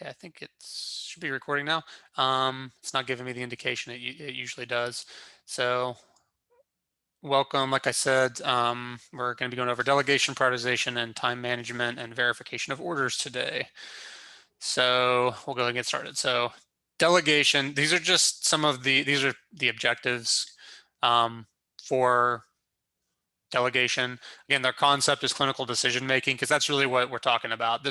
Okay, I think it should be recording now. It's not giving me the indication it usually does. So, welcome. Like I said, we're going to be going over delegation, prioritization, and time management and verification of orders today. So, we'll go ahead and get started. So, delegation, these are just these are the objectives for delegation. Again, their concept is clinical decision making because that's really what we're talking about.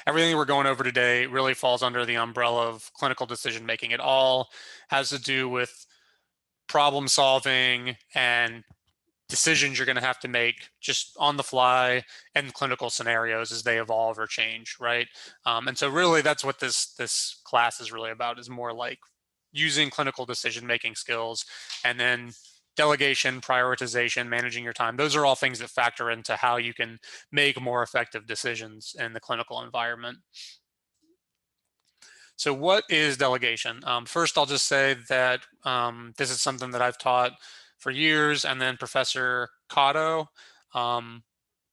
Everything we're going over today really falls under the umbrella of clinical decision making. It all has to do with problem solving and decisions you're going to have to make just on the fly in clinical scenarios as they evolve or change, right? And so really that's what this class is really about, is more like using clinical decision making skills, and then delegation, prioritization, managing your time. Those are all things that factor into how you can make more effective decisions in the clinical environment. So what is delegation? First, I'll just say that this is something that I've taught for years, and then Professor Cotto um,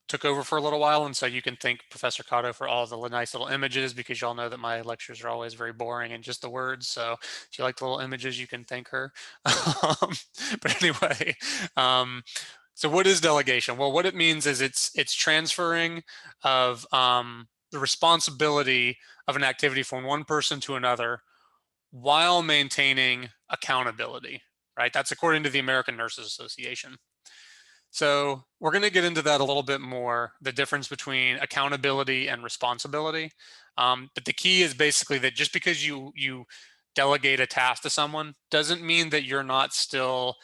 took over for a little while, and so you can thank Professor Cotto for all the nice little images, because y'all know that my lectures are always very boring and just the words. So if you like the little images, you can thank her. Um, but anyway, um, so what is delegation? Well, what it means is it's transferring of the responsibility of an activity from one person to another while maintaining accountability, right? That's according to the American Nurses Association. So we're going to get into that a little bit more, the difference between accountability and responsibility. But the key is basically that just because you delegate a task to someone doesn't mean that you're not still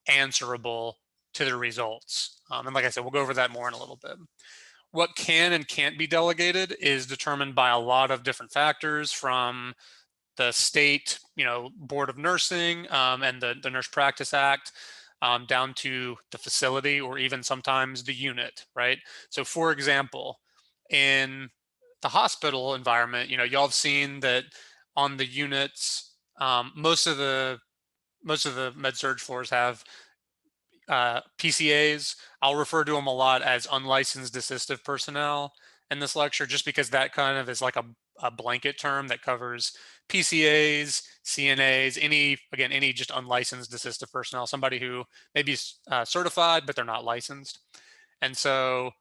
answerable to the results. And like I said, we'll go over that more in a little bit. What can and can't be delegated is determined by a lot of different factors, from the state, Board of Nursing and the Nurse Practice Act, down to the facility or even sometimes the unit, right? So, for example, in the hospital environment, y'all have seen that on the units, most of the med surg floors have PCAs. I'll refer to them a lot as unlicensed assistive personnel in this lecture, just because that kind of is like a blanket term that covers PCAs, CNAs, any just unlicensed assistive personnel, somebody who may be certified, but they're not licensed. And so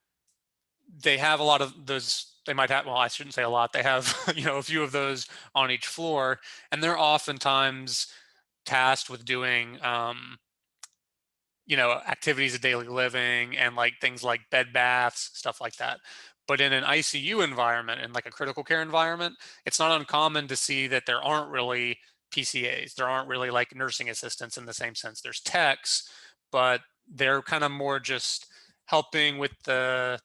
they have a lot of those. They might have, well, I shouldn't say a lot. They have, a few of those on each floor, and they're oftentimes tasked with doing, activities of daily living and like things like bed baths, stuff like that. But in an ICU environment and like a critical care environment, it's not uncommon to see that there aren't really PCAs. There aren't really like nursing assistants in the same sense. There's techs, but they're kind of more just helping with the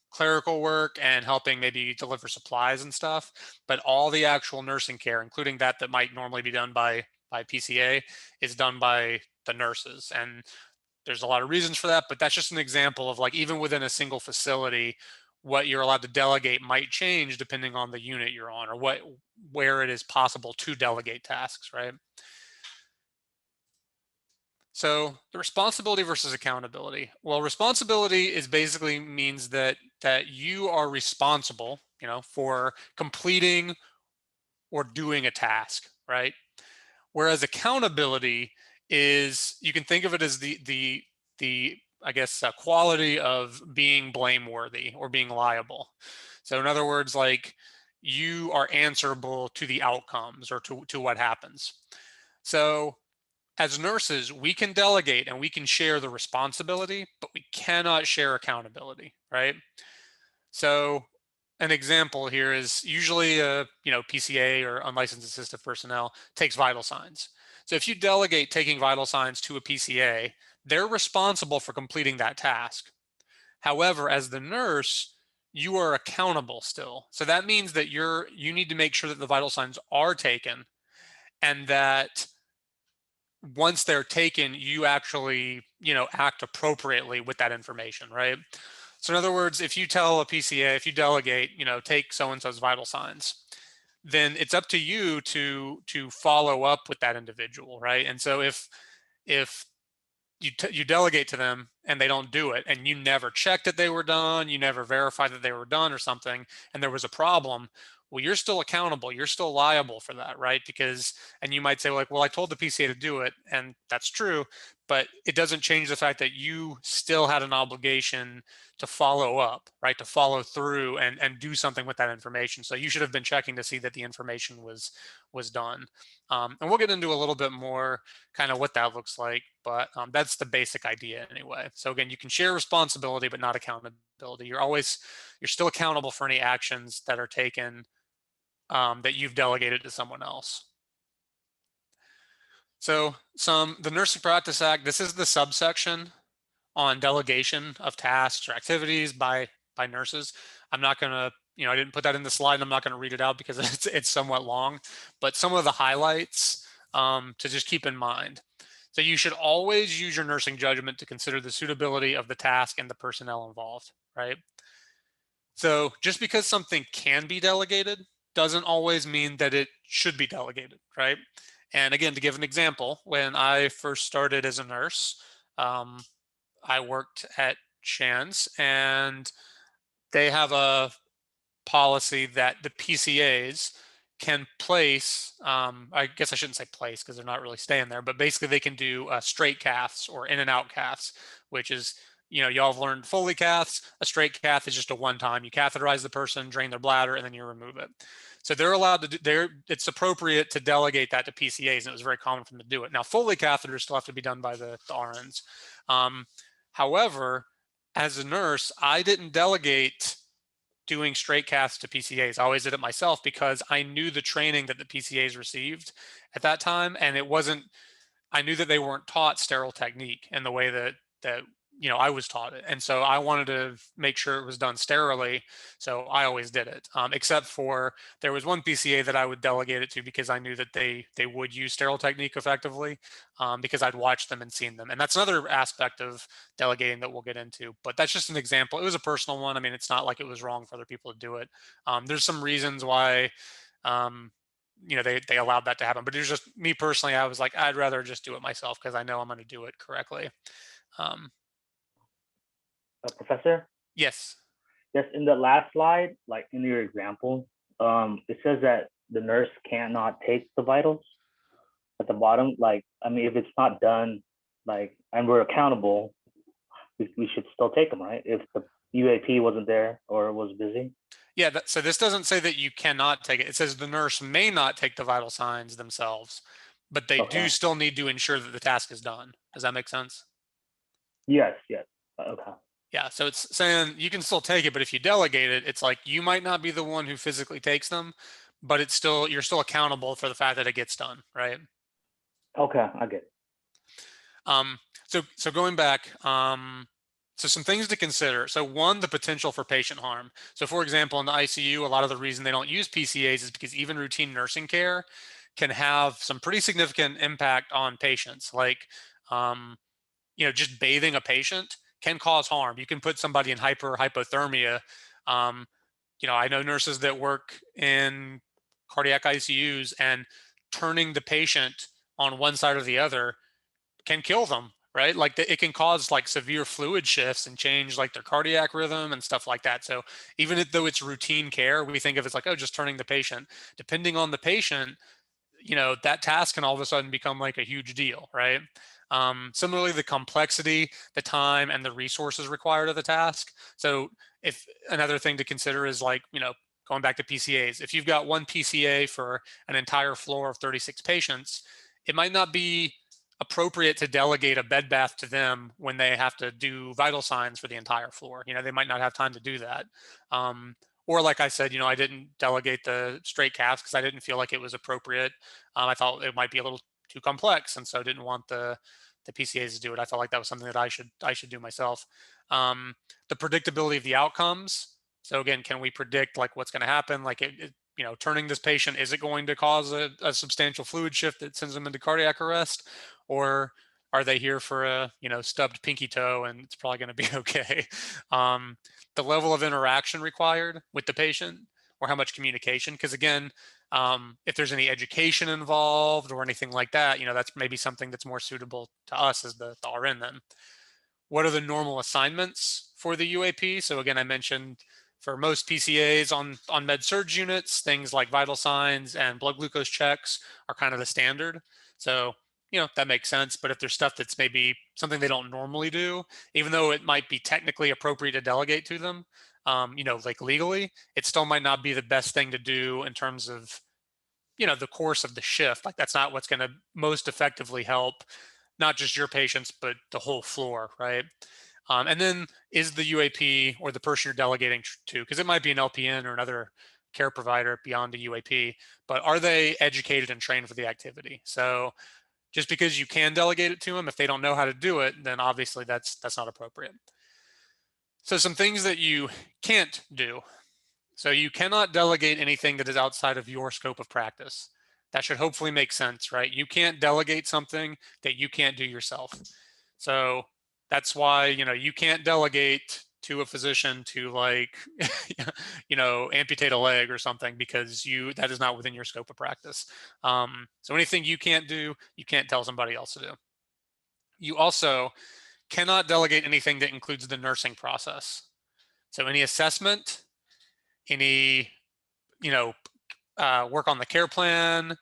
clerical work and helping maybe deliver supplies and stuff. But all the actual nursing care, including that might normally be done by PCA, is done by the nurses. And there's a lot of reasons for that, but that's just an example of, like, even within a single facility, what you're allowed to delegate might change depending on the unit you're on, or where it is possible to delegate tasks, right? So the responsibility versus accountability. Well, responsibility is basically means that you are responsible, for completing or doing a task, right? Whereas accountability is, you can think of it as the I guess quality of being blameworthy or being liable. So in other words, like, you are answerable to the outcomes or to what happens. So as nurses, we can delegate and we can share the responsibility, but we cannot share accountability, right? So an example here is usually a PCA or unlicensed assistive personnel takes vital signs. So if you delegate taking vital signs to a PCA, they're responsible for completing that task. However, as the nurse, you are accountable still. So that means that you need to make sure that the vital signs are taken, and that once they're taken, you actually, act appropriately with that information, right? So in other words, if you tell a PCA, if you delegate, take so and so's vital signs, then it's up to you to follow up with that individual, right? And so if you delegate to them and they don't do it, and you never checked that they were done, you never verified that they were done or something, and there was a problem, well, you're still accountable. You're still liable for that, right? Because, and you might say, like, well, I told the PCA to do it, and that's true, but it doesn't change the fact that you still had an obligation to follow up, right? To follow through and do something with that information. So you should have been checking to see that the information was done. And we'll get into a little bit more kind of what that looks like, but that's the basic idea anyway. So again, you can share responsibility, but not accountability. You're still accountable for any actions that are taken that you've delegated to someone else. So the Nursing Practice Act, this is the subsection on delegation of tasks or activities by nurses. I'm not going to, I didn't put that in the slide, and I'm not going to read it out because it's somewhat long, but some of the highlights to just keep in mind. So you should always use your nursing judgment to consider the suitability of the task and the personnel involved, right? So just because something can be delegated doesn't always mean that it should be delegated, right? And again, to give an example, when I first started as a nurse, um, I worked at Shands, and they have a policy that the PCAs can place, I guess I shouldn't say place because they're not really staying there, but basically they can do straight caths or in and out caths, which is, y'all have learned Foley caths. A straight cath is just a one time. You catheterize the person, drain their bladder, and then you remove it. So they're allowed to do, it's appropriate to delegate that to PCAs, and it was very common for them to do it. Now, Foley catheters still have to be done by the RNs. However, as a nurse, I didn't delegate doing straight caths to PCAs. I always did it myself because I knew the training that the PCAs received at that time, and I knew that they weren't taught sterile technique in the way that I was taught it, and so I wanted to make sure it was done sterilely. So I always did it, except for there was one PCA that I would delegate it to because I knew that they would use sterile technique effectively, because I'd watched them and seen them, and that's another aspect of delegating that we'll get into. But that's just an example. It was a personal one. I mean, it's not like it was wrong for other people to do it. There's some reasons why. Um, they allowed that to happen, but it was just me personally. I was like, I'd rather just do it myself because I know I'm going to do it correctly. Um, Professor? yes. Yes, in the last slide, like in your example, it says that the nurse cannot take the vitals at the bottom. Like, I mean, if it's not done, like, and we're accountable, we should still take them, right? If the UAP wasn't there or was busy. Yeah. So this doesn't say that you cannot take it. It says the nurse may not take the vital signs themselves, but they do Okay. still need to ensure that the task is done. Does that make sense? Yes, yes. Okay. Yeah. So it's saying you can still take it, but if you delegate it, it's like you might not be the one who physically takes them, but you're still accountable for the fact that it gets done, right? Okay, I get it. So going back, so some things to consider. So one, the potential for patient harm. So for example, in the ICU, a lot of the reason they don't use PCAs is because even routine nursing care can have some pretty significant impact on patients. Like, just bathing a patient can cause harm. You can put somebody in hypothermia. Um, I know nurses that work in cardiac ICUs, and turning the patient on one side or the other can kill them, right? Like it can cause like severe fluid shifts and change like their cardiac rhythm and stuff like that. So even though it's routine care, we think of it as like, oh, just turning the patient. Depending on the patient, that task can all of a sudden become like a huge deal, right? Similarly, the complexity, the time, and the resources required of the task. So if another thing to consider is like, going back to PCAs, if you've got one PCA for an entire floor of 36 patients, it might not be appropriate to delegate a bed bath to them when they have to do vital signs for the entire floor. They might not have time to do that. Or like I said, I didn't delegate the straight caths because I didn't feel like it was appropriate. I thought it might be a little too complex, and so didn't want the PCAs to do it. I felt like that was something that I should do myself. The predictability of the outcomes. So again, can we predict like what's going to happen? Like turning this patient, is it going to cause a substantial fluid shift that sends them into cardiac arrest, or are they here for a stubbed pinky toe and it's probably going to be okay? The level of interaction required with the patient, or how much communication, because again, if there's any education involved or anything like that, that's maybe something that's more suitable to us as the RN then. What are the normal assignments for the UAP? So again, I mentioned for most PCAs on med surg units, things like vital signs and blood glucose checks are kind of the standard. So, that makes sense. But if there's stuff that's maybe something they don't normally do, even though it might be technically appropriate to delegate to them, like legally, it still might not be the best thing to do in terms of, the course of the shift. Like, that's not what's going to most effectively help not just your patients, but the whole floor, right? And then is the UAP or the person you're delegating to, because it might be an LPN or another care provider beyond a UAP, but are they educated and trained for the activity? So just because you can delegate it to them, if they don't know how to do it, then obviously that's not appropriate. So some things that you can't do. So you cannot delegate anything that is outside of your scope of practice. That should hopefully make sense, right? You can't delegate something that you can't do yourself. So that's why, you can't delegate to a physician to, like, amputate a leg or something, because that is not within your scope of practice. So anything you can't do, you can't tell somebody else to do. You also cannot delegate anything that includes the nursing process. So any assessment, any, you know, work on the care plan,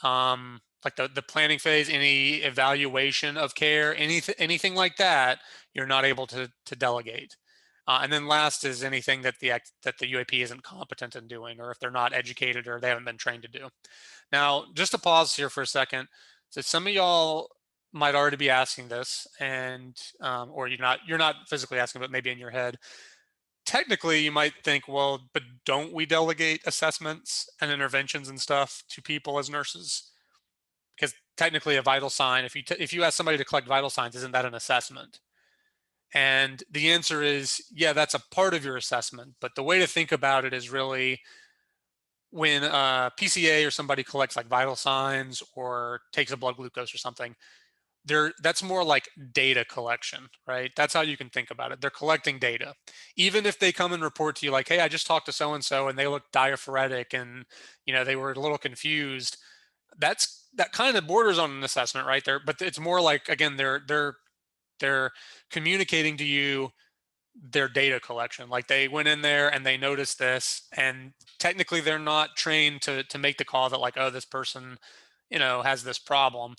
like the planning phase, any evaluation of care, anything like that, you're not able to delegate. And then last is anything that the UAP isn't competent in doing, or if they're not educated or they haven't been trained to do. Now, just to pause here for a second, so some of y'all might already be asking this, and or you're not physically asking, but maybe in your head. Technically, you might think, well, but don't we delegate assessments and interventions and stuff to people as nurses? Because technically, a vital sign, if you ask somebody to collect vital signs, isn't that an assessment? And the answer is, yeah, that's a part of your assessment. But the way to think about it is really, when PCA or somebody collects like vital signs or takes a blood glucose or something, that's more like data collection, right? That's how you can think about it. They're collecting data. Even if they come and report to you like, hey, I just talked to so and so and they look diaphoretic and they were a little confused, that kind of borders on an assessment right there. But it's more like, again, they're communicating to you their data collection. Like, they went in there and they noticed this, and technically they're not trained to make the call that, like, oh, this person has this problem.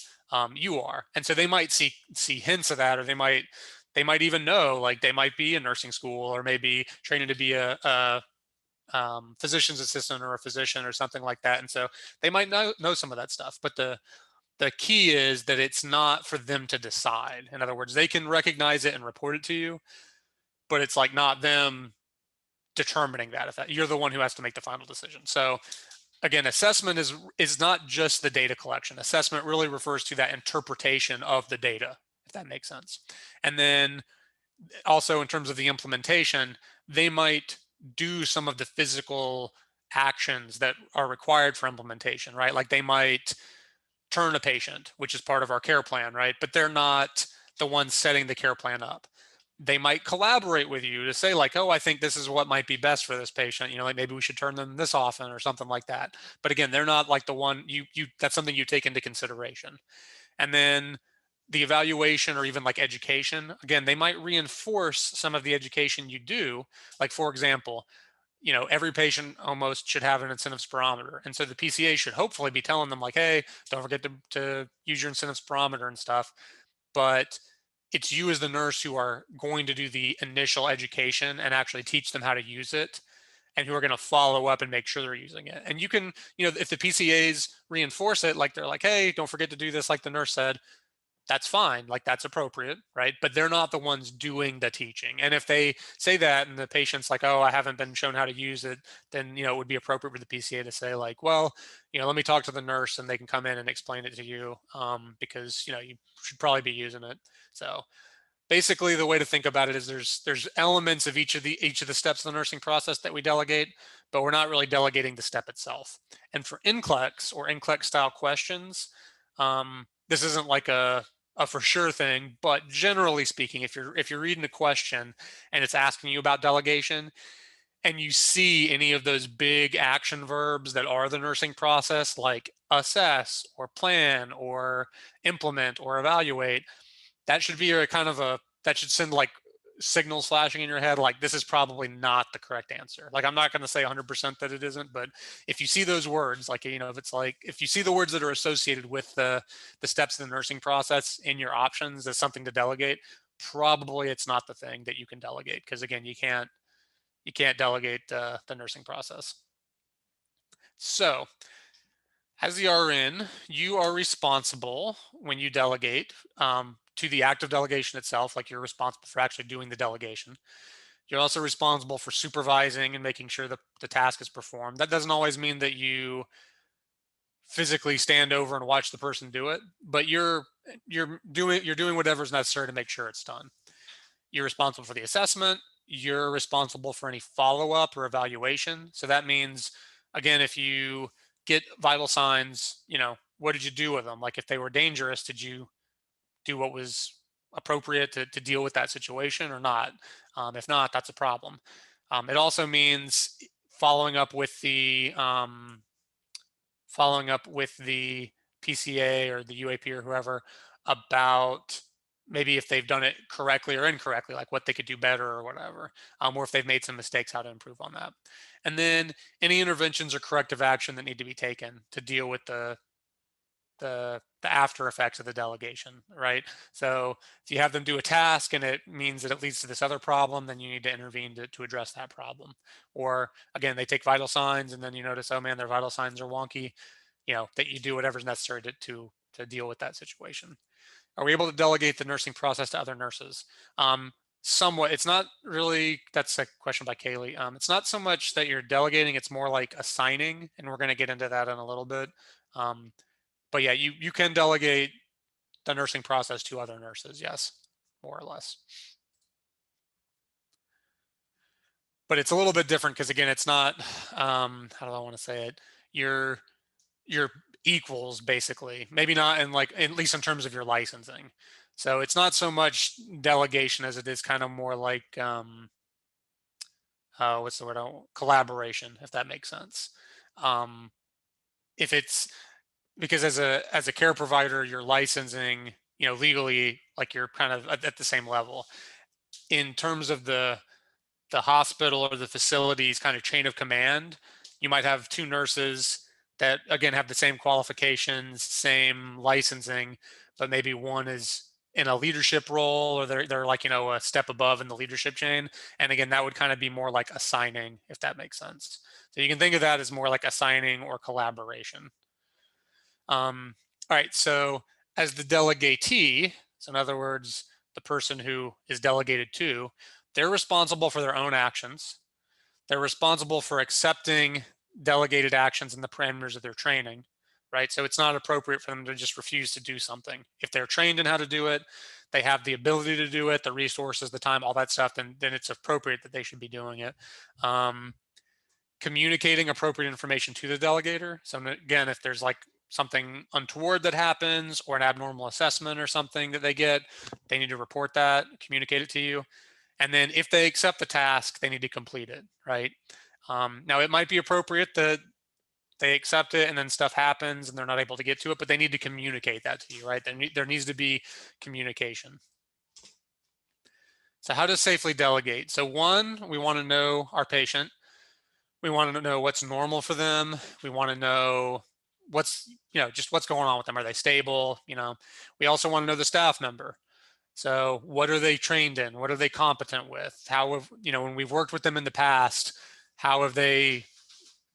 You are. And so they might see hints of that, or they might even know, like, they might be in nursing school or maybe training to be a physician's assistant or a physician or something like that. And so they might know some of that stuff. But the key is that it's not for them to decide. In other words, they can recognize it and report it to you, but it's like not them determining that. If you're the one who has to make the final decision. So again, assessment is not just the data collection. Assessment really refers to that interpretation of the data, if that makes sense. And then also, in terms of the implementation, they might do some of the physical actions that are required for implementation, right? Like, they might turn a patient, which is part of our care plan, right? But they're not the ones setting the care plan up. They might collaborate with you to say, like, oh, I think this is what might be best for this patient, like maybe we should turn them this often or something like that. But again, they're not like the one that's something you take into consideration. And then the evaluation, or even like education, again, they might reinforce some of the education you do. Like, for example, every patient almost should have an incentive spirometer. And so the PCA should hopefully be telling them, like, hey, don't forget to use your incentive spirometer and stuff. But it's you as the nurse who are going to do the initial education and actually teach them how to use it, and who are going to follow up and make sure they're using it. And you can, if the PCAs reinforce it, like, they're like, hey, don't forget to do this, like the nurse said, that's fine. Like, that's appropriate, right? But they're not the ones doing the teaching. And if they say that and the patient's like, oh, I haven't been shown how to use it, then, it would be appropriate for the PCA to say, like, well, let me talk to the nurse and they can come in and explain it to you, because, you should probably be using it. So basically, the way to think about it is there's elements of each of the steps of the nursing process that we delegate, but we're not really delegating the step itself. And for NCLEX or NCLEX style questions, this isn't like a for sure thing, but generally speaking, if you're reading a question and it's asking you about delegation, and you see any of those big action verbs that are the nursing process, like assess or plan or implement or evaluate, that should be that should send, like, signals flashing in your head, like this is probably not the correct answer. Like I'm not going to say 100% that it isn't, but if you see those words, like if it's like if you see the words that are associated with the steps in the nursing process in your options as something to delegate, probably it's not the thing that you can delegate, because again, you can't delegate the nursing process. So as the RN, you are responsible when you delegate to the act of delegation itself, like you're responsible for actually doing the delegation. You're also responsible for supervising and making sure that the task is performed. That doesn't always mean that you physically stand over and watch the person do it, but you're doing whatever's necessary to make sure it's done. You're responsible for the assessment. You're responsible for any follow-up or evaluation. So that means, again, if you get vital signs, what did you do with them? Like if they were dangerous, did you do what was appropriate to deal with that situation or not? If not, that's a problem. It also means following up with the PCA or the UAP or whoever about maybe if they've done it correctly or incorrectly, like what they could do better or whatever, or if they've made some mistakes, how to improve on that. And then any interventions or corrective action that need to be taken to deal with the after effects of the delegation, right? So if you have them do a task and it means that it leads to this other problem, then you need to intervene to address that problem. Or again, they take vital signs and then you notice, oh man, their vital signs are wonky, that you do whatever's necessary to deal with that situation. Are we able to delegate the nursing process to other nurses? Somewhat. It's not really, that's a question by Kaylee. It's not so much that you're delegating, it's more like assigning, and we're going to get into that in a little bit. But yeah, you can delegate the nursing process to other nurses, yes, more or less. But it's a little bit different because again, it's not how do I want to say it? You're equals basically. Maybe not in like at least in terms of your licensing. So it's not so much delegation as it is kind of more like what's the word? Collaboration, if that makes sense. Um, if it's because as a care provider, you're licensing, legally, like you're kind of at the same level. In terms of the hospital or the facility's kind of chain of command, you might have two nurses that again have the same qualifications, same licensing, but maybe one is in a leadership role or they're like, a step above in the leadership chain. And again, that would kind of be more like assigning, if that makes sense. So you can think of that as more like assigning or collaboration. All right, so as the delegatee, so in other words, the person who is delegated to, they're responsible for their own actions. They're responsible for accepting delegated actions in the parameters of their training, right? So it's not appropriate for them to just refuse to do something. If they're trained in how to do it, they have the ability to do it, the resources, the time, all that stuff, then it's appropriate that they should be doing it. Communicating appropriate information to the delegator. So again, if there's like something untoward that happens or an abnormal assessment or something that they get, they need to report that, communicate it to you. And then if they accept the task, they need to complete it, right? Now, it might be appropriate that they accept it and then stuff happens and they're not able to get to it, but they need to communicate that to you, right? There needs to be communication. So how to safely delegate? So one, we want to know our patient. We want to know what's normal for them. We want to know what's, just what's going on with them. Are they stable? We also want to know the staff member. So what are they trained in? What are they competent with? How have, when we've worked with them in the past, how have they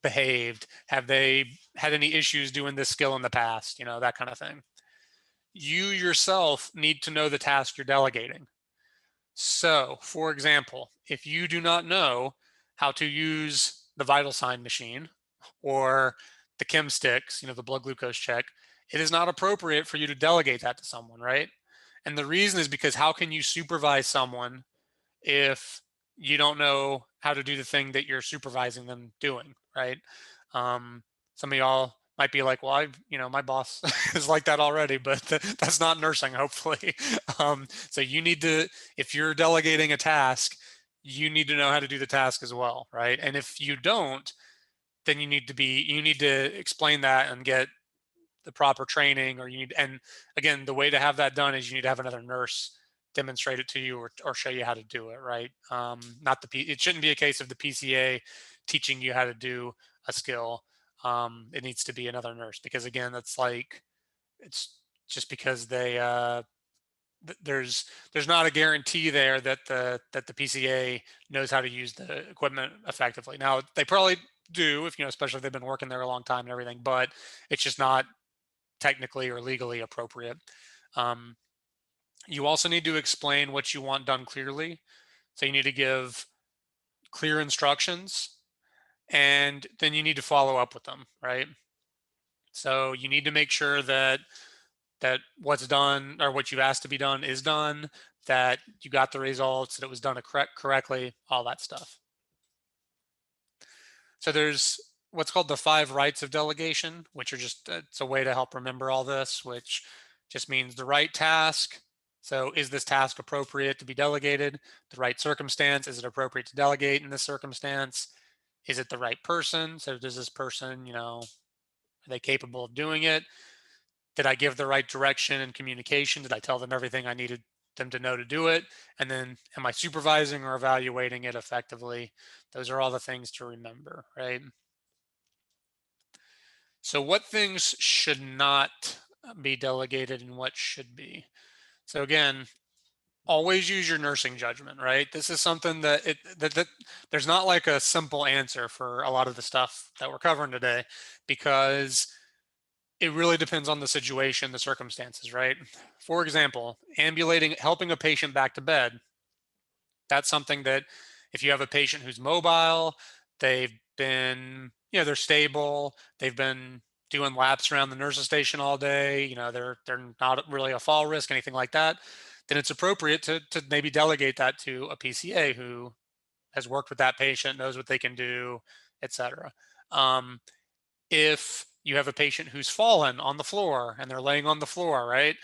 behaved? Have they had any issues doing this skill in the past? That kind of thing. You yourself need to know the task you're delegating. So, for example, if you do not know how to use the vital sign machine or the chem sticks, the blood glucose check, it is not appropriate for you to delegate that to someone, right? And the reason is because how can you supervise someone if you don't know how to do the thing that you're supervising them doing, right? Some of y'all might be like, well, my boss is like that already, but that's not nursing, hopefully. So you need to, if you're delegating a task, you need to know how to do the task as well, right? And if you don't, then you need to explain that and get the proper training, and again, the way to have that done is you need to have another nurse demonstrate it to you or show you how to do it, right? Not it shouldn't be a case of the PCA teaching you how to do a skill. It needs to be another nurse because again, that's like it's just because there's not a guarantee there that the PCA knows how to use the equipment effectively. Now they probably do if especially if they've been working there a long time and everything, but it's just not technically or legally appropriate. Um, you also need to explain what you want done clearly. So you need to give clear instructions and then you need to follow up with them, right? So you need to make sure that what's done or what you've asked to be done is done, that you got the results, that it was done correctly, all that stuff. So there's what's called the 5 rights of delegation, which are just it's a way to help remember all this, which just means the right task. So is this task appropriate to be delegated? The right circumstance, is it appropriate to delegate in this circumstance? Is it the right person? So does this person, are they capable of doing it? Did I give the right direction and communication? Did I tell them everything I needed them to know to do it? And then am I supervising or evaluating it effectively? Those are all the things to remember, right? So what things should not be delegated and what should be? So again, always use your nursing judgment, right? This is something that there's not like a simple answer for a lot of the stuff that we're covering today because it really depends on the situation, the circumstances, right? For example, ambulating, helping a patient back to bed. That's something that if you have a patient who's mobile, they've been, they're stable, they've been doing laps around the nurse's station all day, they're not really a fall risk, anything like that, then it's appropriate to maybe delegate that to a PCA who has worked with that patient, knows what they can do, etc. If you have a patient who's fallen on the floor and they're laying on the floor, right?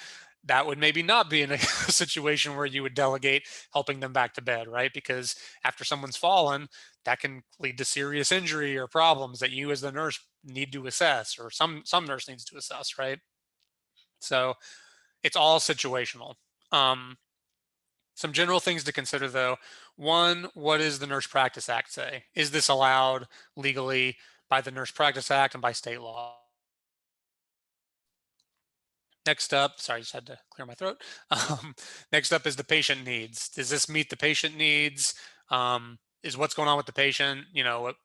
That would maybe not be in a situation where you would delegate helping them back to bed, right? Because after someone's fallen, that can lead to serious injury or problems that you as the nurse need to assess, or some nurse needs to assess, right? So it's all situational. Um, some general things to consider though. One, what does the Nurse Practice Act say? Is this allowed legally by the Nurse Practice Act and by state law? Next up, sorry, I just had to clear my throat. Next up is the patient needs. Does this meet the patient needs? Is what's going on with the patient?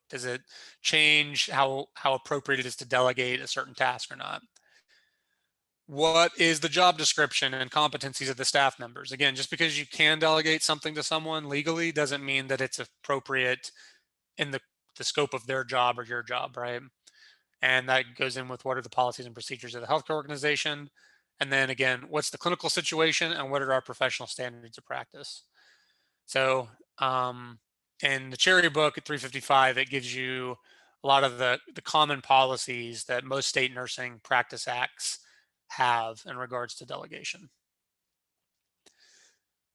Does it change how appropriate it is to delegate a certain task or not? What is the job description and competencies of the staff members? Again, just because you can delegate something to someone legally doesn't mean that it's appropriate in the scope of their job or your job, right? And that goes in with what are the policies and procedures of the healthcare organization. And then again, what's the clinical situation and what are our professional standards of practice? So in the Cherry book at 355, it gives you a lot of the common policies that most state nursing practice acts have in regards to delegation.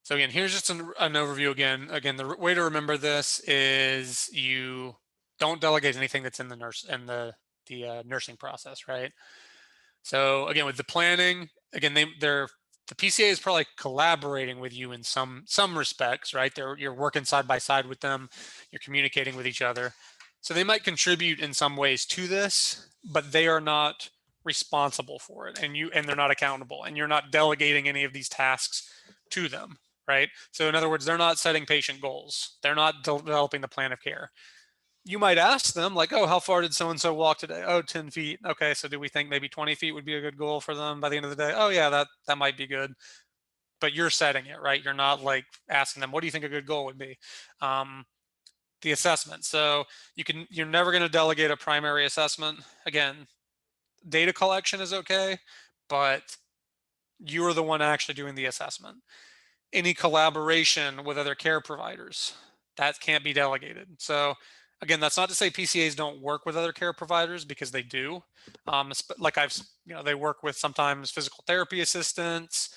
So again, here's just an overview again. Again, the way to remember this is you don't delegate anything that's in the nursing process, right? So again, with the planning, again, the PCA is probably collaborating with you in some respects, right? You're working side by side with them, you're communicating with each other. So they might contribute in some ways to this, but they are not responsible for it, and they're not accountable, and you're not delegating any of these tasks to them, right? So in other words, they're not setting patient goals. They're not developing the plan of care. You might ask them like, oh, how far did so and so walk today? Oh, 10 feet. Okay, so do we think maybe 20 feet would be a good goal for them by the end of the day? Oh yeah, that might be good. But you're setting it, right? You're not like asking them, what do you think a good goal would be? The assessment. So you're never going to delegate a primary assessment. Again, data collection is okay, but you are the one actually doing the assessment. Any collaboration with other care providers, that can't be delegated. So again, that's not to say PCAs don't work with other care providers, because they do. Like they work with sometimes physical therapy assistants,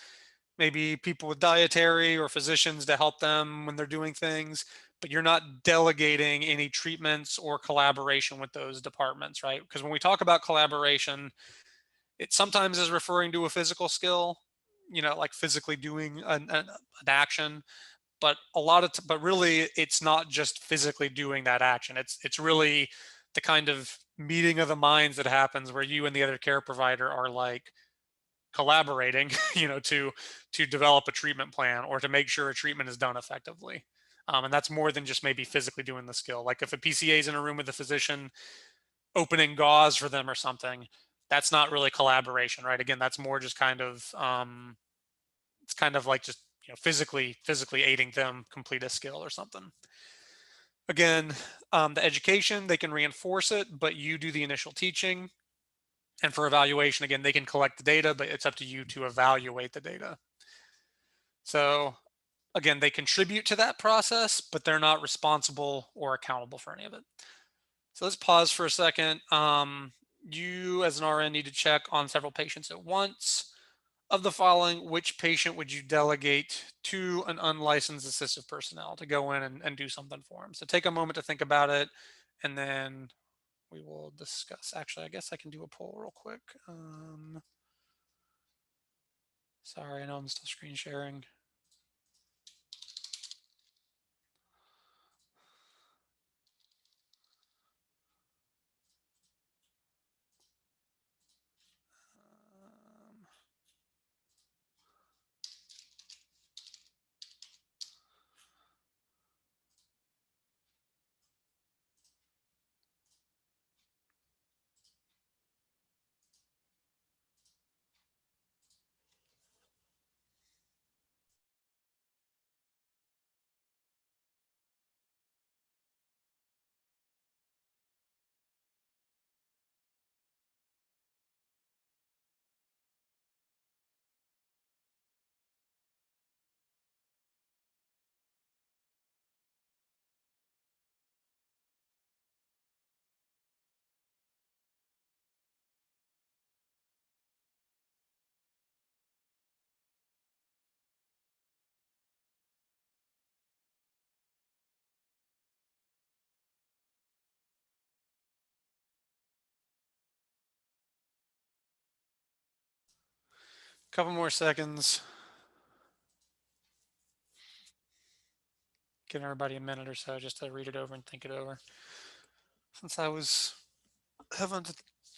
maybe people with dietary or physicians to help them when they're doing things, but you're not delegating any treatments or collaboration with those departments, right? Because when we talk about collaboration, it sometimes is referring to a physical skill. like physically doing an action, but but really it's not just physically doing that action. It's really the kind of meeting of the minds that happens where you and the other care provider are like collaborating, to develop a treatment plan or to make sure a treatment is done effectively. And that's more than just maybe physically doing the skill. Like if a PCA is in a room with a physician opening gauze for them or something, that's not really collaboration, right? Again, that's more just kind of it's kind of like just physically aiding them complete a skill or something. Again, the education, they can reinforce it, but you do the initial teaching. And for evaluation, again, they can collect the data, but it's up to you to evaluate the data. So again, they contribute to that process, but they're not responsible or accountable for any of it. So let's pause for a second. You as an RN need to check on several patients at once. Of the following, which patient would you delegate to an unlicensed assistive personnel to go in and do something for them? So take a moment to think about it, and then we will discuss. Actually, I guess I can do a poll real quick. Sorry, I know I'm still screen sharing. Couple more seconds. Giving everybody a minute or so just to read it over and think it over. Since I was having to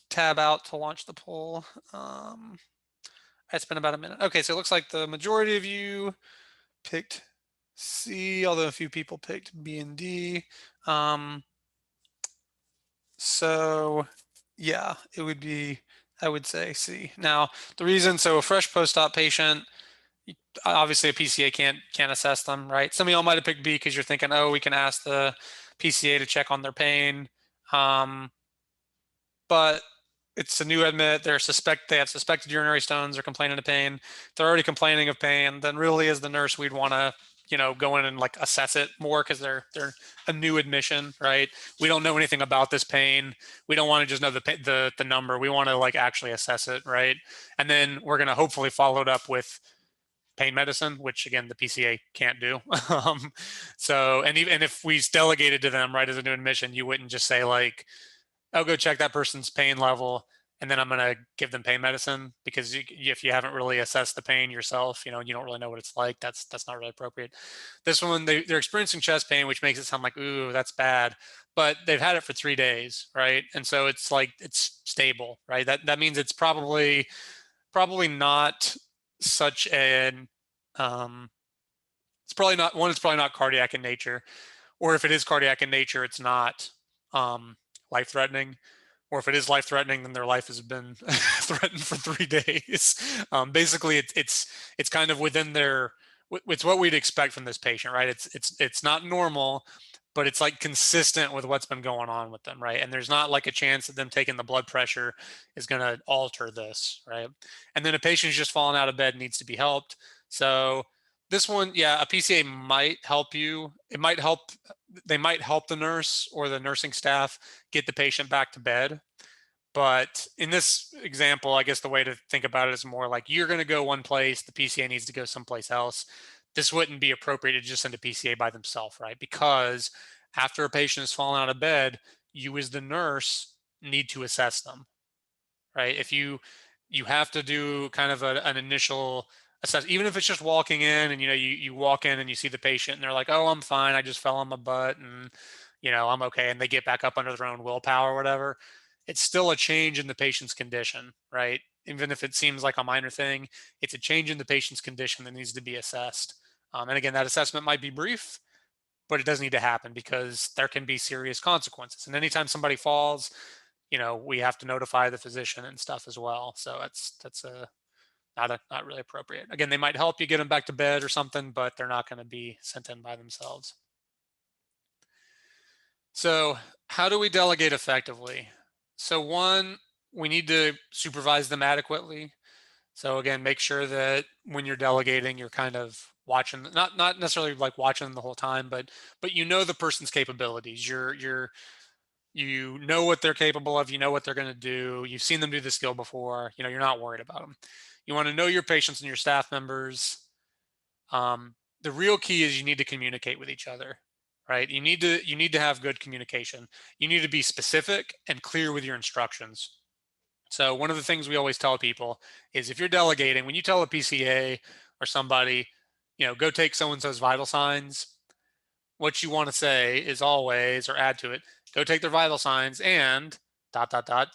tab out to launch the poll, I spent about a minute. Okay, so it looks like the majority of you picked C, although a few people picked B and D. So yeah, it would be, I would say C. Now, the reason, so a fresh post-op patient, obviously a PCA can't assess them, right? Some of y'all might have picked B because you're thinking, oh, we can ask the PCA to check on their pain. But it's a new admit. They have suspected urinary stones. They're complaining of pain. They're already complaining of pain. Then really, as the nurse, we'd want to go in and like assess it more because they're a new admission, right? We don't know anything about this pain. We don't want to just know the number. We want to like actually assess it, right? And then we're gonna hopefully follow it up with pain medicine, which again the PCA can't do. So and if we delegated to them right as a new admission, you wouldn't just say like, I'll go check that person's pain level, and then I'm going to give them pain medicine because if you haven't really assessed the pain yourself, you don't really know what it's like. That's not really appropriate. This one, they're experiencing chest pain, which makes it sound like, ooh, that's bad. But they've had it for 3 days, right? And so it's like it's stable, right? That means it's probably not such an it's probably not one. It's probably not cardiac in nature, or if it is cardiac in nature, it's not life threatening, or if it is life threatening, then their life has been threatened for 3 days. Basically, it's kind of within their. It's what we'd expect from this patient, right? It's not normal, but it's like consistent with what's been going on with them, right? And there's not like a chance that them taking the blood pressure is going to alter this, right? And then a patient's just falling out of bed needs to be helped. So this one, yeah, a PCA might help you. It might help. They might help the nurse or the nursing staff get the patient back to bed. But in this example, I guess the way to think about it is more like you're going to go one place, the PCA needs to go someplace else. This wouldn't be appropriate to just send a PCA by themselves, right? Because after a patient has fallen out of bed, you as the nurse need to assess them, right? If you have to do kind of an initial assess, even if it's just walking in and, you walk in and you see the patient and they're like, oh, I'm fine. I just fell on my butt and, I'm okay. And they get back up under their own willpower or whatever. It's still a change in the patient's condition, right? Even if it seems like a minor thing, it's a change in the patient's condition that needs to be assessed. And again, that assessment might be brief, but it does need to happen because there can be serious consequences. And anytime somebody falls, we have to notify the physician and stuff as well. So that's not really appropriate. Again, they might help you get them back to bed or something, but they're not going to be sent in by themselves. So, how do we delegate effectively? So, one, we need to supervise them adequately. So again, make sure that when you're delegating, you're kind of watching, not necessarily like watching them the whole time, but the person's capabilities. You know what they're capable of. You know what they're going to do. You've seen them do the skill before. You're not worried about them. You want to know your patients and your staff members. The real key is you need to communicate with each other, right? You need to have good communication. You need to be specific and clear with your instructions. So one of the things we always tell people is if you're delegating, when you tell a PCA or somebody, go take so and so's vital signs, what you want to say is always, or add to it, go take their vital signs and dot dot dot,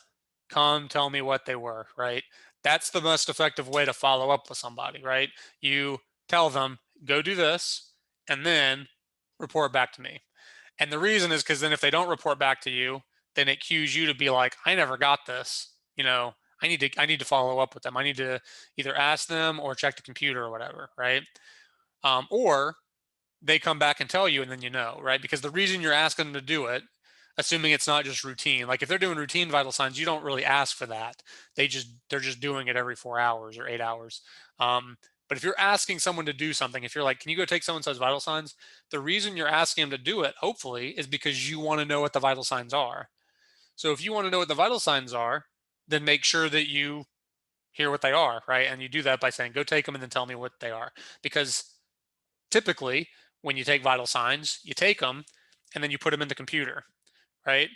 come tell me what they were, right? That's the most effective way to follow up with somebody, right? You tell them, go do this, and then report back to me. And the reason is because then if they don't report back to you, then it cues you to be like, I never got this. I need to follow up with them. I need to either ask them or check the computer or whatever, right? Or they come back and tell you, and then right? Because the reason you're asking them to do it, assuming it's not just routine, like if they're doing routine vital signs, you don't really ask for that. They're just doing it every 4 hours or 8 hours. But if you're asking someone to do something, if you're like, can you go take so and so's vital signs? The reason you're asking them to do it, hopefully, is because you want to know what the vital signs are. So if you want to know what the vital signs are, then make sure that you hear what they are, right? And you do that by saying, go take them and then tell me what they are. Because typically, when you take vital signs, you take them and then you put them in the computer, right?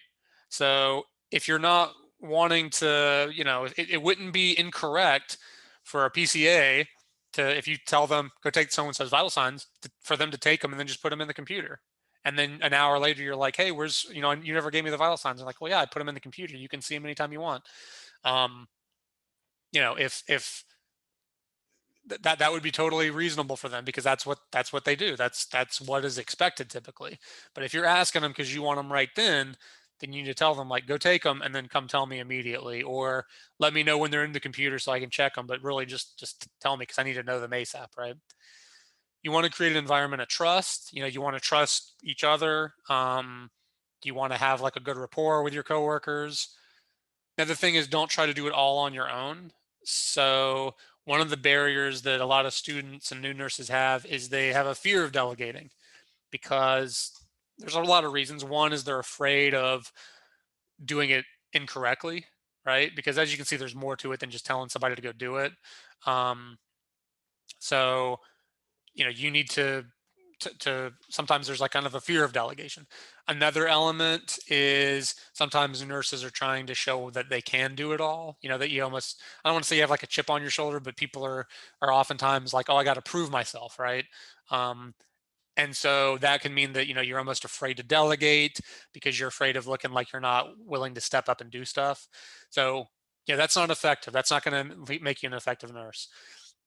So if you're not wanting to, it wouldn't be incorrect for a PCA to, if you tell them, go take so and so's vital signs, for them to take them and then just put them in the computer. And then an hour later, you're like, hey, where's, you never gave me the vital signs. I'm like, well, yeah, I put them in the computer. You can see them anytime you want. Um, if that would be totally reasonable for them because that's what they do. That's what is expected typically. But if you're asking them because you want them right then you need to tell them like go take them and then come tell me immediately, or let me know when they're in the computer so I can check them. But really, just tell me because I need to know them ASAP, right? You want to create an environment of trust. You want to trust each other. You want to have like a good rapport with your coworkers. Another thing is don't try to do it all on your own. So one of the barriers that a lot of students and new nurses have is they have a fear of delegating because there's a lot of reasons. One is they're afraid of doing it incorrectly, right? Because as you can see, there's more to it than just telling somebody to go do it. Um, so you need to sometimes there's like kind of a fear of delegation. Another element is sometimes nurses are trying to show that they can do it all, that you almost, I don't want to say you have like a chip on your shoulder, but people are oftentimes like, oh, I got to prove myself, right? um, and so that can mean that you're almost afraid to delegate because you're afraid of looking like you're not willing to step up and do stuff. So yeah, that's not effective. That's not going to make you an effective nurse.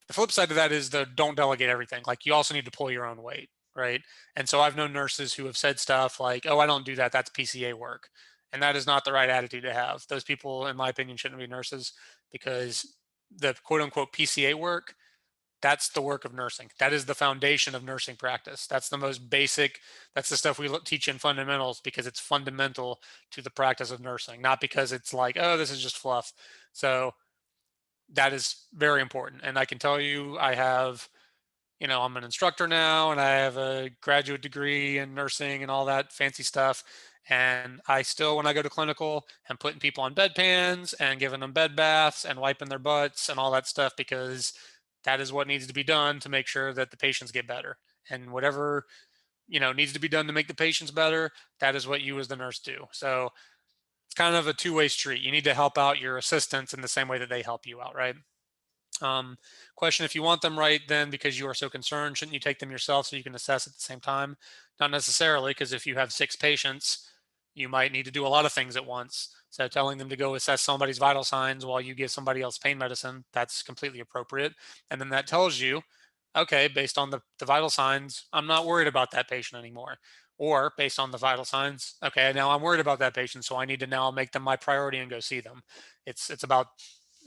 The flip side of that is the don't delegate everything. Like you also need to pull your own weight, right? And so I've known nurses who have said stuff like, "Oh, I don't do that. That's PCA work," and that is not the right attitude to have. Those people, in my opinion, shouldn't be nurses because the quote unquote PCA work, that's the work of nursing. That is the foundation of nursing practice. That's the most basic. That's the stuff we teach in fundamentals because it's fundamental to the practice of nursing, not because it's like, oh, this is just fluff. So that is very important. And I can tell you, I'm an instructor now and I have a graduate degree in nursing and all that fancy stuff. And I still, when I go to clinical, am putting people on bedpans and giving them bed baths and wiping their butts and all that stuff because that is what needs to be done to make sure that the patients get better. And whatever, needs to be done to make the patients better, that is what you as the nurse do. So it's kind of a two-way street. You need to help out your assistants in the same way that they help you out, right? Um, Question: if you want them right, then because you are so concerned, shouldn't you take them yourself so you can assess at the same time? Not necessarily, because if you have 6 patients, you might need to do a lot of things at once. So telling them to go assess somebody's vital signs while you give somebody else pain medicine, that's completely appropriate. And then that tells you, okay, based on the vital signs, I'm not worried about that patient anymore. Or based on the vital signs, okay, now I'm worried about that patient, so I need to now make them my priority and go see them. It's about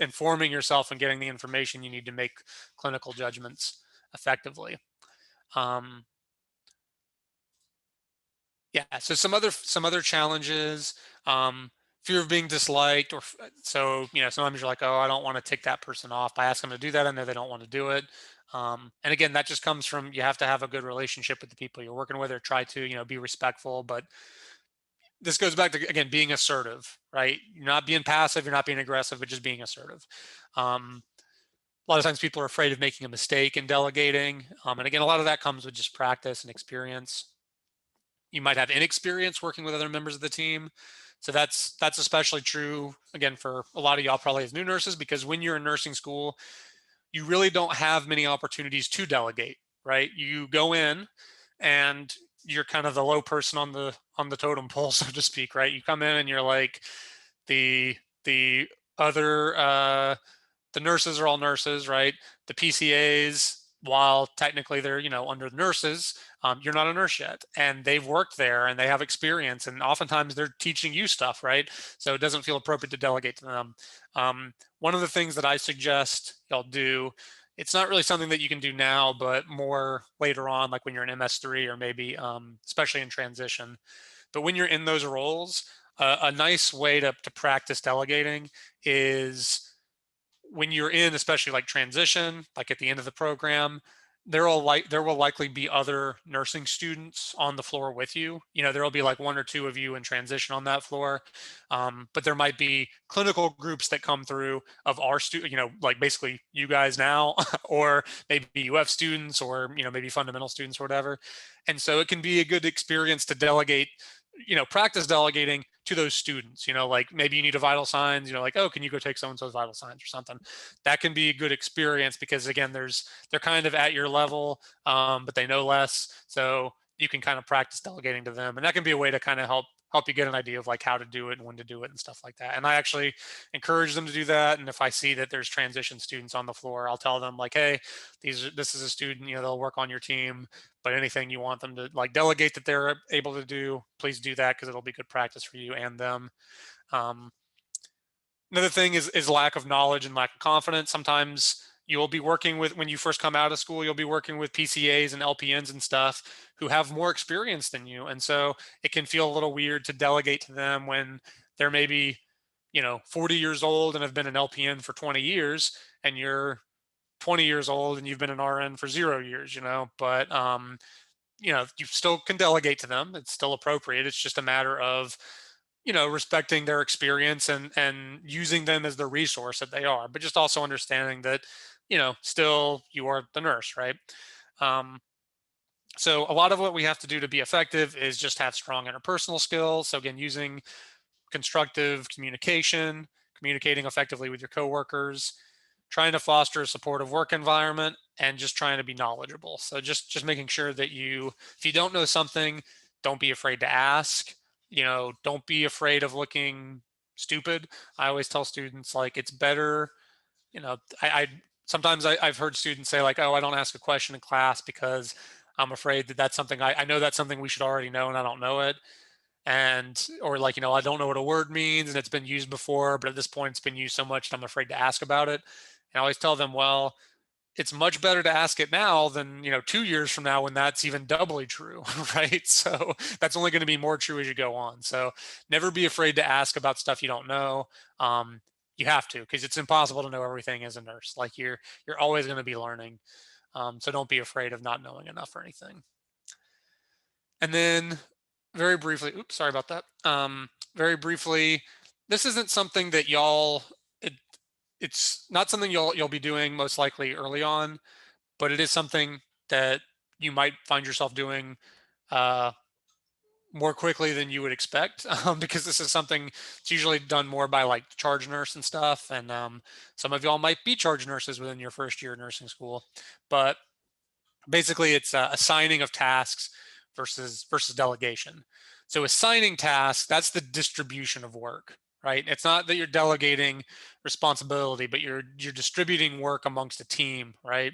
informing yourself and getting the information you need to make clinical judgments effectively. Um, yeah. So some other challenges, fear of being disliked, so sometimes you're like, oh, I don't want to tick that person off. I ask them to do that, I know they don't want to do it. And again, that just comes from you have to have a good relationship with the people you're working with, or try to be respectful. But this goes back to again being assertive, right? You're not being passive, you're not being aggressive, but just being assertive. Um, a lot of times people are afraid of making a mistake in delegating. And again, a lot of that comes with just practice and experience. You might have inexperience working with other members of the team. So that's especially true again for a lot of y'all probably as new nurses, because when you're in nursing school, you really don't have many opportunities to delegate, right? You go in and you're kind of the low person on the totem pole, so to speak, right? You come in and you're like the the other the nurses are all nurses, right? The PCAs, while technically they're under nurses, you're not a nurse yet, and they've worked there and they have experience, and oftentimes they're teaching you stuff, right? So it doesn't feel appropriate to delegate to them. One of the things that I suggest y'all do, it's not really something that you can do now, but more later on, like when you're in MS3 or maybe especially in transition. But when you're in those roles, a nice way to practice delegating is when you're in, especially like transition, like at the end of the program, there will likely be other nursing students on the floor with you. There will be like 1 or 2 of you in transition on that floor, but there might be clinical groups that come through of our student, like basically you guys now, or maybe UF students, or maybe fundamental students or whatever. And so it can be a good experience to delegate, practice delegating to those students. Like maybe you need a vital signs, like, oh, can you go take so and so's vital signs or something. That can be a good experience because again, they're kind of at your level, but they know less, so you can kind of practice delegating to them, and that can be a way to kind of help you get an idea of like how to do it and when to do it and stuff like that. And I actually encourage them to do that. And if I see that there's transition students on the floor, I'll tell them like, hey, this is a student, they'll work on your team, but anything you want them to like delegate that they're able to do, please do that, because it'll be good practice for you and them. um, Another thing is lack of knowledge and lack of confidence. Sometimes you'll be working with, when you first come out of school, you'll be working with PCAs and LPNs and stuff who have more experience than you. And so it can feel a little weird to delegate to them when they're maybe, 40 years old and have been an LPN for 20 years, and you're 20 years old and you've been an RN for 0 years, but you still can delegate to them. It's still appropriate. It's just a matter of respecting their experience and using them as the resource that they are, but just also understanding that still you are the nurse, right? um, so a lot of what we have to do to be effective is just have strong interpersonal skills. So again, using constructive communication, communicating effectively with your coworkers, trying to foster a supportive work environment, and just trying to be knowledgeable. So just making sure that if you don't know something, don't be afraid to ask. Don't be afraid of looking stupid. I always tell students like it's better. I sometimes I've heard students say like, oh, I don't ask a question in class because I'm afraid that that's something I know that's something we should already know and I don't know it. And or like, I don't know what a word means and it's been used before, but at this point it's been used so much that I'm afraid to ask about it. And I always tell them, well, it's much better to ask it now than 2 years from now when that's even doubly true. Right? So that's only going to be more true as you go on. So never be afraid to ask about stuff you don't know. um, you have to, because it's impossible to know everything as a nurse. Like you're always going to be learning. So don't be afraid of not knowing enough or anything. And then very briefly, oops, sorry about that. Very briefly, this isn't something that it's not something you'll be doing most likely early on, but it is something that you might find yourself doing uh, more quickly than you would expect, because this is something it's usually done more by like charge nurse and stuff. And some of y'all might be charge nurses within your first year of nursing school, but basically it's assigning of tasks versus delegation. So assigning tasks, that's the distribution of work, right? It's not that you're delegating responsibility, but you're distributing work amongst a team, right?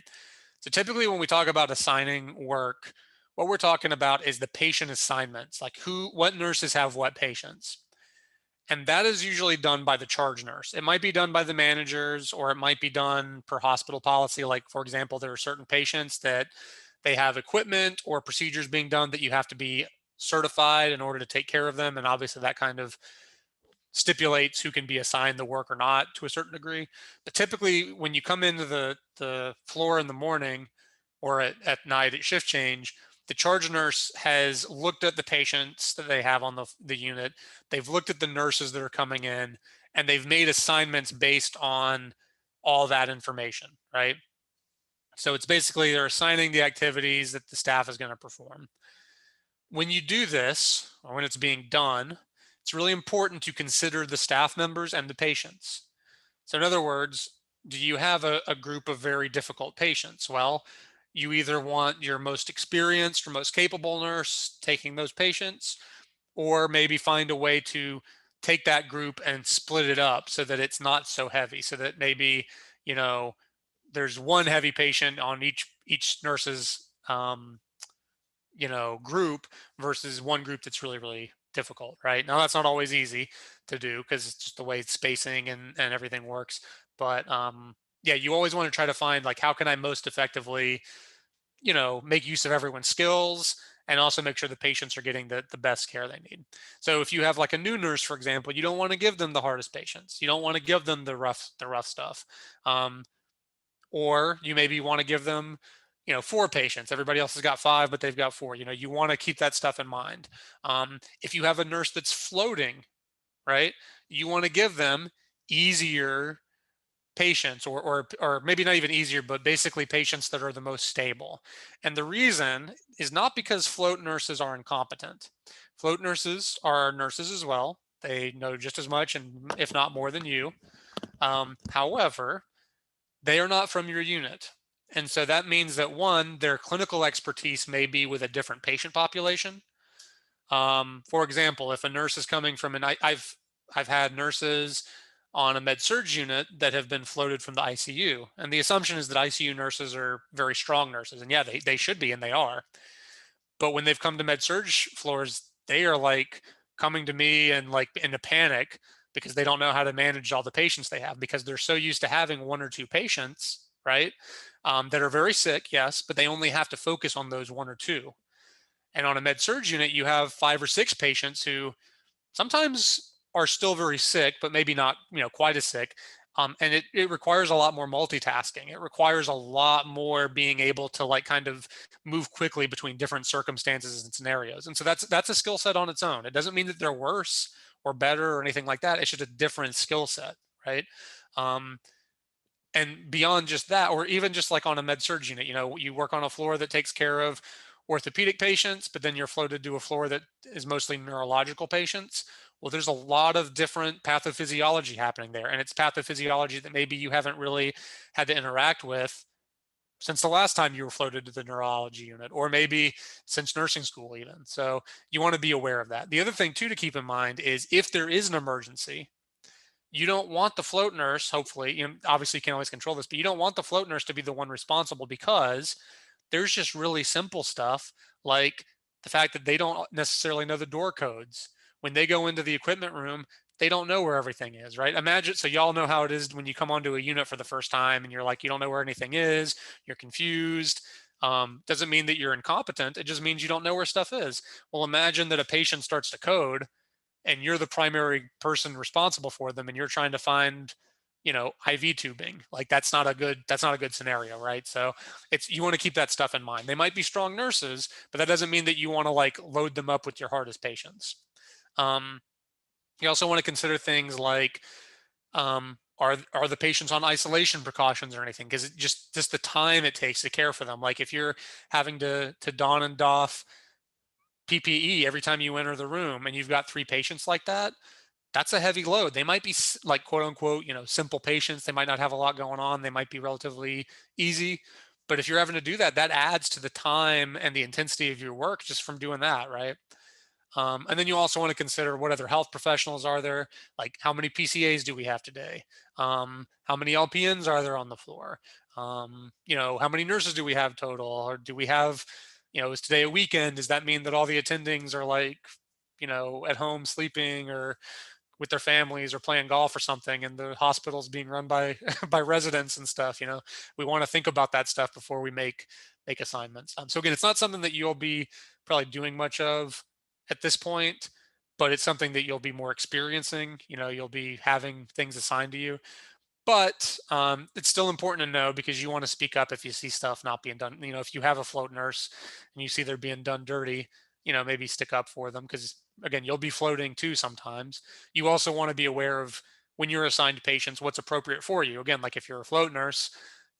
So typically when we talk about assigning work, what we're talking about is the patient assignments, like what nurses have what patients. And that is usually done by the charge nurse. It might be done by the managers, or it might be done per hospital policy. Like, for example, there are certain patients that they have equipment or procedures being done that you have to be certified in order to take care of them. And obviously, that kind of stipulates who can be assigned the work or not to a certain degree. But typically, when you come into the floor in the morning or at night at shift change, the charge nurse has looked at the patients that they have on the unit. They've looked at the nurses that are coming in, and they've made assignments based on all that information, right? So it's basically they're assigning the activities that the staff is going to perform. When you do this, or when it's being done, it's really important to consider the staff members and the patients. So, in other words, do you have a group of very difficult patients? Well, you either want your most experienced or most capable nurse taking those patients, or maybe find a way to take that group and split it up so that it's not so heavy, so that maybe, you know, there's one heavy patient on each nurse's group versus one group that's really, really difficult, right? Now that's not always easy to do because it's just the way spacing and everything works. But yeah, you always want to try to find like how can I most effectively, make use of everyone's skills and also make sure the patients are getting the best care they need. So if you have like a new nurse, for example, you don't want to give them the hardest patients. You don't want to give them the rough stuff. Um, or you maybe want to give them, four patients. Everybody else has got five, but they've got four. You want to keep that stuff in mind. If you have a nurse that's floating, right, you want to give them easier patients, or maybe not even easier, but basically patients that are the most stable. And the reason is not because float nurses are incompetent. Float nurses are nurses as well. They know just as much, and if not more than you. However, they are not from your unit. And so that means that one, their clinical expertise may be with a different patient population. For example, if a nurse is coming from I've had nurses on a med surg unit that have been floated from the ICU. And the assumption is that ICU nurses are very strong nurses. And yeah, they should be, and they are. But when they've come to med surg floors, they are like coming to me and like in a panic because they don't know how to manage all the patients they have because they're so used to having one or two patients, right? That are very sick, yes, but they only have to focus on those one or two. And on a med surg unit, you have five or six patients who sometimes are still very sick, but maybe not, quite as sick. And it requires a lot more multitasking. It requires a lot more being able to like kind of move quickly between different circumstances and scenarios. And so that's a skill set on its own. It doesn't mean that they're worse or better or anything like that. It's just a different skill set, right? Um, and beyond just that, or even just like on a med surg unit, you work on a floor that takes care of orthopedic patients, but then you're floated to a floor that is mostly neurological patients. Well, there's a lot of different pathophysiology happening there, and it's pathophysiology that maybe you haven't really had to interact with since the last time you were floated to the neurology unit, or maybe since nursing school even. So you want to be aware of that. The other thing too to keep in mind is if there is an emergency, you don't want the float nurse, hopefully, obviously you can't always control this, but you don't want the float nurse to be the one responsible because there's just really simple stuff like the fact that they don't necessarily know the door codes. When they go into the equipment room, they don't know where everything is, right? Imagine, so y'all know how it is when you come onto a unit for the first time and you're like, you don't know where anything is, you're confused. Doesn't mean that you're incompetent. It just means you don't know where stuff is. Well, imagine that a patient starts to code and you're the primary person responsible for them and you're trying to find IV tubing. Like that's not a good scenario, right? So it's you want to keep that stuff in mind. They might be strong nurses, but that doesn't mean that you want to like load them up with your hardest patients. um, you also want to consider things like are the patients on isolation precautions or anything, because just the time it takes to care for them. Like if you're having to don and doff PPE every time you enter the room and you've got 3 patients like that, that's a heavy load. They might be like quote unquote, simple patients. They might not have a lot going on. They might be relatively easy. But if you're having to do that, that adds to the time and the intensity of your work just from doing that, right? And then you also want to consider what other health professionals are there, like how many PCAs do we have today? How many LPNs are there on the floor? How many nurses do we have total? Or do we have, is today a weekend? Does that mean that all the attendings are like, at home sleeping or with their families or playing golf or something, and the hospital's being run by by residents and stuff? We want to think about that stuff before we make assignments. So again, it's not something that you'll be probably doing much of at this point, but it's something that you'll be more experiencing. You'll be having things assigned to you. But it's still important to know, because you want to speak up if you see stuff not being done. If you have a float nurse and you see they're being done dirty, maybe stick up for them, because again, you'll be floating too sometimes. You also want to be aware of, when you're assigned patients, what's appropriate for you. Again, like if you're a float nurse,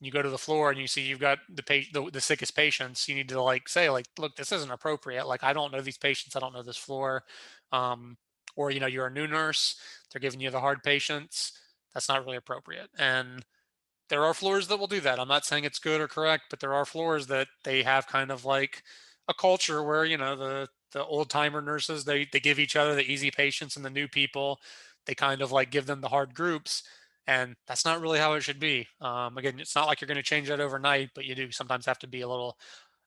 you go to the floor and you see you've got the sickest patients, you need to like say like, look, this isn't appropriate. Like, I don't know these patients, I don't know this floor. Um, or you're a new nurse, they're giving you the hard patients, that's not really appropriate. And there are floors that will do that. I'm not saying it's good or correct, but there are floors that they have kind of like a culture where, the old timer nurses, they give each other the easy patients, and the new people, they kind of like give them the hard groups. And that's not really how it should be. Again, it's not like you're going to change that overnight, but you do sometimes have to be a little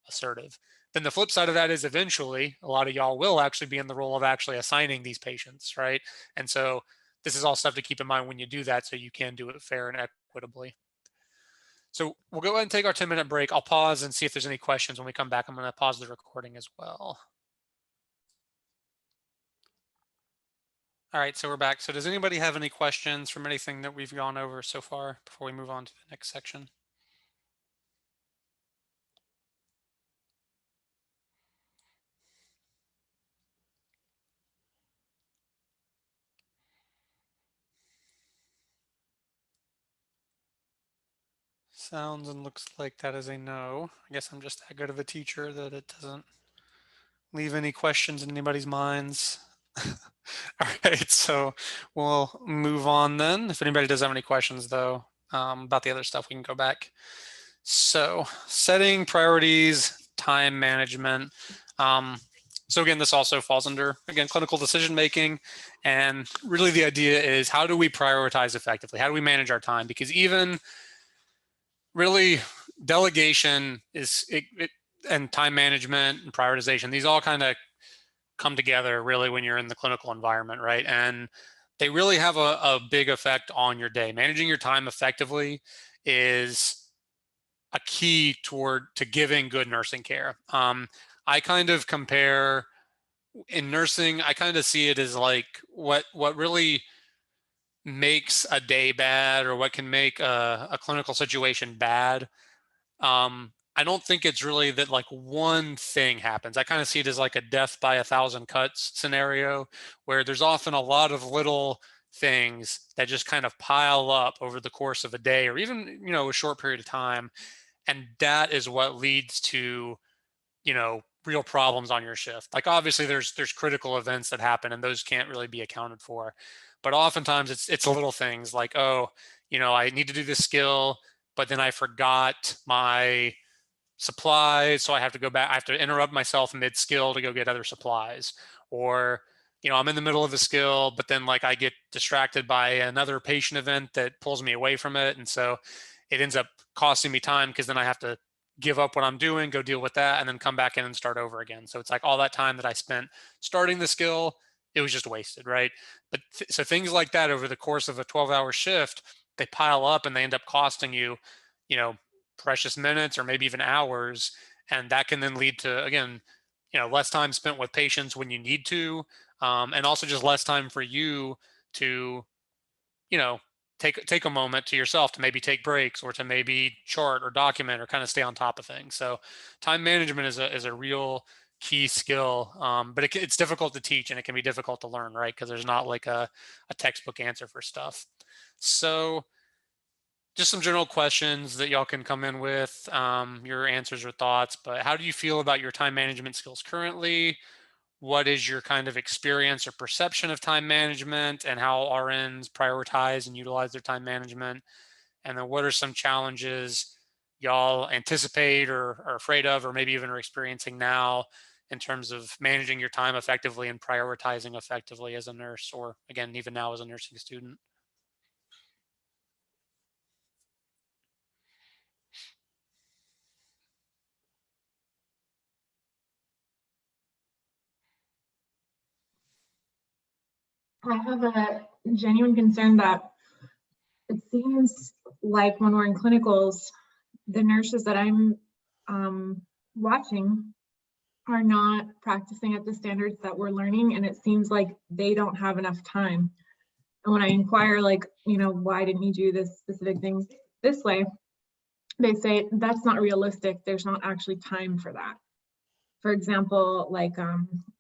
assertive. Then the flip side of that is, eventually a lot of y'all will actually be in the role of actually assigning these patients, right? And so this is all stuff to keep in mind when you do that, so you can do it fair and equitably. So we'll go ahead and take our 10-minute break. I'll pause and see if there's any questions. When we come back, I'm going to pause the recording as well. All right, so we're back. So does anybody have any questions from anything that we've gone over so far before we move on to the next section? Sounds and looks like that is a no. I guess I'm just that good of a teacher that it doesn't leave any questions in anybody's minds. All right, so we'll move on then. If anybody does have any questions, though, about the other stuff, we can go back. So, setting priorities, time management. So again, this also falls under, again, clinical decision making. And really the idea is, how do we prioritize effectively? How do we manage our time? Because even really, delegation and time management and prioritization, these all kind of come together really when you're in the clinical environment, right? And they really have a big effect on your day. Managing your time effectively is a key to giving good nursing care. I kind of compare, in nursing, I kind of see it as like what really makes a day bad, or what can make a clinical situation bad. I don't think it's really that like one thing happens. I kind of see it as like a death by 1,000 cuts scenario, where there's often a lot of little things that just kind of pile up over the course of a day, or even, a short period of time. And that is what leads to, real problems on your shift. Like, obviously there's critical events that happen, and those can't really be accounted for. But oftentimes it's little things like, oh, I need to do this skill, but then I forgot my supplies, so I have to go back. I have to interrupt myself mid skill to go get other supplies. Or, I'm in the middle of a skill, but then like I get distracted by another patient event that pulls me away from it. And so it ends up costing me time, because then I have to give up what I'm doing, go deal with that, and then come back in and start over again. So it's like all that time that I spent starting the skill, it was just wasted, right? But so things like that over the course of a 12-hour shift, they pile up and they end up costing you, you know, precious minutes or maybe even hours. And that can then lead to, again, less time spent with patients when you need to, and also just less time for you to, you know, take a moment to yourself to maybe take breaks, or to maybe chart or document or kind of stay on top of things. So time management is a real key skill, but it's difficult to teach, and it can be difficult to learn, right? Because there's not like a textbook answer for stuff. So just some general questions that y'all can come in with, your answers or thoughts. But how do you feel about your time management skills currently? what is your kind of experience or perception of time management and how RNs prioritize and utilize their time management? And then what are some challenges y'all anticipate or are afraid of, or maybe even are experiencing now in terms of managing your time effectively and prioritizing effectively as a nurse, or again, even now as a nursing student? I have a genuine concern that it seems like when we're in clinicals, the nurses that I'm watching are not practicing at the standards that we're learning, and it seems like they don't have enough time. And when I inquire, like, why didn't you do this specific thing this way? They say that's not realistic. There's not actually time for that. For example, like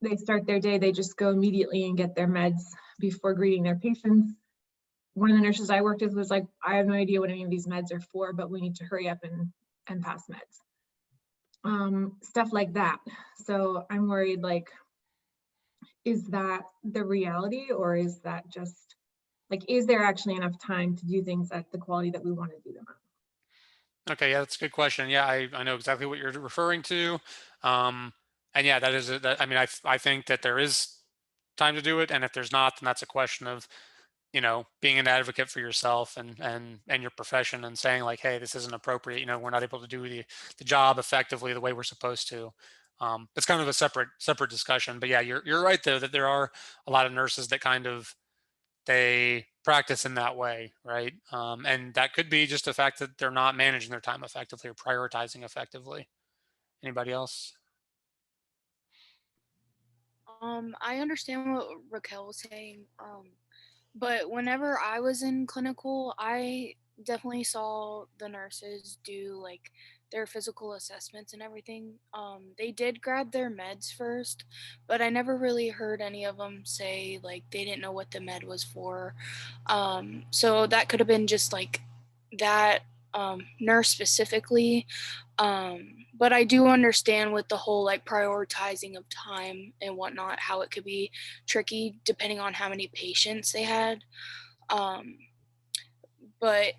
they start their day, they just go immediately and get their meds before greeting their patients. One of the nurses I worked with was like, I have no idea what any of these meds are for, but we need to hurry up and pass meds. Stuff like that. So I'm worried, like, is that the reality, or is that just like, is there actually enough time to do things at the quality that we want to do them at? Okay, yeah, that's a good question. Yeah, I know exactly what you're referring to. And yeah, that is, I mean, I think that there is time to do it. And if there's not, then that's a question of, being an advocate for yourself and your profession and saying like, hey, this isn't appropriate. We're not able to do the job effectively the way we're supposed to. It's kind of a separate discussion. But yeah, you're right though that there are a lot of nurses that kind of they practice in that way, right? And that could be just the fact that they're not managing their time effectively or prioritizing effectively. Anybody else? I understand what Raquel was saying. But whenever I was in clinical, I definitely saw the nurses do like their physical assessments and everything. They did grab their meds first, but I never really heard any of them say like they didn't know what the med was for. So that could have been just like that nurse specifically. But I do understand with the whole like prioritizing of time and whatnot, how it could be tricky depending on how many patients they had. Um, but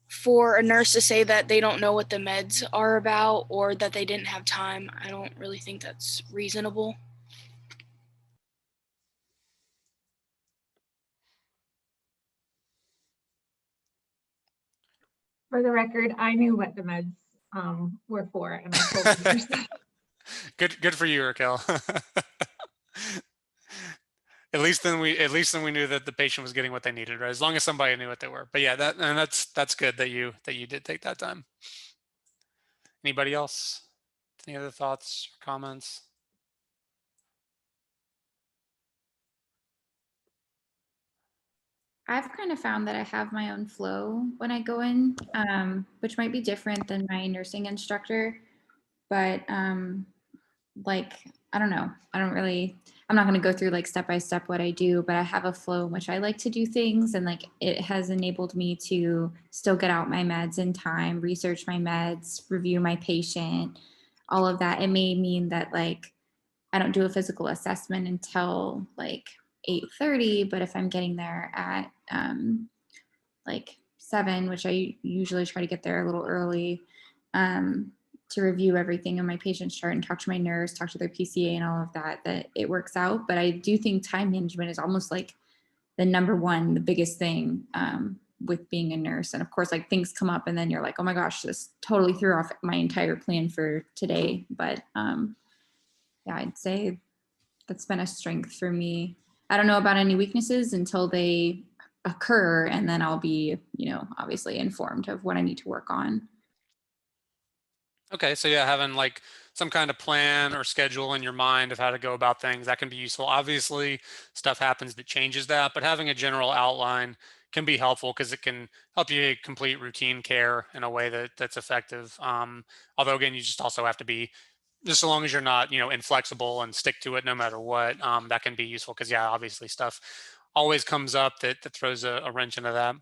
for a nurse to say that they don't know what the meds are about or that they didn't have time, I don't really think that's reasonable. For the record, I knew what the meds were for, and I told the nurse. Good for you, Raquel. At least then we knew that the patient was getting what they needed, right? As long as somebody knew what they were. But yeah, that's good that you did take that time. Anybody else? Any other thoughts or comments? I've kind of found that I have my own flow when I go in, which might be different than my nursing instructor. But like, I don't know. I'm not going to go through like step by step what I do, but I have a flow in which I like to do things. And like, it has enabled me to still get out my meds in time, research my meds, review my patient, all of that. It may mean that like, I don't do a physical assessment until like 8:30, but if I'm getting there at like 7, which I usually try to get there a little early, to review everything in my patient's chart and talk to my nurse, talk to their PCA and all of that, that it works out. But I do think time management is almost like the number one, the biggest thing with being a nurse. And of course, like things come up and then you're like, oh my gosh, this totally threw off my entire plan for today. But yeah, I'd say that's been a strength for me. I don't know about any weaknesses until they occur, and then I'll be, obviously informed of what I need to work on. Okay, so yeah, having like some kind of plan or schedule in your mind of how to go about things, that can be useful. Obviously, stuff happens that changes that, but having a general outline can be helpful because it can help you complete routine care in a way that's effective. Although again, you just also have to be, just so long as you're not, inflexible and stick to it no matter what, that can be useful because yeah, obviously stuff always comes up that throws a wrench into that.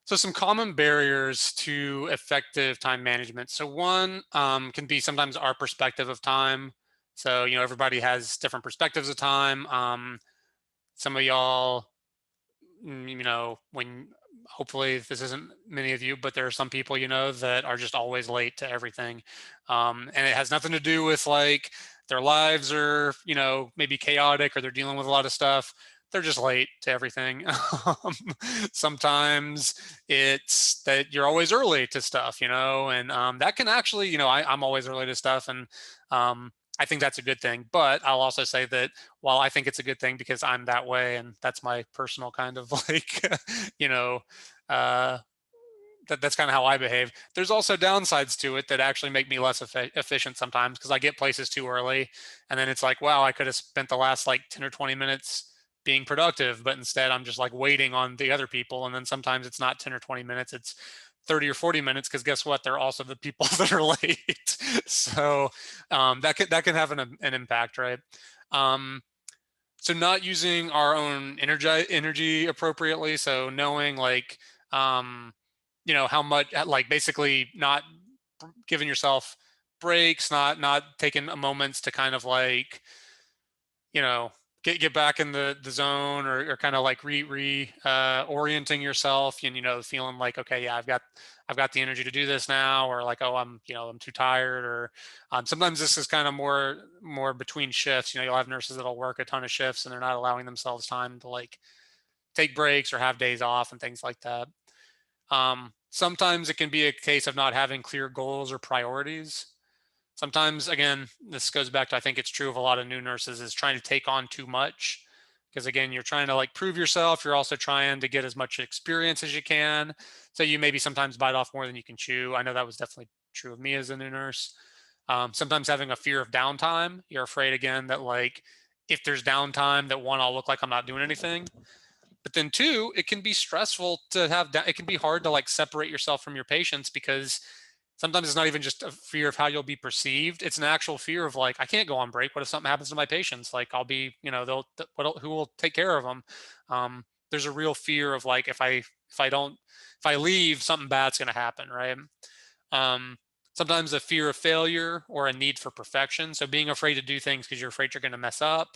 So some common barriers to effective time management. So one can be sometimes our perspective of time. So, everybody has different perspectives of time. Some of y'all, when hopefully this isn't many of you, but there are some people, that are just always late to everything. And it has nothing to do with like their lives are, maybe chaotic or they're dealing with a lot of stuff. They're just late to everything. Sometimes it's that you're always early to stuff, and that can actually, I'm always early to stuff. And I think that's a good thing. But I'll also say that while I think it's a good thing because I'm that way and that's my personal kind of like, you know, uh, that's kind of how I behave. There's also downsides to it that actually make me less efficient sometimes because I get places too early. And then it's like, wow, I could have spent the last like 10 or 20 minutes being productive, but instead I'm just like waiting on the other people. And then sometimes it's not 10 or 20 minutes, it's 30 or 40 minutes because guess what? They're also the people that are late. So that can have an impact, right? So not using our own energy appropriately. So knowing like, how much, like basically not giving yourself breaks, not taking moments to kind of like, you know, get back in the zone or kind of like orienting yourself and, feeling like, okay, yeah, I've got the energy to do this now, or like, oh, I'm too tired, or sometimes this is kind of more between shifts. You'll have nurses that'll work a ton of shifts and they're not allowing themselves time to like take breaks or have days off and things like that. Sometimes it can be a case of not having clear goals or priorities. Sometimes, again, this goes back to, I think it's true of a lot of new nurses, is trying to take on too much. Because again, you're trying to like prove yourself. You're also trying to get as much experience as you can. So you maybe sometimes bite off more than you can chew. I know that was definitely true of me as a new nurse. Sometimes having a fear of downtime. You're afraid again that like, if there's downtime, that one, I'll look like I'm not doing anything. But then two, it can be stressful to have, it can be hard to like separate yourself from your patients because sometimes it's not even just a fear of how you'll be perceived. It's an actual fear of like, I can't go on break. What if something happens to my patients? Like I'll be, who will take care of them? There's a real fear of like, if I leave, something bad's going to happen. Right. Um, Sometimes a fear of failure or a need for perfection. So being afraid to do things because you're afraid you're going to mess up,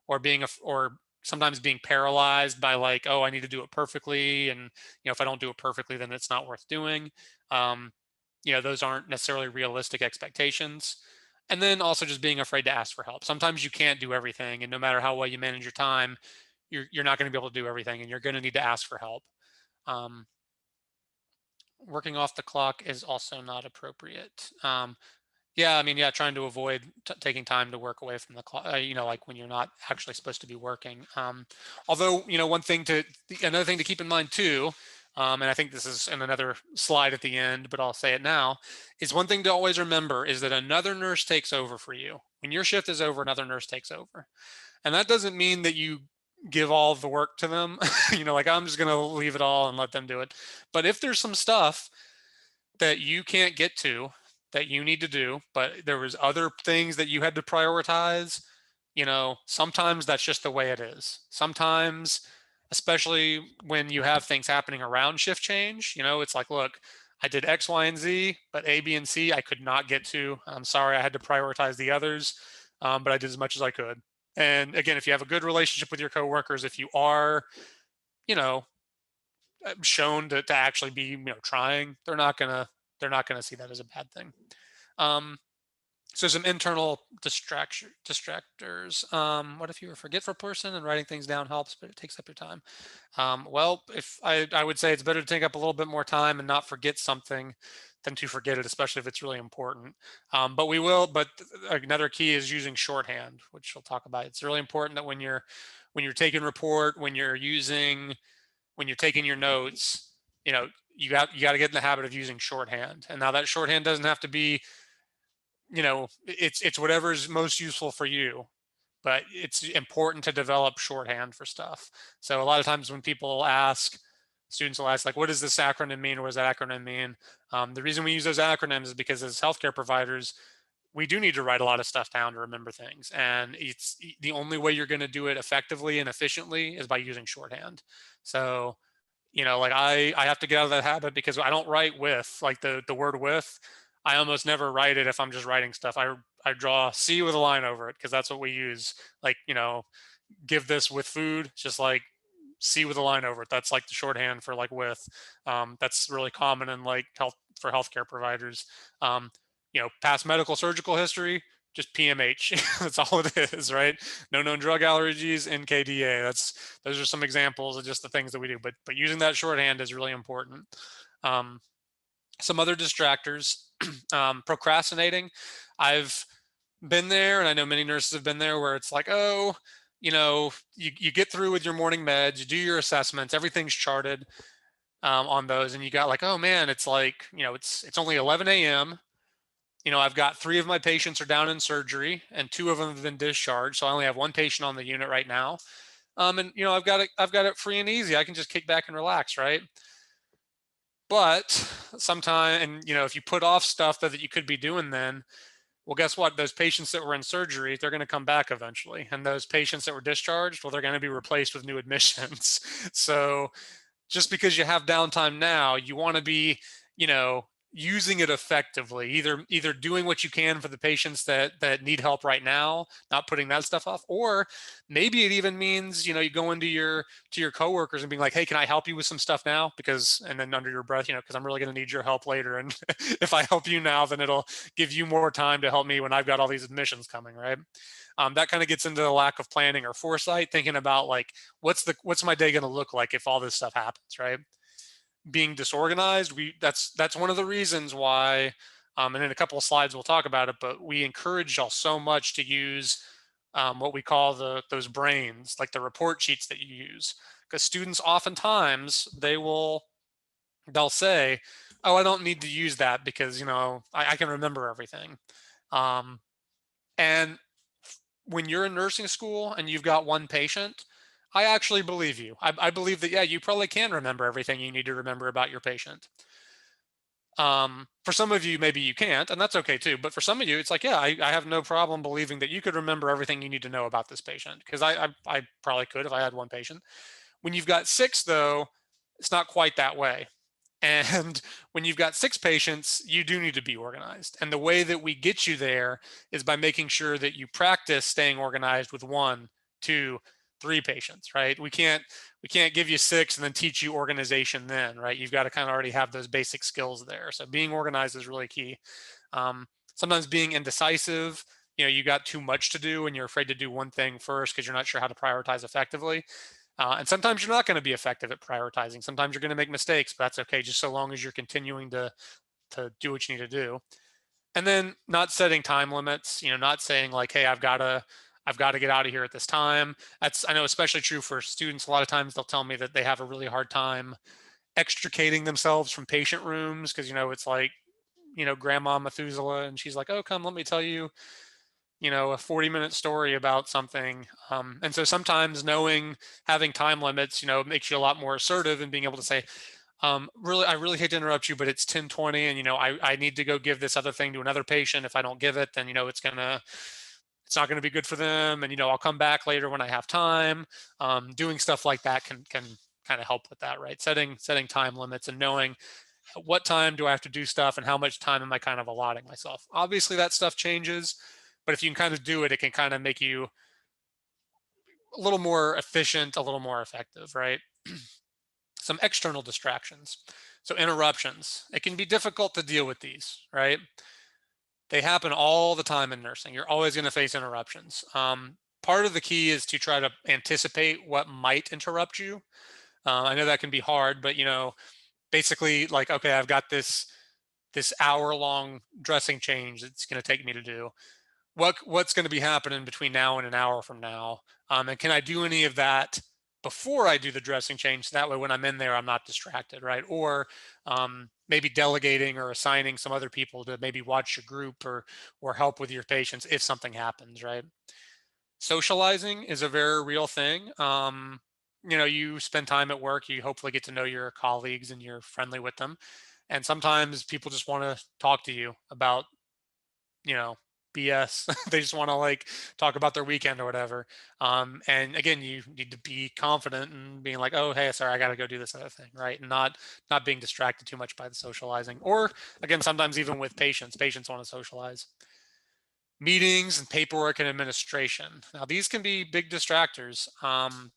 or or sometimes being paralyzed by like, oh, I need to do it perfectly, and if I don't do it perfectly, then it's not worth doing. Um, those aren't necessarily realistic expectations. And then also just being afraid to ask for help. Sometimes you can't do everything, and no matter how well you manage your time, you're not going to be able to do everything, and you're going to need to ask for help. Working off the clock is also not appropriate. Yeah, I mean, yeah, trying to avoid taking time to work away from the clock, like when you're not actually supposed to be working. Although, another thing to keep in mind too, and I think this is in another slide at the end, but I'll say it now, is one thing to always remember is that another nurse takes over for you. When your shift is over, another nurse takes over. And that doesn't mean that you give all of the work to them, like I'm just going to leave it all and let them do it. But if there's some stuff that you can't get to that you need to do, but there was other things that you had to prioritize, sometimes that's just the way it is. Sometimes, especially when you have things happening around shift change, it's like, look, I did X, Y, and Z, but A, B, and C I could not get to. I'm sorry, I had to prioritize the others, but I did as much as I could. And again, if you have a good relationship with your coworkers, if you are, you know, shown to actually be, trying, they're not gonna see that as a bad thing. Um, so some internal distractors. What if you're a forgetful person and writing things down helps, but it takes up your time? Well, if I would say it's better to take up a little bit more time and not forget something than to forget it, especially if it's really important. But another key is using shorthand, which we'll talk about. It's really important that when you're taking report, when you're taking your notes, you got to get in the habit of using shorthand. And now that shorthand doesn't have to be, it's whatever is most useful for you, but it's important to develop shorthand for stuff. So a lot of times when students will ask like, what does this acronym mean? Or what does that acronym mean? The reason we use those acronyms is because as healthcare providers, we do need to write a lot of stuff down to remember things. And it's the only way you're going to do it effectively and efficiently is by using shorthand. So, like I have to get out of that habit because I don't write with like the word with. I almost never write it if I'm just writing stuff. I I draw C with a line over it because that's what we use. Like, give this with food, just like C with a line over it. That's like the shorthand for like with. That's really common in like healthcare providers. Um, past medical surgical history, just PMH. That's all it is, right? No known drug allergies, NKDA. Those are some examples of just the things that we do. But using that shorthand is really important. Some other distractors, procrastinating. I've been there, and I know many nurses have been there, where it's like, oh, you get through with your morning meds, you do your assessments, everything's charted on those, and you got like, oh man, it's like, it's only 11 a.m. I've got 3 of my patients are down in surgery, and 2 of them have been discharged, so I only have 1 patient on the unit right now. And I've got it free and easy. I can just kick back and relax, right? But sometimes, and if you put off stuff that you could be doing then, well, guess what? Those patients that were in surgery, they're going to come back eventually. And those patients that were discharged, well, they're going to be replaced with new admissions. So just because you have downtime now, you want to be, using it effectively, either doing what you can for the patients that need help right now, not putting that stuff off, or maybe it even means, you go into your coworkers and being like, hey, can I help you with some stuff now? And then under your breath, because I'm really going to need your help later. And if I help you now, then it'll give you more time to help me when I've got all these admissions coming, right? That kind of gets into the lack of planning or foresight, thinking about like, what's my day going to look like if all this stuff happens, right? Being disorganized, that's one of the reasons why, and in a couple of slides we'll talk about it, but we encourage y'all so much to use what we call those brains, like the report sheets that you use, because students oftentimes they'll say, oh, I don't need to use that because I can remember everything. And when you're in nursing school and you've got 1 patient, I actually believe you. I believe that, yeah, you probably can remember everything you need to remember about your patient. For some of you, maybe you can't, and that's okay too. But for some of you, it's like, yeah, I have no problem believing that you could remember everything you need to know about this patient, because I probably could if I had 1 patient. When you've got 6, though, it's not quite that way. And when you've got 6 patients, you do need to be organized. And the way that we get you there is by making sure that you practice staying organized with 1, 2, 3 patients, right? We can't give you 6 and then teach you organization then, right? You've got to kind of already have those basic skills there. So being organized is really key. Sometimes being indecisive, you got too much to do and you're afraid to do one thing first because you're not sure how to prioritize effectively. And sometimes you're not going to be effective at prioritizing. Sometimes you're going to make mistakes, but that's okay, just so long as you're continuing to do what you need to do. And then not setting time limits, not saying like, hey, I've got to get out of here at this time. I know especially true for students. A lot of times they'll tell me that they have a really hard time extricating themselves from patient rooms because, it's like, Grandma Methuselah, and she's like, oh, come, let me tell you, a 40-minute story about something. And so sometimes having time limits, makes you a lot more assertive and being able to say, I really hate to interrupt you, but it's 10:20 and, I need to go give this other thing to another patient. If I don't give it, then, it's not going to be good for them. And, I'll come back later when I have time. Doing stuff like that can kind of help with that, right? Setting time limits and knowing what time do I have to do stuff and how much time am I kind of allotting myself. Obviously that stuff changes, but if you can kind of do it, it can kind of make you a little more efficient, a little more effective, right? Some external distractions. So interruptions. It can be difficult to deal with these, right? They happen all the time in nursing. You're always going to face interruptions. Part of the key is to try to anticipate what might interrupt you. I know that can be hard, but basically like, okay, I've got this hour-long dressing change that's going to take me to do. What's going to be happening between now and an hour from now? And can I do any of that before I do the dressing change? So that way when I'm in there, I'm not distracted, right? Or maybe delegating or assigning some other people to maybe watch your group or help with your patients if something happens, right? Socializing is a very real thing. You spend time at work, you hopefully get to know your colleagues and you're friendly with them. And sometimes people just want to talk to you about, BS. They just want to like talk about their weekend or whatever. And again, you need to be confident and being like, oh, hey, sorry, I got to go do this other thing, right? And not being distracted too much by the socializing. Or again, sometimes even with patients want to socialize. meetings and paperwork and administration. Now, these can be big distractors.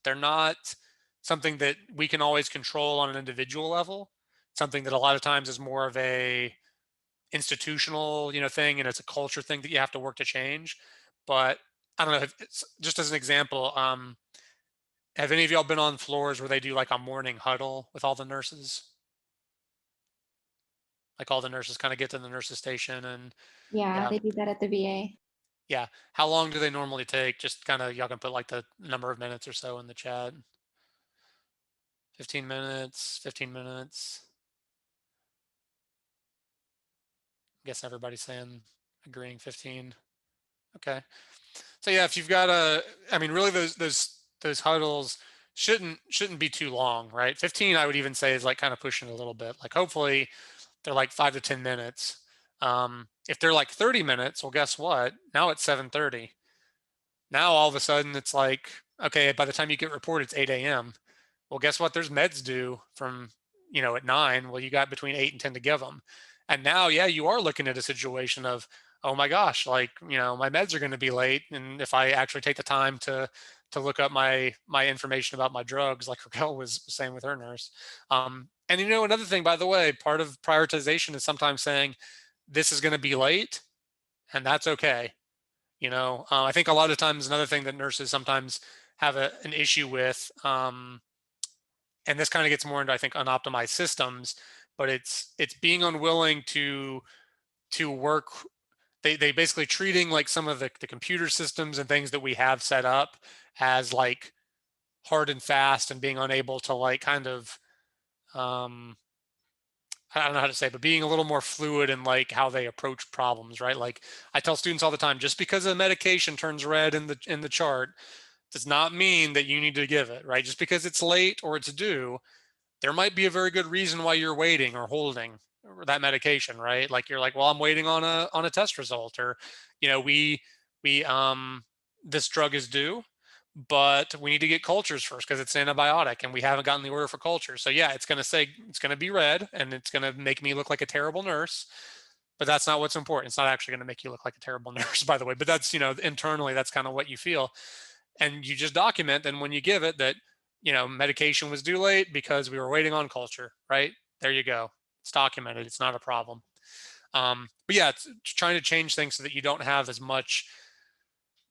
They're not something that we can always control on an individual level. Something that a lot of times is more of a institutional, thing, and it's a culture thing that you have to work to change. But I don't know. If it's, just as an example, have any of y'all been on floors where they do like a morning huddle with all the nurses? Like all the nurses kind of get to the nurses station and Yeah, yeah, they do that at the VA. yeah. How long do they normally take? Just kind of y'all can put like the number of minutes or so in the chat. 15 minutes, 15 minutes. I guess everybody's saying agreeing 15. Okay. So yeah, if you've got I mean, really those huddles shouldn't be too long, right? 15, I would even say is like kind of pushing it a little bit. Like hopefully they're like 5 to 10 minutes. If they're like 30 minutes, well, guess what? Now it's 7:30. Now all of a sudden it's like, okay, by the time you get reported, it's 8 a.m. Well, guess what? There's meds due from, at 9. Well, you got between 8 and 10 to give them. And now, yeah, you are looking at a situation of, oh my gosh, like, my meds are going to be late. And if I actually take the time to look up my information about my drugs, like Raquel was saying with her nurse. And another thing, by the way, part of prioritization is sometimes saying this is going to be late, and that's okay. I think a lot of times another thing that nurses sometimes have an issue with, and this kind of gets more into, I think, unoptimized systems, but it's being unwilling to work. They basically treating like some of the computer systems and things that we have set up as like hard and fast, and being unable to like kind of I don't know how to say, but being a little more fluid in like how they approach problems, right? Like I tell students all the time, just because a medication turns red in the chart does not mean that you need to give it, right? Just because it's late or it's due, there might be a very good reason why you're waiting or holding that medication, right? Like you're like, well, I'm waiting on a test result, or we this drug is due, but we need to get cultures first because it's an antibiotic and we haven't gotten the order for culture. So yeah, it's going to be red and it's going to make me look like a terrible nurse, but that's not what's important. It's not actually going to make you look like a terrible nurse, by the way, but that's, internally, that's kind of what you feel. And you just document then when you give it that, medication was due late because we were waiting on culture, right? There you go. It's documented. It's not a problem. But yeah, it's trying to change things so that you don't have as much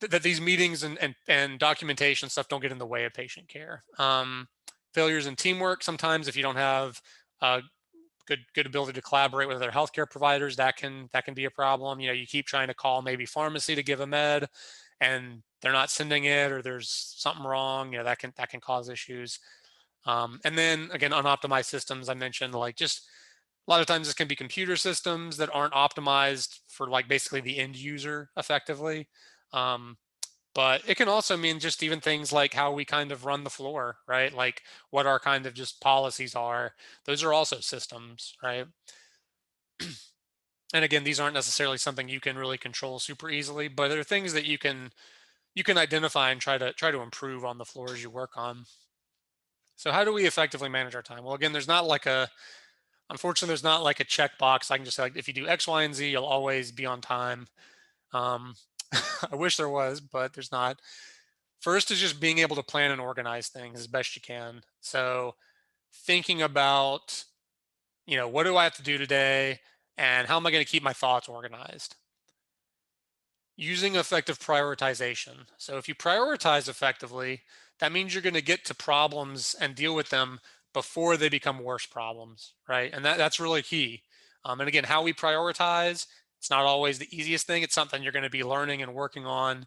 that these meetings and documentation stuff don't get in the way of patient care. Failures in teamwork. Sometimes if you don't have a good ability to collaborate with other healthcare providers, that can be a problem. You keep trying to call maybe pharmacy to give a med, and they're not sending it, or there's something wrong. That can cause issues. And then again, unoptimized systems. I mentioned like just a lot of times this can be computer systems that aren't optimized for like basically the end user effectively. Um, but it can also mean just even things like how we kind of run the floor, right? Like what our kind of just policies are. Those are also systems, right? And again, these aren't necessarily something you can really control super easily, but they're things that you can identify and try to improve on the floors you work on. So how do we effectively manage our time? Well, again, unfortunately, there's not like a checkbox. I can just say like, if you do X, Y, and Z, you'll always be on time. Um, I wish there was, but there's not. First is just being able to plan and organize things as best you can. So thinking about, what do I have to do today and how am I going to keep my thoughts organized? Using effective prioritization. So if you prioritize effectively, that means you're going to get to problems and deal with them before they become worse problems, right? And that's really key. And again, how we prioritize, it's not always the easiest thing. It's something you're going to be learning and working on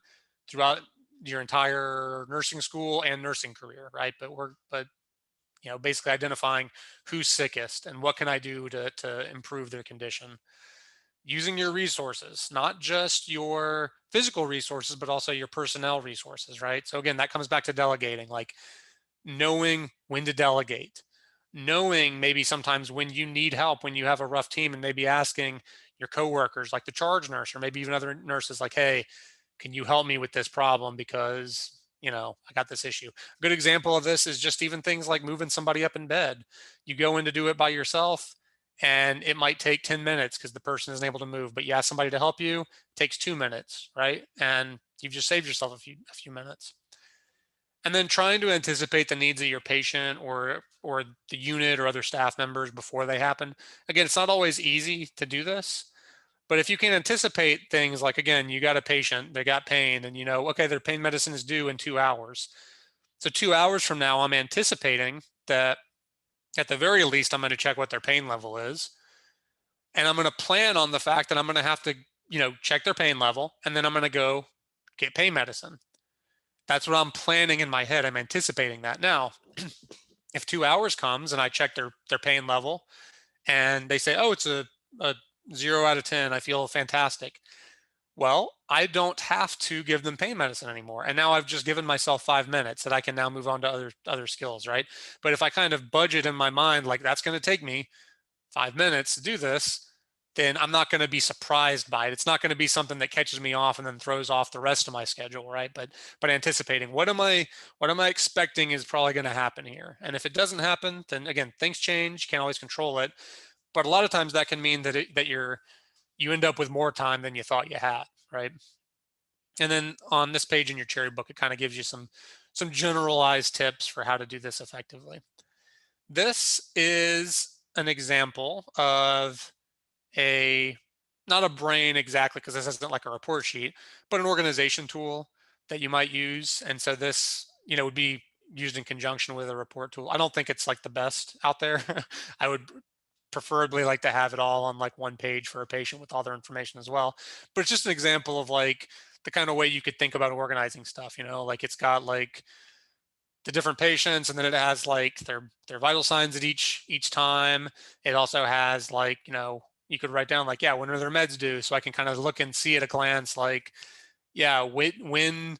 throughout your entire nursing school and nursing career, right? But basically identifying who's sickest and what can I do to improve their condition. Using your resources, not just your physical resources, but also your personnel resources, right? So again, that comes back to delegating, like knowing when to delegate, knowing maybe sometimes when you need help, when you have a rough team, and maybe asking your coworkers, like the charge nurse, or maybe even other nurses, like, hey, can you help me with this problem? Because, I got this issue. A good example of this is just even things like moving somebody up in bed. You go in to do it by yourself, and it might take 10 minutes because the person isn't able to move, but you ask somebody to help you, it takes 2 minutes, right? And you've just saved yourself a few minutes. And then trying to anticipate the needs of your patient or the unit or other staff members before they happen. Again, it's not always easy to do this, but if you can anticipate things like, again, you got a patient, they got pain, and you know, okay, their pain medicine is due in 2 hours. So 2 hours from now, I'm anticipating that at the very least, I'm going to check what their pain level is. And I'm going to plan on the fact that I'm going to have to, check their pain level, and then I'm going to go get pain medicine. That's what I'm planning in my head. I'm anticipating that. Now, if 2 hours comes and I check their pain level and they say, oh, it's a 0 out of 10, I feel fantastic. Well, I don't have to give them pain medicine anymore. And now I've just given myself 5 minutes that I can now move on to other skills, right? But if I kind of budget in my mind, like that's going to take me 5 minutes to do this, then I'm not going to be surprised by it. It's not going to be something that catches me off and then throws off the rest of my schedule, right? But anticipating what am I expecting is probably going to happen here. And if it doesn't happen, then again, things change. You can't always control it. But a lot of times that can mean that you end up with more time than you thought you had, right? And then on this page in your cherry book, it kind of gives you some generalized tips for how to do this effectively. This is an example of not a brain exactly, because this isn't like a report sheet, but an organization tool that you might use. And so this, would be used in conjunction with a report tool. I don't think it's like the best out there. I would preferably like to have it all on like one page for a patient with all their information as well. But it's just an example of like the kind of way you could think about organizing stuff, like it's got like the different patients, and then it has like their vital signs at each time. It also has like, you could write down like, yeah, when are their meds due, so I can kind of look and see at a glance like, yeah, when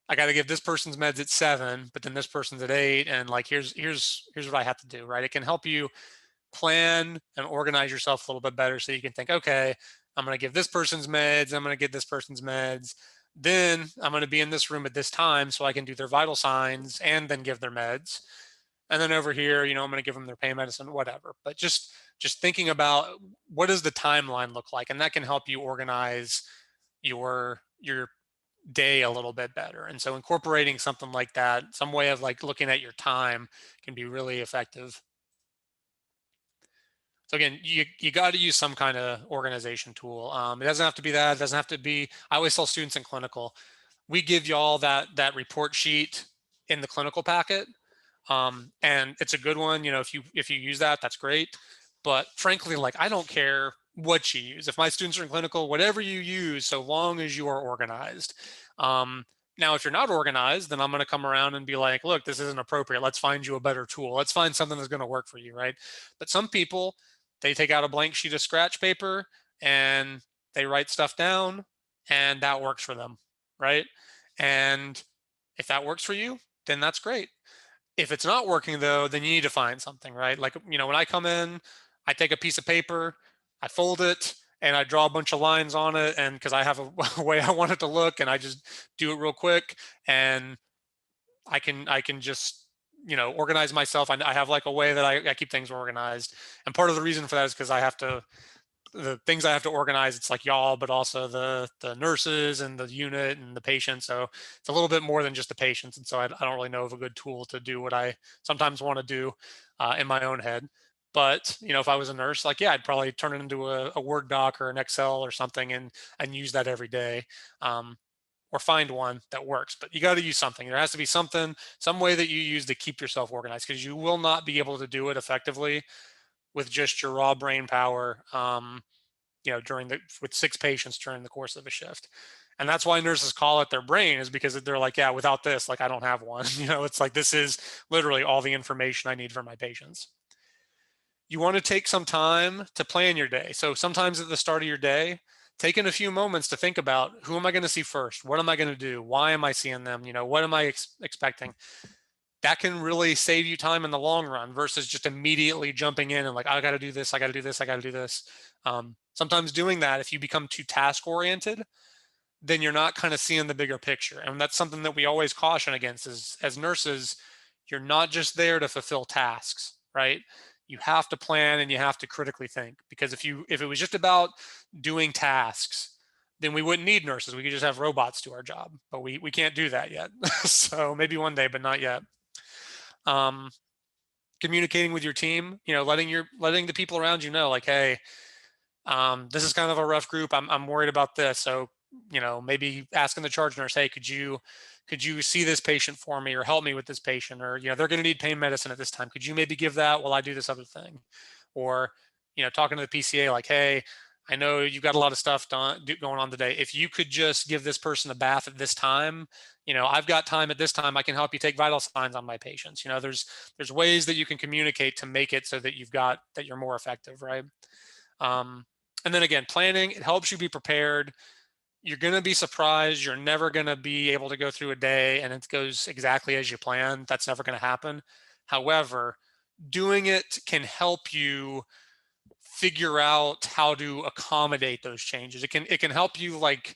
I got to give this person's meds at 7, but then this person's at 8, and like here's what I have to do, right? It can help you plan and organize yourself a little bit better, so you can think, okay, I'm going to give this person's meds, I'm going to get this person's meds, then I'm going to be in this room at this time so I can do their vital signs and then give their meds. And then over here, I'm going to give them their pain medicine, whatever. But just thinking about what does the timeline look like, and that can help you organize your day a little bit better. And so incorporating something like that, some way of like looking at your time, can be really effective. So again, you got to use some kind of organization tool. It doesn't have to be that. It doesn't have to be. I always tell students in clinical, we give you all that report sheet in the clinical packet, and it's a good one. If you use that, that's great. But frankly, like I don't care what you use. If my students are in clinical, whatever you use, so long as you are organized. Now, if you're not organized, then I'm going to come around and be like, look, this isn't appropriate. Let's find you a better tool. Let's find something that's going to work for you, right? But some people, they take out a blank sheet of scratch paper and they write stuff down, and that works for them, right? And if that works for you, then that's great. If it's not working though, then you need to find something, right? Like, when I come in, I take a piece of paper, I fold it, and I draw a bunch of lines on it, and because I have a way I want it to look, and I just do it real quick, and I can just organize myself. I have like a way that I keep things organized, and part of the reason for that is because the things I have to organize, it's like y'all, but also the nurses and the unit and the patient. So it's a little bit more than just the patients. And so I don't really know of a good tool to do what I sometimes want to do in my own head. But if I was a nurse, like yeah, I'd probably turn it into a Word doc or an Excel or something, and use that every day. Or find one that works. But you got to use something. There has to be something, some way that you use to keep yourself organized, because you will not be able to do it effectively with just your raw brain power, with 6 patients during the course of a shift. And that's why nurses call it their brain, is because they're like, yeah, without this, like I don't have one. It's like, this is literally all the information I need for my patients. You want to take some time to plan your day. So sometimes at the start of your day, taking a few moments to think about, who am I going to see first? What am I going to do? Why am I seeing them? What am I expecting? That can really save you time in the long run versus just immediately jumping in and like, I got to do this, I got to do this, I got to do this. Sometimes doing that, if you become too task oriented, then you're not kind of seeing the bigger picture. And that's something that we always caution against is, as nurses, you're not just there to fulfill tasks, right? You have to plan and you have to critically think, because if it was just about doing tasks, then we wouldn't need nurses. We could just have robots do our job, but we can't do that yet. So maybe one day, but not yet. Communicating with your team, letting the people around you know, like, hey, this is kind of a rough group. I'm worried about this. So, maybe asking the charge nurse, hey, could you see this patient for me or help me with this patient? Or, they're going to need pain medicine at this time. Could you maybe give that while I do this other thing? Or, talking to the PCA, like, hey, I know you've got a lot of stuff going on today. If you could just give this person a bath at this time, I've got time at this time. I can help you take vital signs on my patients. There's ways that you can communicate to make it so that you're more effective, right? And then again, planning, it helps you be prepared. You're going to be surprised. You're never going to be able to go through a day and it goes exactly as you planned. That's never going to happen. However, doing it can help you figure out how to accommodate those changes. It can help you, like,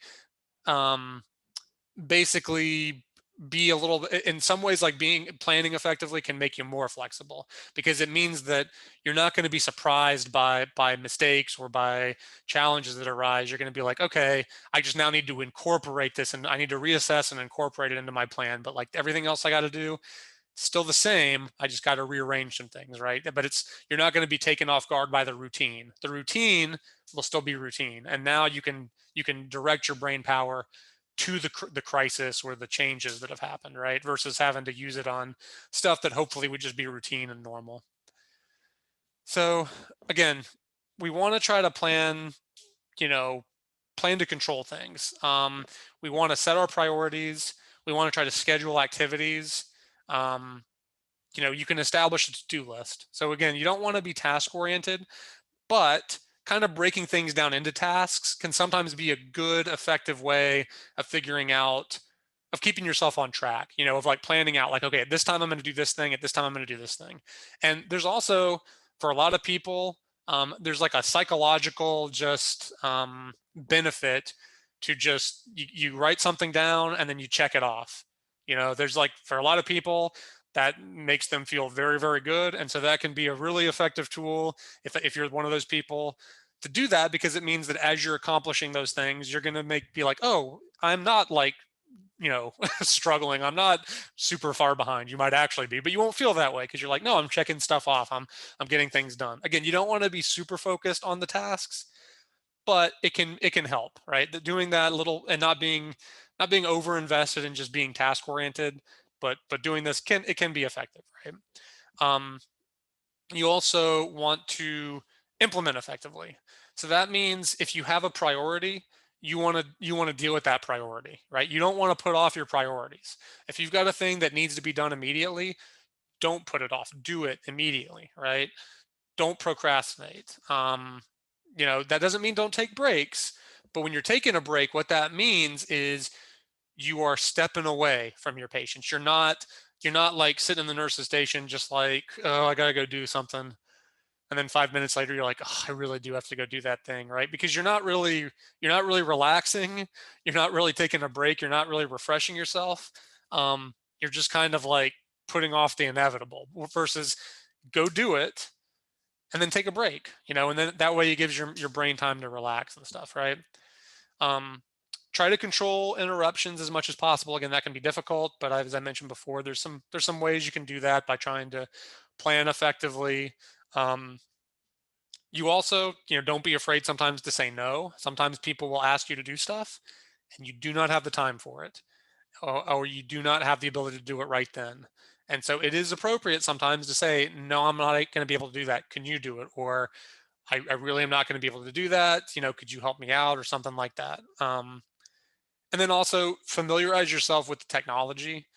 basically be a little, in some ways, like planning effectively can make you more flexible, because it means that you're not going to be surprised by mistakes or by challenges that arise. You're going to be like, okay, I just now need to incorporate this and I need to reassess and incorporate it into my plan, but like everything else I got to do, still the same. I just got to rearrange some things, right? But you're not going to be taken off guard by the routine. The routine will still be routine, and now you can direct your brain power to the crisis or the changes that have happened, right? Versus having to use it on stuff that hopefully would just be routine and normal. So again, we want to try to plan, plan to control things. We want to set our priorities. We want to try to schedule activities. You can establish a to-do list. So again, you don't want to be task oriented, but kind of breaking things down into tasks can sometimes be a good, effective way of figuring out, of keeping yourself on track, of like planning out, like, okay, at this time I'm going to do this thing, at this time I'm going to do this thing. And there's also, for a lot of people, there's like a psychological just benefit to just, you write something down and then you check it off. There's like, for a lot of people, that makes them feel very, very good. And so that can be a really effective tool if you're one of those people to do that, because it means that as you're accomplishing those things, you're going to be like, oh, I'm not like, struggling. I'm not super far behind. You might actually be, but you won't feel that way because you're like, no, I'm checking stuff off. I'm getting things done. Again, you don't want to be super focused on the tasks, but it can help, right? Doing that little and not being over invested in just being task oriented, but doing this can be effective, right? You also want to implement effectively. So that means if you have a priority, you want to deal with that priority, right? You don't want to put off your priorities. If you've got a thing that needs to be done immediately, don't put it off. Do it immediately, right? Don't procrastinate. That doesn't mean don't take breaks, but when you're taking a break, what that means is you are stepping away from your patients. You're not like sitting in the nurse's station just like, oh, I gotta go do something, and then 5 minutes later you're like, oh, I really do have to go do that thing, right? Because you're not really relaxing, you're not really taking a break, you're not really refreshing yourself. You're just kind of like putting off the inevitable versus go do it and then take a break, and then that way it gives your brain time to relax and stuff, right? Um, Try to control interruptions as much as possible. Again, that can be difficult, but as I mentioned before, there's some ways you can do that by trying to plan effectively. Um, you also, don't be afraid sometimes to say no. Sometimes people will ask you to do stuff and you do not have the time for it, or you do not have the ability to do it right then. And so it is appropriate sometimes to say, no, I'm not going to be able to do that. Can you do it? Or I really am not going to be able to do that. Could you help me out or something like that? And then also familiarize yourself with the technology.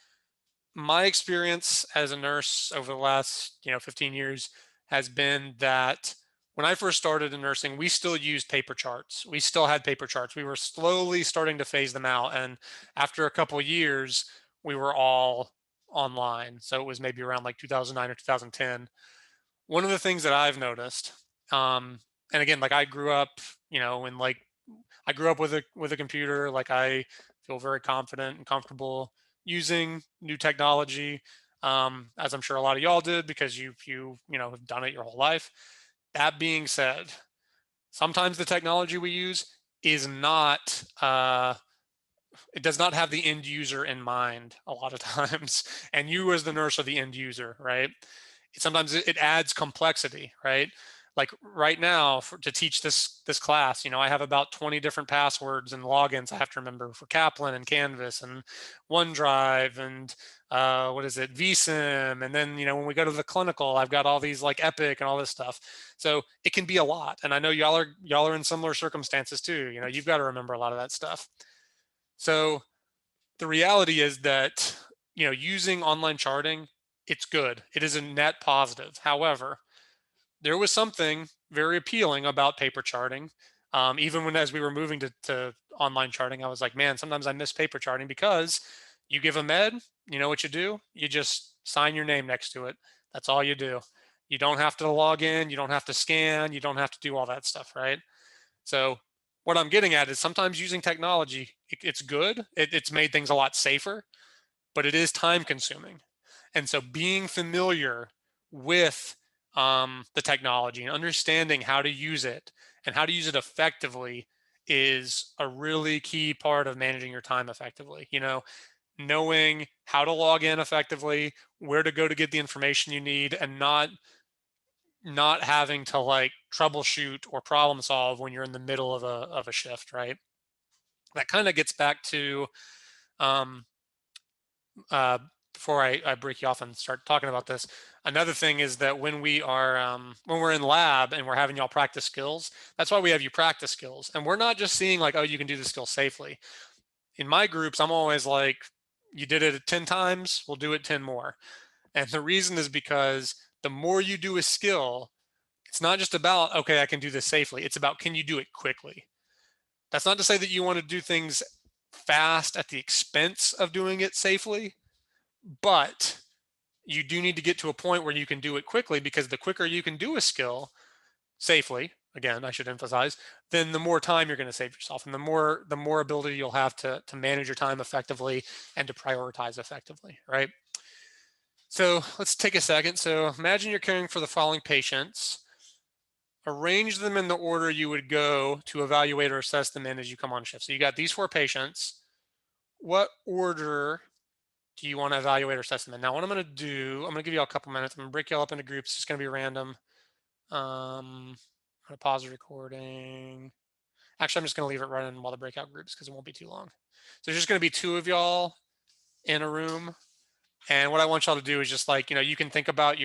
My experience as a nurse over the last 15 years has been that when I first started in nursing, we still used paper charts. We still had paper charts. We were slowly starting to phase them out, and after a couple of years we were all online. So it was maybe around like 2009 or 2010. One of the things that I've noticed, and again, like I grew up, in like I grew up with a computer. Like I feel very confident and comfortable using new technology. as I'm sure a lot of y'all did because you know have done it your whole life. That being said, sometimes the technology we use is not it does not have the end user in mind a lot of times, and you as the nurse are the end user, right? Sometimes it adds complexity, right? Like right now, to teach this class, you know, I have about 20 different passwords and logins I have to remember for Kaplan and Canvas and OneDrive and what is it, vSim, and then you know when we go to the clinical, I've got all these like Epic and all this stuff. So it can be a lot, and I know y'all are in similar circumstances too. You know, you've got to remember a lot of that stuff. So the reality is that, you know, using online charting, it's good. It is a net positive. However, there was something very appealing about paper charting. Even when as we were moving to online charting, I was like, man, sometimes I miss paper charting because you give a med, you know what you do? You just sign your name next to it. That's all you do. You don't have to log in, you don't have to scan, you don't have to do all that stuff, right? So what I'm getting at is sometimes using technology, it's good. It's made things a lot safer, but it is time consuming. And so being familiar with the technology and understanding how to use it and how to use it effectively is a really key part of managing your time effectively. You know, knowing how to log in effectively, where to go to get the information you need, and not having to like troubleshoot or problem solve when you're in the middle of a shift, right? That kind of gets back to um, uh, before I break you off and start talking about this. Another thing is that when we're in lab and we're having y'all practice skills, that's why we have you practice skills. And we're not just seeing like, oh, you can do the skill safely. In my groups, I'm always like, you did it 10 times, we'll do it 10 more. And the reason is because the more you do a skill, it's not just about, okay, I can do this safely. It's about, can you do it quickly? That's not to say that you want to do things fast at the expense of doing it safely, but you do need to get to a point where you can do it quickly, because the quicker you can do a skill safely, again, I should emphasize, then the more time you're going to save yourself, and the more ability you'll have to manage your time effectively and to prioritize effectively, right? So let's take a second. So imagine you're caring for the following patients. Arrange them in the order you would go to evaluate or assess them in as you come on shift. So you got these 4 patients. What order do you want to evaluate or assess them in? Now, what I'm going to do, I'm going to give you all a couple minutes. I'm going to break you all up into groups. It's going to be random. I'm going to pause the recording. Actually, I'm just going to leave it running while the breakout groups because it won't be too long. So there's just going to be 2 of y'all in a room. And what I want y'all to do is just like, you know, you can think about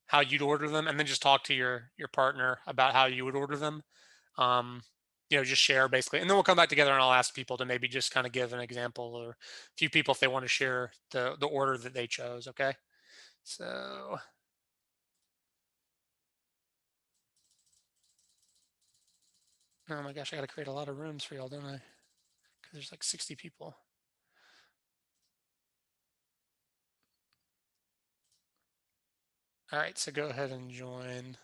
how you'd order them, and then just talk to your partner about how you would order them. Um, you know, just share basically, and then we'll come back together and I'll ask people to maybe just kind of give an example, or a few people if they want to share the order that they chose. Okay. So, oh my gosh, I got to create a lot of rooms for y'all, don't I? Because there's like 60 people. All right, so go ahead and join.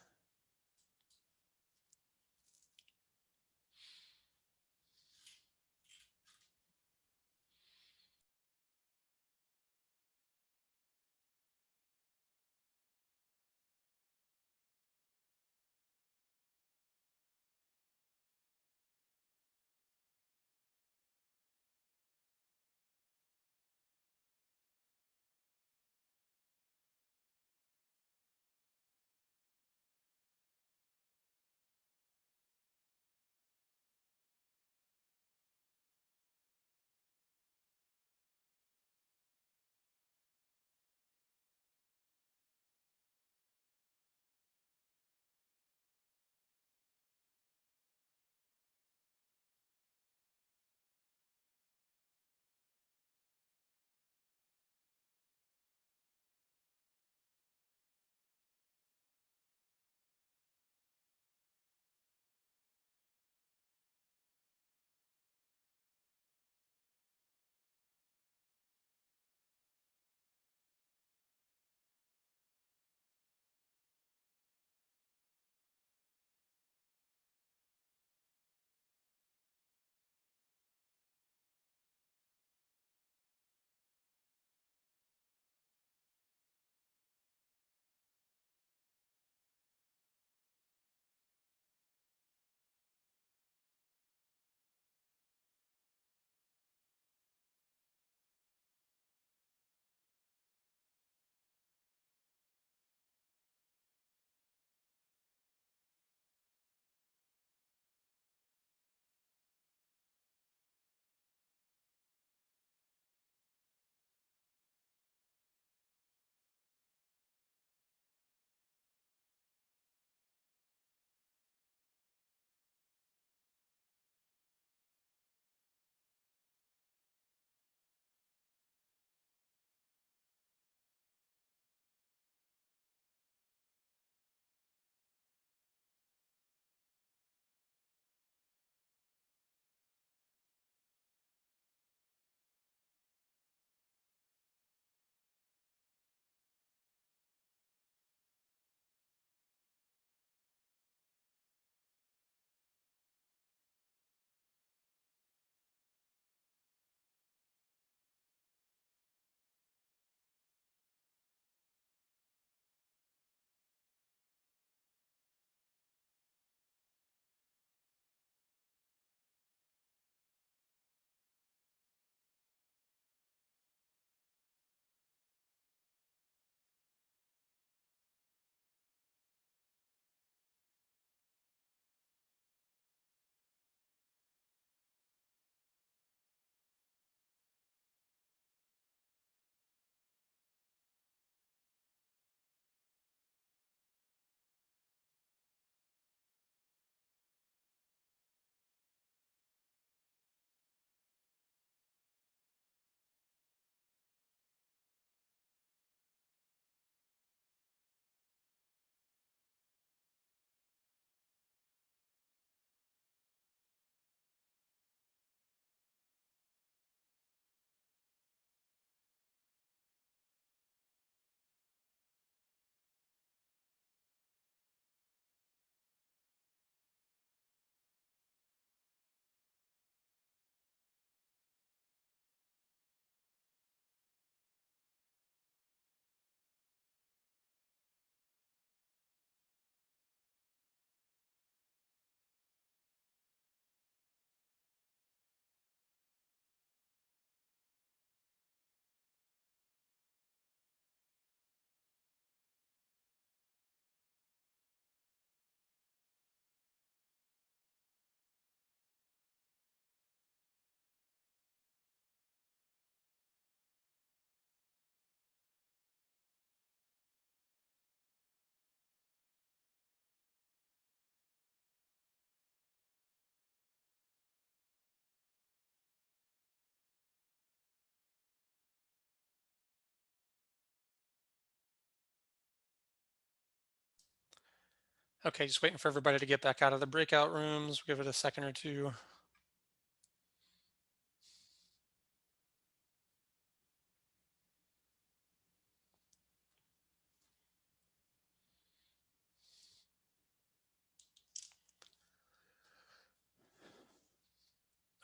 Okay, just waiting for everybody to get back out of the breakout rooms. We'll give it a second or two.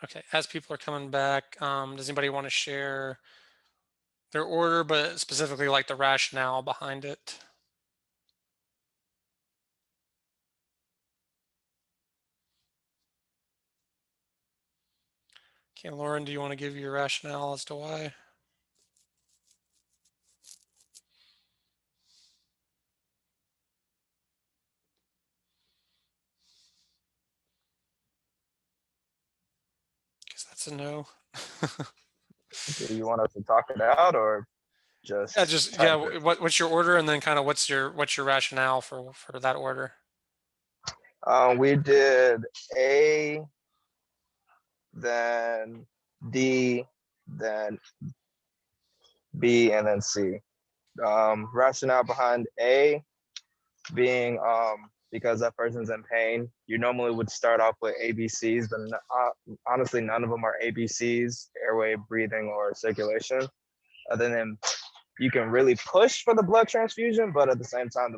Okay, as people are coming back, does anybody want to share their order, but specifically like the rationale behind it? Okay, Lauren, do you want to give your rationale as to why? Guess that's a no. Do you want us to talk it out or Yeah, just just type yeah. it? What's your order, and then kind of what's your rationale for that order? We did A, then D, then B, and then C. Rationale behind A being because that person's in pain. You normally would start off with ABCs, but honestly, none of them are ABCs, airway, breathing, or circulation. Other than you can really push for the blood transfusion, but at the same time,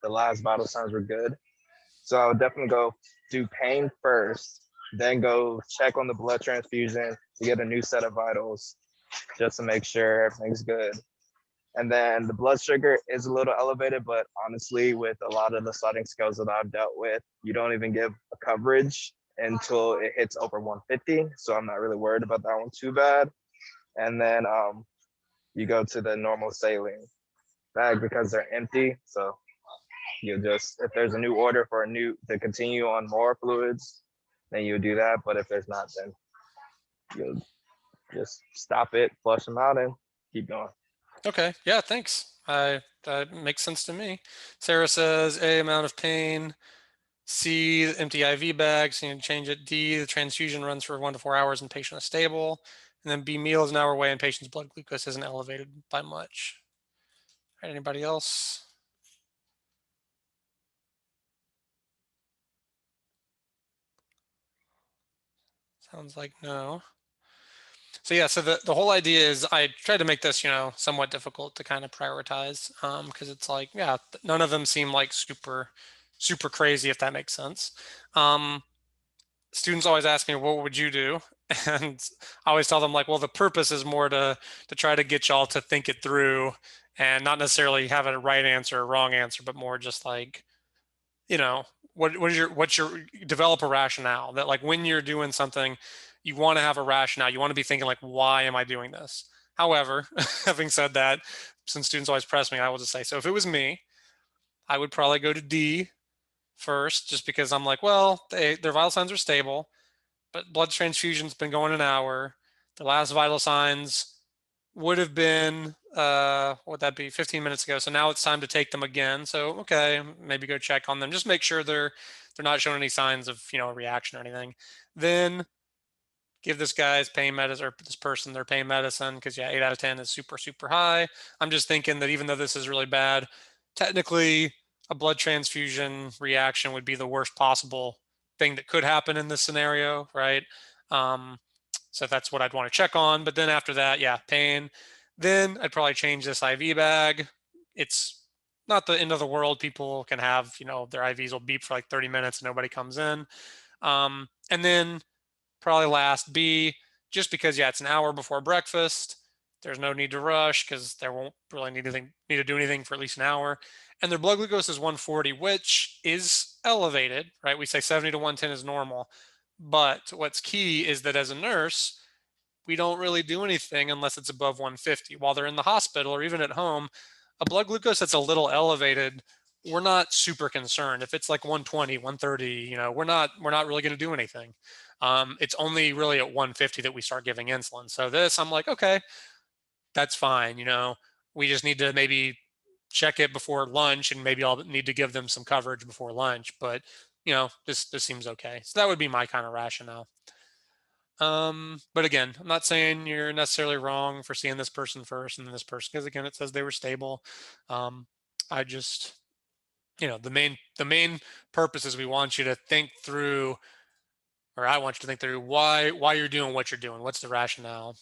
the last vital signs were good. So I would definitely go do pain first, then go check on the blood transfusion to get a new set of vitals just to make sure everything's good. And then the blood sugar is a little elevated, but honestly, with a lot of the sliding scales that I've dealt with, you don't even give a coverage until it hits over 150. So I'm not really worried about that one too bad. And then you go to the normal saline bag because they're empty. So you just, if there's a new order for to continue on more fluids, then you do that. But if there's not, then you'll just stop it, flush them out, and keep going. Okay, yeah, thanks. That makes sense to me. Sarah says A, amount of pain. C, the empty IV bags, you need to change it. D, the transfusion runs for 1 to 4 hours and patient is stable. And then B, meal is an hour away and patient's blood glucose isn't elevated by much. All right, anybody else? Sounds like no. So yeah, so the whole idea is I tried to make this, somewhat difficult to kind of prioritize because it's like, yeah, none of them seem like super, super crazy, if that makes sense. Students always ask me, what would you do? And I always tell them like, well, the purpose is more to try to get y'all to think it through and not necessarily have a right answer or wrong answer, but more just like, you know, what's your develop a rationale that like when you're doing something, you want to have a rationale. You want to be thinking like, why am I doing this? However, having said that, since students always press me, I will just say, so if it was me, I would probably go to D first, just because I'm like, well, their vital signs are stable, but blood transfusion's been going an hour. The last vital signs would have been what would that be, 15 minutes ago. So now it's time to take them again. So okay, maybe go check on them. Just make sure they're not showing any signs of a reaction or anything. Then give this guy's pain medicine or this person their pain medicine because yeah, 8 out of 10 is super, super high. I'm just thinking that even though this is really bad, technically a blood transfusion reaction would be the worst possible thing that could happen in this scenario, right? So that's what I'd want to check on. But then after that, yeah, pain. Then I'd probably change this IV bag. It's not the end of the world. People can have, their IVs will beep for like 30 minutes and nobody comes in. And then probably last B, just because yeah, it's an hour before breakfast. There's no need to rush because there won't really need to do anything for at least an hour. And their blood glucose is 140, which is elevated, right? We say 70 to 110 is normal. But what's key is that as a nurse, we don't really do anything unless it's above 150. While they're in the hospital or even at home, a blood glucose that's a little elevated, we're not super concerned. If it's like 120, 130, we're not really going to do anything. It's only really at 150 that we start giving insulin. So this, I'm like, okay, that's fine. We just need to maybe check it before lunch, and maybe I'll need to give them some coverage before lunch. But this seems okay. So that would be my kind of rationale. But again, I'm not saying you're necessarily wrong for seeing this person first and then this person, because again, it says they were stable. I just the main purpose is we want you to think through, or I want you to think through why you're doing what you're doing. What's the rationale?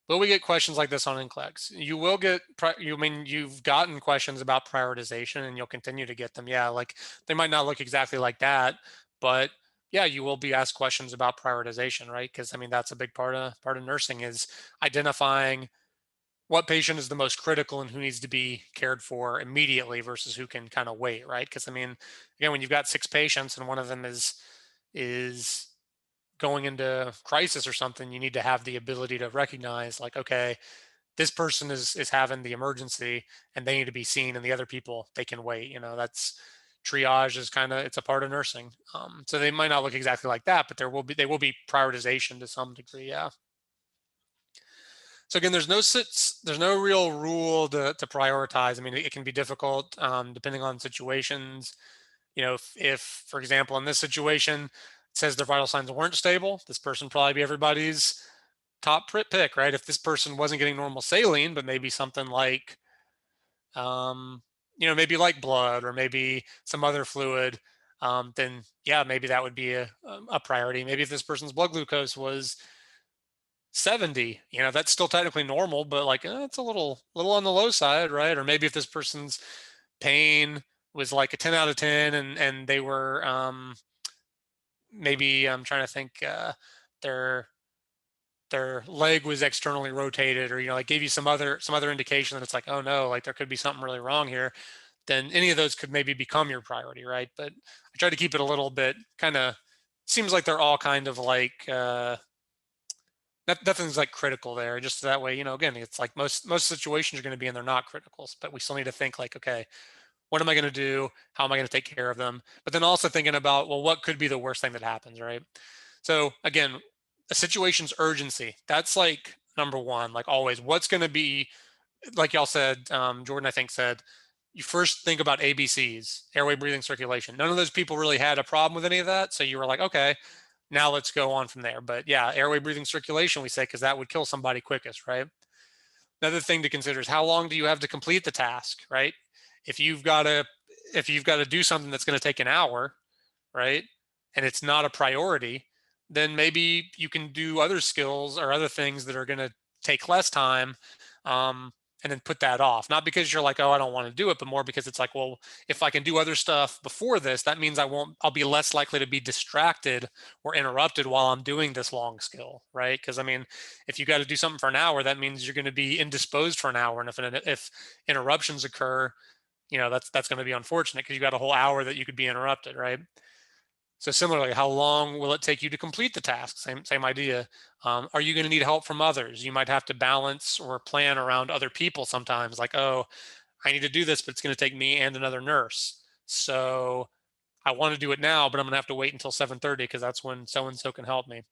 Will we get questions like this on NCLEX? You will get, you've gotten questions about prioritization and you'll continue to get them. Yeah, like they might not look exactly like that, but yeah, you will be asked questions about prioritization, right? Because that's a big part of nursing is identifying what patient is the most critical and who needs to be cared for immediately versus who can kind of wait, right? Because again, when you've got 6 patients and one of them is going into crisis or something, you need to have the ability to recognize, like, okay, this person is having the emergency and they need to be seen, and the other people, they can wait. That's triage is kind of, it's a part of nursing. So they might not look exactly like that, but they will be prioritization to some degree. Yeah. So again, there's no real rule to prioritize. It can be difficult depending on situations. If for example in this situation it says their vital signs weren't stable, this person would probably be everybody's top pick, right? If this person wasn't getting normal saline, but maybe something like maybe like blood or maybe some other fluid, then yeah, maybe that would be a priority. Maybe if this person's blood glucose was 70, that's still technically normal, but like it's a little on the low side, right? Or maybe if this person's pain was like a 10 out of 10 and they were maybe I'm trying to think their leg was externally rotated, or like gave you some other indication that it's like, oh no, like there could be something really wrong here, then any of those could maybe become your priority, right? But I try to keep it a little bit kind of, seems like they're all kind of like nothing's like critical there, just that way, again, it's like most situations are going to be, and they're not criticals, but we still need to think like, okay, what am I going to do? How am I going to take care of them? But then also thinking about, well, what could be the worst thing that happens, right? So again, a situation's urgency, that's like number one, like always. What's going to be, like y'all said, Jordan, I think said, you first think about ABCs, airway, breathing, circulation. None of those people really had a problem with any of that. So you were like, okay, now let's go on from there. But yeah, airway, breathing, circulation, we say, because that would kill somebody quickest, right? Another thing to consider is how long do you have to complete the task, right? If you've got to do something that's going to take an hour, right, and it's not a priority, then maybe you can do other skills or other things that are going to take less time, and then put that off. Not because you're like, oh, I don't want to do it, but more because it's like, well, if I can do other stuff before this, that means I'll be less likely to be distracted or interrupted while I'm doing this long skill, right? Because if you got to do something for an hour, that means you're going to be indisposed for an hour, and if interruptions occur, that's going to be unfortunate because you got a whole hour that you could be interrupted, right? So similarly, how long will it take you to complete the task? Same idea. Are you going to need help from others? You might have to balance or plan around other people sometimes, like, oh, I need to do this, but it's going to take me and another nurse. So I want to do it now, but I'm going to have to wait until 7:30 because that's when so-and-so can help me.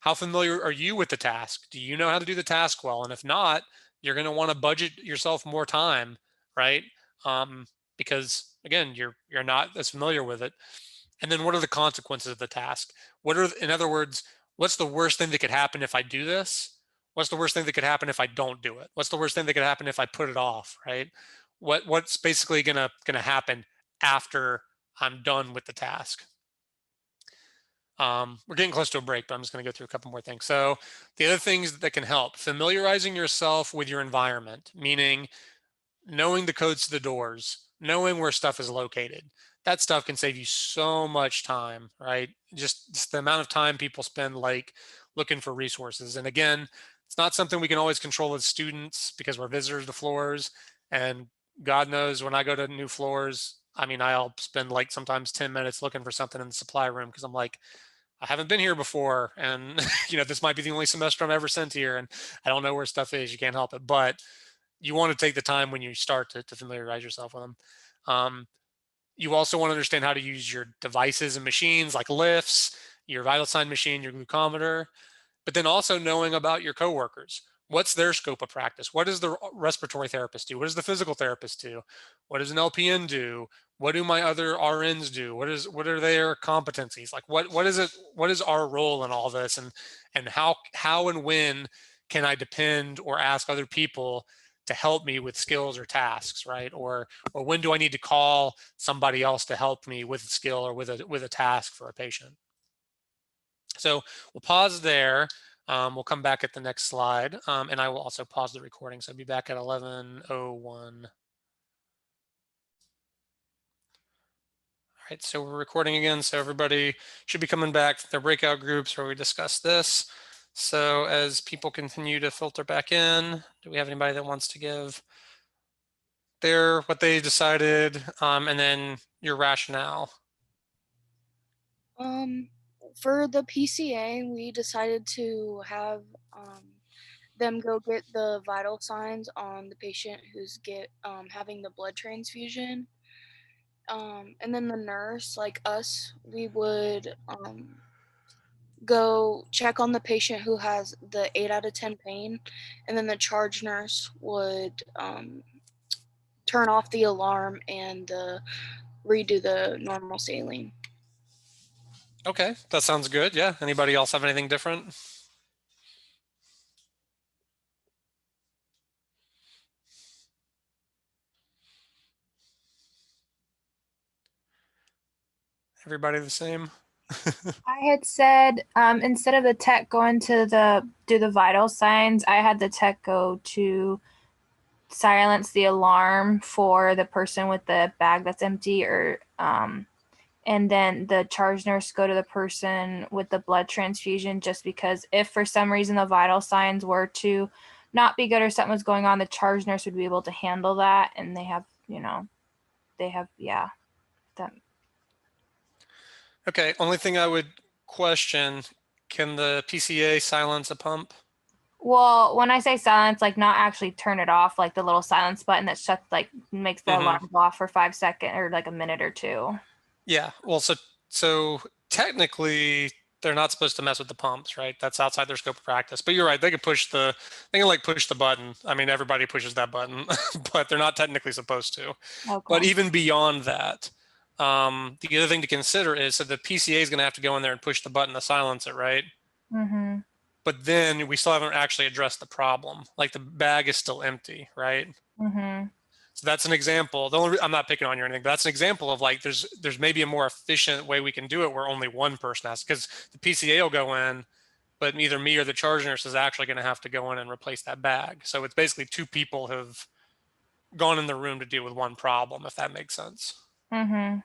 How familiar are you with the task? Do you know how to do the task well? And if not, you're going to want to budget yourself more time, right? Because again, you're not as familiar with it. And then what are the consequences of the task? In other words, what's the worst thing that could happen if I do this? What's the worst thing that could happen if I don't do it? What's the worst thing that could happen if I put it off, right? What's basically gonna happen after I'm done with the task? We're getting close to a break, but I'm just going to go through a couple more things. So the other things that can help, familiarizing yourself with your environment, meaning knowing the codes to the doors, knowing where stuff is located. That stuff can save you so much time, right? Just the amount of time people spend like looking for resources. And again, it's not something we can always control as students because we're visitors to floors. And God knows when I go to new floors, I'll spend like sometimes 10 minutes looking for something in the supply room because I'm like, I haven't been here before. And, this might be the only semester I'm ever sent here. And I don't know where stuff is. You can't help it. But you want to take the time when you start to familiarize yourself with them. You also want to understand how to use your devices and machines like lifts, your vital sign machine, your glucometer, but then also knowing about your coworkers. What's their scope of practice? What does the respiratory therapist do? What does the physical therapist do? What does an LPN do? What do my other RNs do? What are their competencies? Like what is it? What is our role in all this? And how and when can I depend or ask other people to help me with skills or tasks, right? Or when do I need to call somebody else to help me with a skill or with a task for a patient? So we'll pause there. We'll come back at the next slide, and I will also pause the recording. So I'll be back at 11:01. All right, so we're recording again. So everybody should be coming back to their breakout groups where we discuss this. So as people continue to filter back in, do we have anybody that wants to give what they decided, and then your rationale? For the PCA, we decided to have them go get the vital signs on the patient who's having the blood transfusion. And then the nurse, like us, we would go check on the patient who has the 8 out of 10 pain, and then the charge nurse would turn off the alarm and redo the normal saline. Okay, that sounds good. Yeah. Anybody else have anything different? Everybody the same? I had said instead of the tech going to do the vital signs, I had the tech go to silence the alarm for the person with the bag that's empty, or and then the charge nurse go to the person with the blood transfusion, just because if for some reason the vital signs were to not be good or something was going on, the charge nurse would be able to handle that, and they have that. Okay, only thing I would question, can the PCA silence a pump? Well, when I say silence, like not actually turn it off, like the little silence button that shuts, like makes the alarm go off for 5 seconds or like a minute or two. Yeah, well, so technically they're not supposed to mess with the pumps, right? That's outside their scope of practice. But you're right, they can push the button. I mean, everybody pushes that button, but they're not technically supposed to. Okay. But even beyond that, the other thing to consider is, so the PCA is going to have to go in there and push the button to silence it, right? Mm-hmm. But then we still haven't actually addressed the problem. Like the bag is still empty, right? Mm-hmm. So that's an example. I'm not picking on you or anything, but that's an example of like there's maybe a more efficient way we can do it where only one person has, because the PCA will go in, but either me or the charge nurse is actually going to have to go in and replace that bag. So it's basically two people have gone in the room to deal with one problem, if that makes sense. Mm-hmm.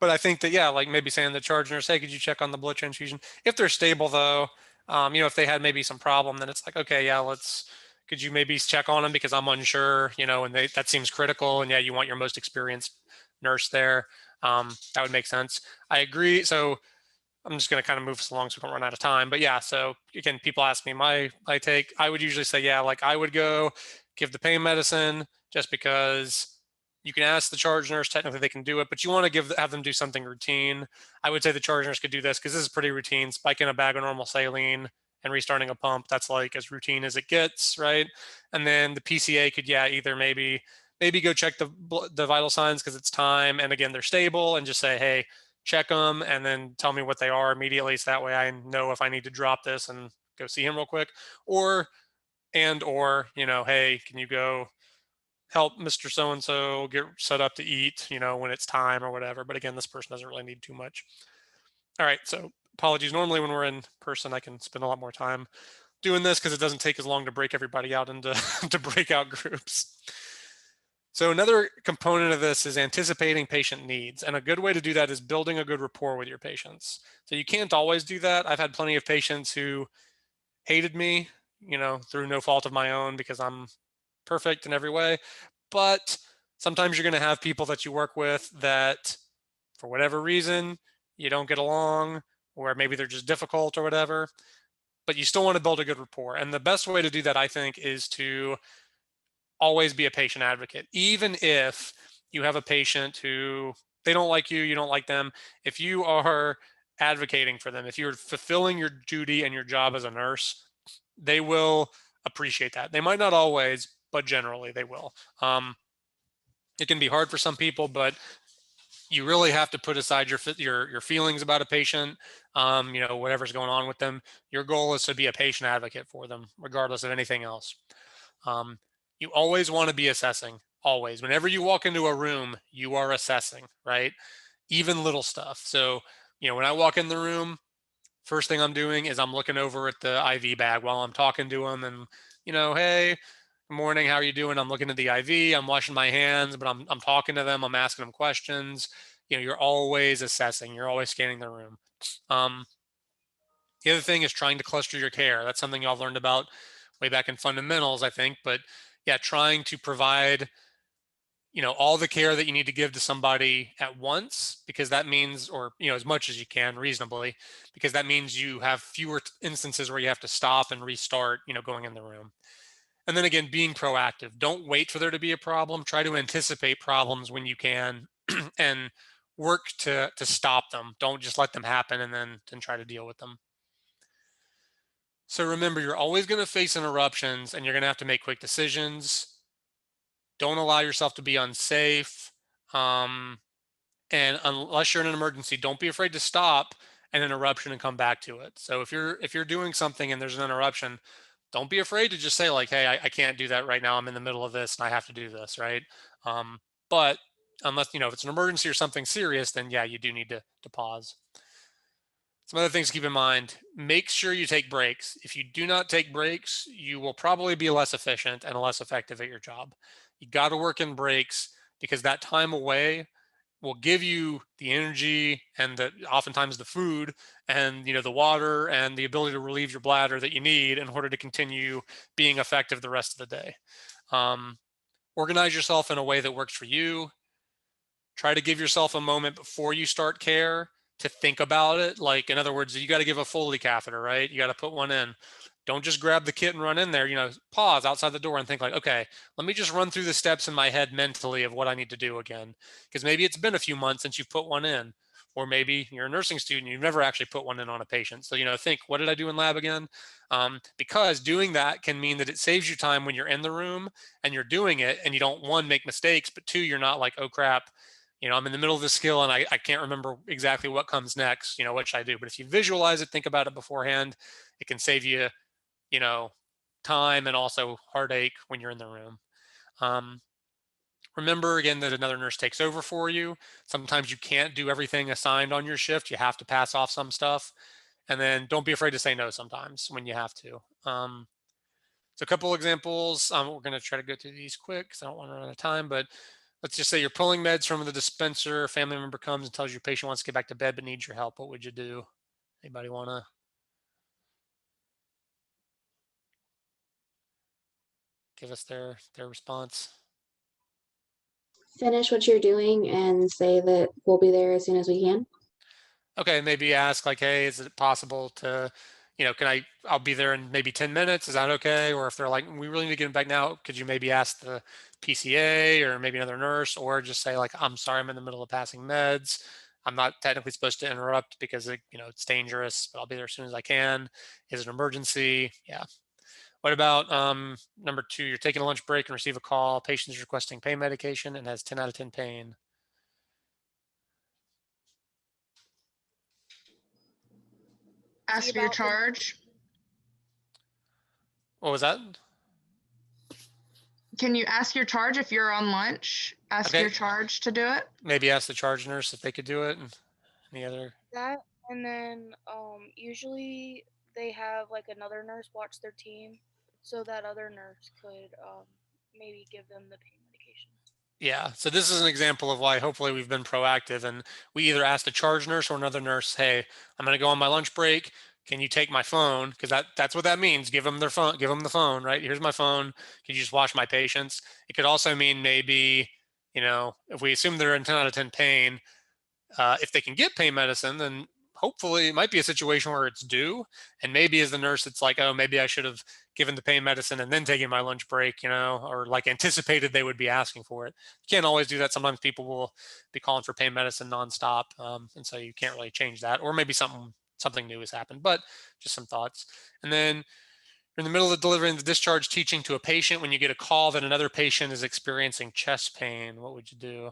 But I think that, yeah, like maybe saying the charge nurse, hey, could you check on the blood transfusion? If they're stable though, if they had maybe some problem, then it's like, okay, yeah, could you maybe check on them because I'm unsure, and that seems critical. And yeah, you want your most experienced nurse there. That would make sense. I agree. So I'm just going to kind of move us along so we don't run out of time. But yeah, so again, people ask me my take. I would usually say, yeah, like I would go give the pain medicine just because you can ask the charge nurse, technically they can do it, but you want to have them do something routine. I would say the charge nurse could do this because this is pretty routine. Spiking a bag of normal saline and restarting a pump, that's like as routine as it gets, right? And then the PCA could, yeah, either maybe go check the vital signs because it's time, and again, they're stable, and just say, hey, check them and then tell me what they are immediately, so that way I know if I need to drop this and go see him real quick. Or hey, can you go help Mr. So-and-so get set up to eat, when it's time or whatever. But again, this person doesn't really need too much. All right, so apologies. Normally when we're in person, I can spend a lot more time doing this because it doesn't take as long to break everybody out into to breakout groups. So another component of this is anticipating patient needs. And a good way to do that is building a good rapport with your patients. So you can't always do that. I've had plenty of patients who hated me, through no fault of my own because I'm perfect in every way. But sometimes you're going to have people that you work with that, for whatever reason, you don't get along, or maybe they're just difficult or whatever, but you still want to build a good rapport. And the best way to do that, I think, is to always be a patient advocate. Even if you have a patient who they don't like you, you don't like them, if you are advocating for them, if you're fulfilling your duty and your job as a nurse, they will appreciate that. They might not always, but generally they will. It can be hard for some people, but you really have to put aside your feelings about a patient, whatever's going on with them. Your goal is to be a patient advocate for them, regardless of anything else. You always want to be assessing, always. Whenever you walk into a room, you are assessing, right? Even little stuff. So, when I walk in the room, first thing I'm doing is I'm looking over at the IV bag while I'm talking to them and, hey, good morning, how are you doing? I'm looking at the IV, I'm washing my hands, but I'm talking to them, I'm asking them questions. You're always assessing, you're always scanning the room. The other thing is trying to cluster your care. That's something y'all learned about way back in fundamentals, I think. But yeah, trying to provide, all the care that you need to give to somebody at once, because that means, or, as much as you can reasonably, because that means you have fewer instances where you have to stop and restart, going in the room. And then again, being proactive. Don't wait for there to be a problem. Try to anticipate problems when you can and work to stop them. Don't just let them happen and then try to deal with them. So remember, you're always going to face interruptions and you're going to have to make quick decisions. Don't allow yourself to be unsafe. And unless you're in an emergency, don't be afraid to stop an interruption and come back to it. So if you're doing something and there's an interruption, don't be afraid to just say like, hey, I can't do that right now. I'm in the middle of this and I have to do this, right? But unless, if it's an emergency or something serious, then yeah, you do need to pause. Some other things to keep in mind, make sure you take breaks. If you do not take breaks, you will probably be less efficient and less effective at your job. You got to work in breaks because that time away will give you the energy and oftentimes the food and the water and the ability to relieve your bladder that you need in order to continue being effective the rest of the day. Organize yourself in a way that works for you. Try to give yourself a moment before you start care to think about it. Like, in other words, you got to give a Foley catheter, right? You got to put one in. Don't just grab the kit and run in there. Pause outside the door and think like, okay, let me just run through the steps in my head mentally of what I need to do again. Because maybe it's been a few months since you've put one in. Or maybe you're a nursing student, you've never actually put one in on a patient. So, think, what did I do in lab again? Because doing that can mean that it saves you time when you're in the room and you're doing it and you don't, one, make mistakes, but two, you're not like, oh crap, I'm in the middle of this skill and I can't remember exactly what comes next, what should I do? But if you visualize it, think about it beforehand, it can save you, time and also heartache when you're in the room. Remember again that another nurse takes over for you. Sometimes you can't do everything assigned on your shift. You have to pass off some stuff. And then don't be afraid to say no sometimes when you have to. So a couple examples. We're going to try to go through these quick because I don't want to run out of time, but let's just say you're pulling meds from the dispenser. A family member comes and tells you your patient wants to get back to bed but needs your help. What would you do? Anybody want to? Give us their response. Finish what you're doing and say that we'll be there as soon as we can. Okay, maybe ask like, hey, is it possible to, I'll be there in maybe 10 minutes. Is that okay? Or if they're like, we really need to get him back now, could you maybe ask the PCA or maybe another nurse, or just say like, I'm sorry, I'm in the middle of passing meds. I'm not technically supposed to interrupt because it's dangerous, but I'll be there as soon as I can. Is it an emergency? Yeah. What about number 2? You're taking a lunch break and receive a call. Patient is requesting pain medication and has 10 out of 10 pain. Ask for your charge. What was that? Can you ask your charge if you're on lunch? Ask your charge to do it. Maybe ask the charge nurse if they could do it. And any other? That, and then usually they have like another nurse watch their team, so that other nurse could maybe give them the pain medication. Yeah, so this is an example of why hopefully we've been proactive and we either ask the charge nurse or another nurse, hey, I'm going to go on my lunch break. Can you take my phone? Because that's what that means. Give them their phone, give them the phone, right? Here's my phone. Can you just watch my patients? It could also mean maybe, if we assume they're in 10 out of 10 pain, if they can get pain medicine, then hopefully it might be a situation where it's due. And maybe as the nurse, it's like, oh, maybe I should have given the pain medicine and then taken my lunch break, or like anticipated they would be asking for it. You can't always do that. Sometimes people will be calling for pain medicine nonstop. And so you can't really change that. Or maybe something new has happened, but just some thoughts. And then you're in the middle of delivering the discharge teaching to a patient when you get a call that another patient is experiencing chest pain. What would you do?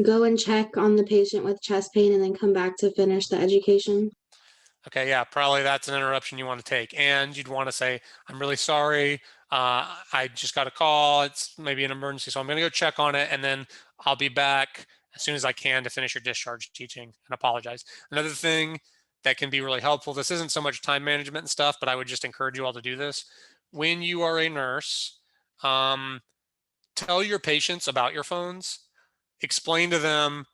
go and check on the patient with chest pain and then come back to finish the education? Okay, yeah, probably that's an interruption you want to take. And you'd want to say, I'm really sorry. I just got a call. It's maybe an emergency. So I'm going to go check on it. And then I'll be back as soon as I can to finish your discharge teaching and apologize. Another thing that can be really helpful, this isn't so much time management and stuff, but I would just encourage you all to do this. When you are a nurse, tell your patients about your phones, explain to them,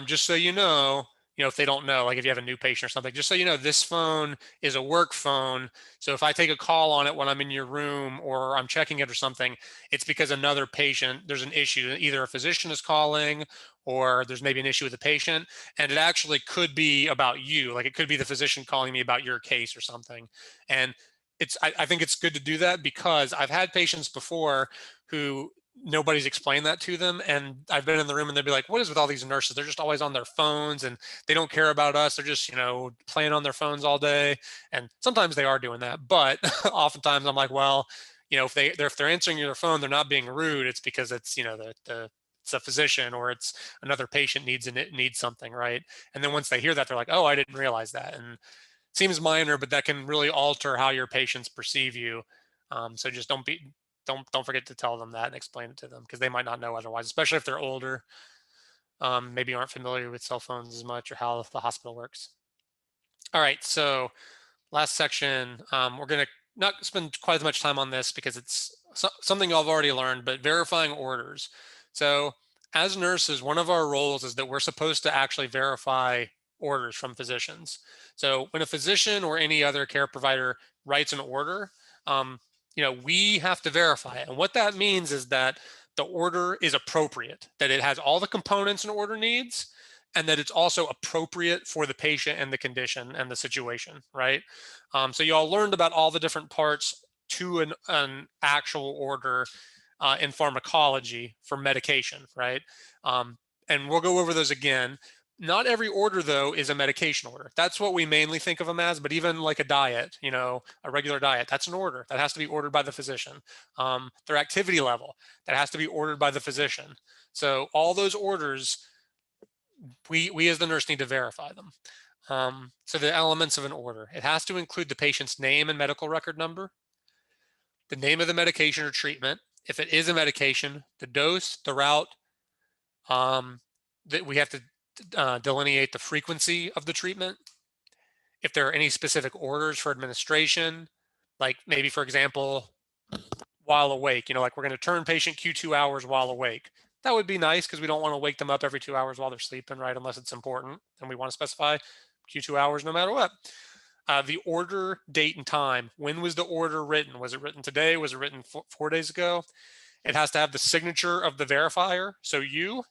just so you know, if they don't know, like if you have a new patient or something, just so you know, this phone is a work phone. So if I take a call on it when I'm in your room or I'm checking it or something, it's because another patient, there's an issue. Either a physician is calling or there's maybe an issue with the patient. And it actually could be about you. Like it could be the physician calling me about your case or something. And I think it's good to do that because I've had patients before who nobody's explained that to them, and I've been in the room and they'd be like, what is with all these nurses? They're just always on their phones and they don't care about us. They're just, you know, playing on their phones all day. And sometimes they are doing that, but oftentimes I'm like, well, you know, if they're answering your phone, they're not being rude. It's because it's, you know, it's a physician or it's another patient needs something, right? And then once they hear that, they're like, oh, I didn't realize that. And it seems minor, but that can really alter how your patients perceive you. So just don't forget to tell them that and explain it to them because they might not know otherwise, especially if they're older, maybe aren't familiar with cell phones as much or how the hospital works. All right, so last section, we're going to not spend quite as much time on this because it's something I've already learned, but verifying orders. So as nurses, one of our roles is that we're supposed to actually verify orders from physicians. So when a physician or any other care provider writes an order, you know, we have to verify it. And what that means is that the order is appropriate, that it has all the components an order needs, and that it's also appropriate for the patient and the condition and the situation, right? So you all learned about all the different parts to an actual order in pharmacology for medication, right? And we'll go over those again. Not every order, though, is a medication order. That's what we mainly think of them as, but even like a diet, you know, a regular diet, that's an order. That has to be ordered by the physician. Their activity level, that has to be ordered by the physician. So all those orders, we as the nurse need to verify them. So the elements of an order, it has to include the patient's name and medical record number, the name of the medication or treatment. If it is a medication, the dose, the route, that we have to delineate the frequency of the treatment. If there are any specific orders for administration, like maybe, for example, while awake, you know, like we're going to turn patient Q 2 hours while awake. That would be nice because we don't want to wake them up every 2 hours while they're sleeping, right? Unless it's important. And we want to specify Q 2 hours no matter what. The order, date, and time. When was the order written? Was it written today? Was it written 4 days ago? It has to have the signature of the verifier, so you,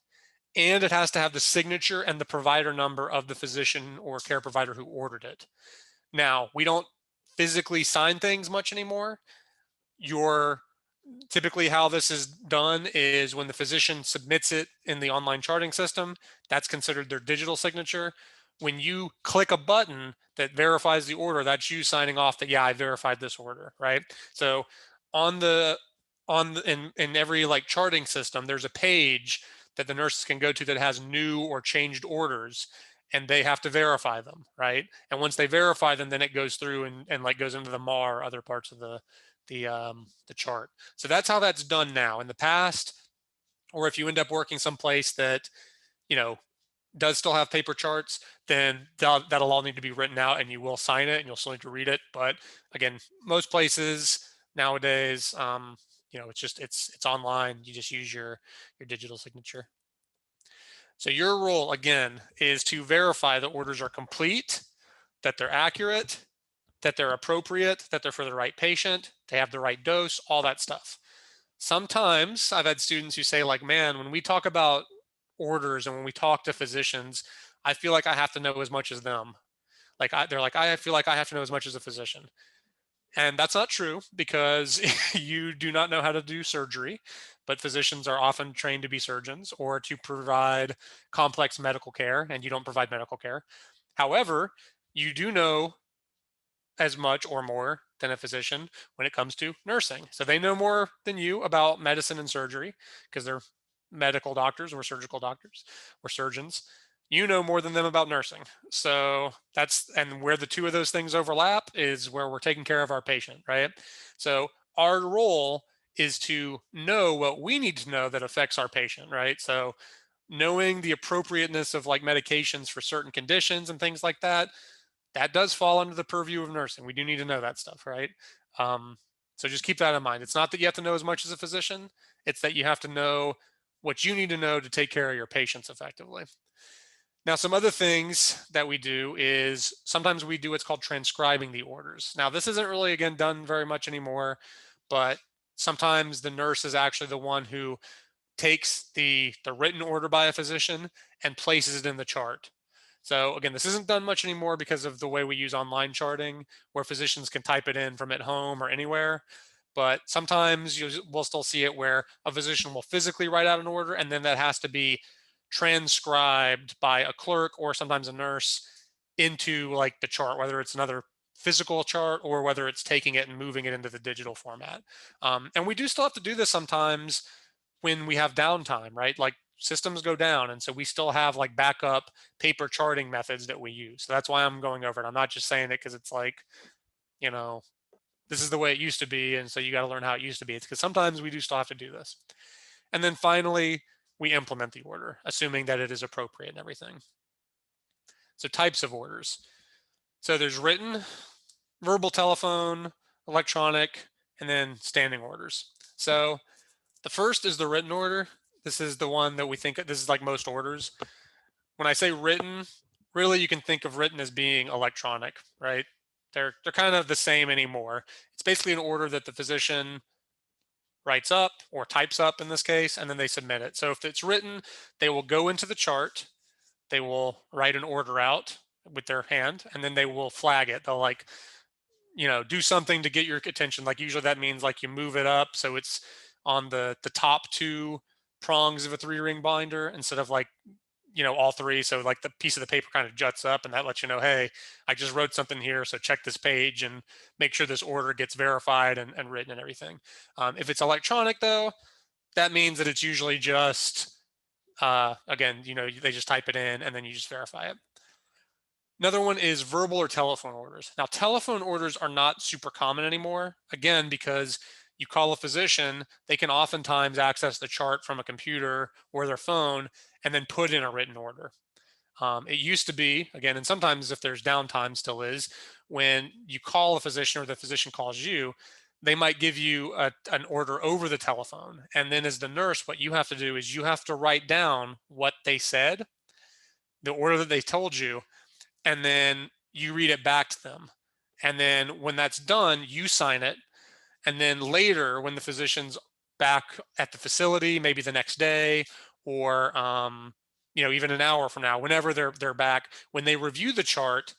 and it has to have the signature and the provider number of the physician or care provider who ordered it. Now, we don't physically sign things much anymore. Typically how this is done is when the physician submits it in the online charting system, that's considered their digital signature. When you click a button that verifies the order, that's you signing off that, yeah, I verified this order, right? So in every like charting system, there's a page that the nurses can go to that has new or changed orders, and they have to verify them, right? And once they verify them, then it goes through and like goes into the MAR, other parts of the chart. So that's how that's done now. In the past, or if you end up working someplace that, you know, does still have paper charts, then that'll all need to be written out and you will sign it and you'll still need to read it. But again, most places nowadays, you know, it's online. You just use your digital signature. So your role again is to verify the orders are complete, that they're accurate, that they're appropriate, that they're for the right patient, they have the right dose, all that stuff. Sometimes I've had students who say like, man, when we talk about orders and when we talk to physicians, I feel like I have to know as much as them. Like they're like, I feel like I have to know as much as a physician. And that's not true because you do not know how to do surgery, but physicians are often trained to be surgeons or to provide complex medical care, and you don't provide medical care. However, you do know as much or more than a physician when it comes to nursing. So they know more than you about medicine and surgery because they're medical doctors or surgical doctors or surgeons, you know more than them about nursing. So and where the two of those things overlap is where we're taking care of our patient, right? So our role is to know what we need to know that affects our patient, right? So knowing the appropriateness of like medications for certain conditions and things like that, that does fall under the purview of nursing. We do need to know that stuff, right? Um, so just keep that in mind. It's not that you have to know as much as a physician, it's that you have to know what you need to know to take care of your patients effectively. Now, some other things that we do is sometimes we do what's called transcribing the orders. Now, this isn't really, again, done very much anymore, but sometimes the nurse is actually the one who takes the written order by a physician and places it in the chart. So again, this isn't done much anymore because of the way we use online charting, where physicians can type it in from at home or anywhere. But sometimes we'll still see it where a physician will physically write out an order, and then that has to be transcribed by a clerk or sometimes a nurse into like the chart, whether it's another physical chart or whether it's taking it and moving it into the digital format. And we do still have to do this sometimes when we have downtime, right? Like systems go down. And so we still have like backup paper charting methods that we use. So that's why I'm going over it. I'm not just saying it because it's like, you know, this is the way it used to be. And so you got to learn how it used to be. It's because sometimes we do still have to do this. And then finally, we implement the order, assuming that it is appropriate and everything. So types of orders. So there's written, verbal, telephone, electronic, and then standing orders. So the first is the written order. This is the one that we think, this is like most orders. When I say written, really you can think of written as being electronic, right? They're kind of the same anymore. It's basically an order that the physician writes up or types up in this case, and then they submit it. So if it's written, they will go into the chart, they will write an order out with their hand, and then they will flag it. They'll like, do something to get your attention. Like usually that means like you move it up so it's on the top two prongs of a 3-ring binder instead of like, all three. So like the piece of the paper kind of juts up and that lets you know, hey, I just wrote something here. So check this page and make sure this order gets verified and written and everything. If it's electronic though, that means that it's usually just, again, they just type it in and then you just verify it. Another one is verbal or telephone orders. Now, telephone orders are not super common anymore, again, because you call a physician, they can oftentimes access the chart from a computer or their phone and then put in a written order. It used to be, again, and sometimes if there's downtime still is, when you call a physician or the physician calls you, they might give you an order over the telephone. And then as the nurse, what you have to do is you have to write down what they said, the order that they told you, and then you read it back to them. And then when that's done, you sign it. And then later, when the physician's back at the facility, maybe the next day, or even an hour from now, whenever they're back, when they review the chart,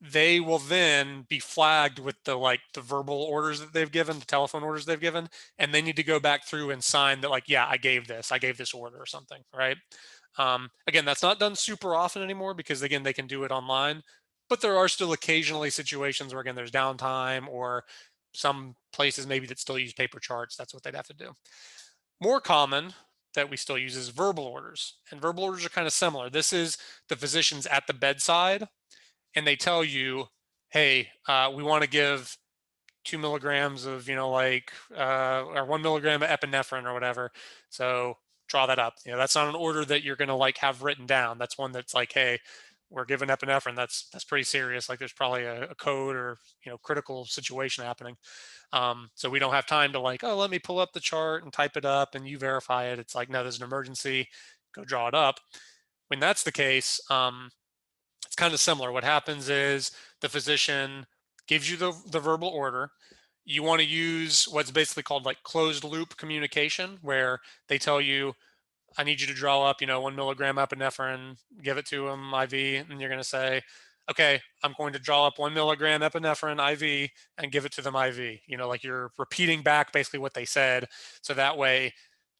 they will then be flagged with the verbal orders that they've given, the telephone orders they've given, and they need to go back through and sign that, like, yeah, I gave this order or something, right? Again, that's not done super often anymore because, again, they can do it online, but there are still occasionally situations where, again, there's downtime or some places maybe that still use paper charts. That's what they'd have to do. More common that we still use is verbal orders, and verbal orders are kind of similar. This is the physicians at the bedside, and they tell you, hey, we want to give 2 milligrams of, or 1 milligram of epinephrine or whatever. So draw that up. That's not an order that you're going to like have written down. That's one that's like, hey, we're giving epinephrine. That's pretty serious. Like there's probably a code or, critical situation happening. So we don't have time to like, oh, let me pull up the chart and type it up and you verify it. It's like, no, there's an emergency, go draw it up. When that's the case, it's kind of similar. What happens is the physician gives you the verbal order. You want to use what's basically called like closed loop communication, where they tell you, I need you to draw up, 1 milligram epinephrine, give it to them IV, and you're going to say, okay, I'm going to draw up 1 milligram epinephrine IV and give it to them IV. Like you're repeating back basically what they said. So that way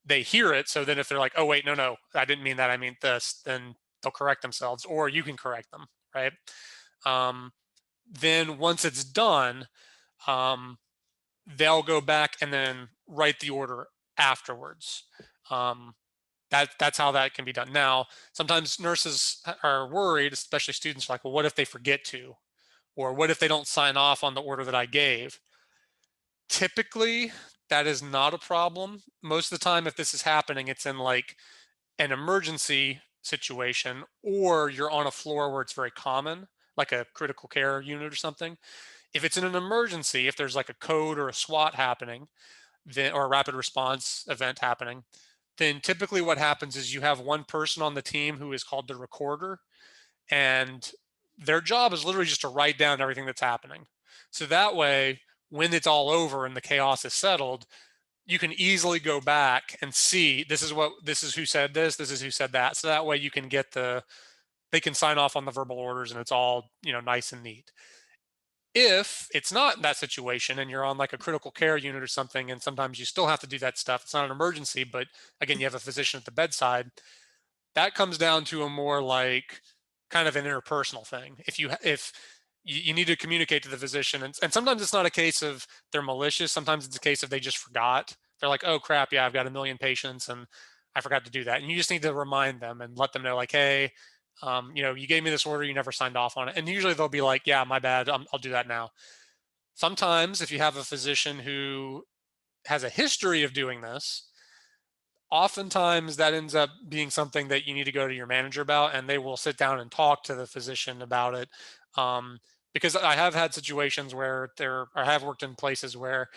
they hear it. So then if they're like, oh, wait, no, I didn't mean that, I mean this, then they'll correct themselves or you can correct them, right? Then once it's done, they'll go back and then write the order afterwards. That's how that can be done. Now, sometimes nurses are worried, especially students, are like, well, what if they forget to? Or what if they don't sign off on the order that I gave? Typically, that is not a problem. Most of the time, if this is happening, it's in like an emergency situation, or you're on a floor where it's very common, like a critical care unit or something. If it's in an emergency, if there's like a code or a SWAT happening, then, or a rapid response event happening, then typically what happens is you have one person on the team who is called the recorder, and their job is literally just to write down everything that's happening. So that way, when it's all over and the chaos is settled, you can easily go back and see this is who said this is who said that. So that way you can get they can sign off on the verbal orders and it's all, nice and neat. If it's not that situation and you're on like a critical care unit or something, and sometimes you still have to do that stuff, it's not an emergency, but again, you have a physician at the bedside, that comes down to a more like kind of an interpersonal thing. If you need to communicate to the physician, and sometimes it's not a case of they're malicious, sometimes it's a case of they just forgot. They're like, oh crap, yeah, I've got a million patients and I forgot to do that. And you just need to remind them and let them know, like, hey, you gave me this order, you never signed off on it. And usually they'll be like, yeah, my bad, I'll do that now. Sometimes if you have a physician who has a history of doing this, oftentimes that ends up being something that you need to go to your manager about, and they will sit down and talk to the physician about it. Because I have had situations where I have worked in places where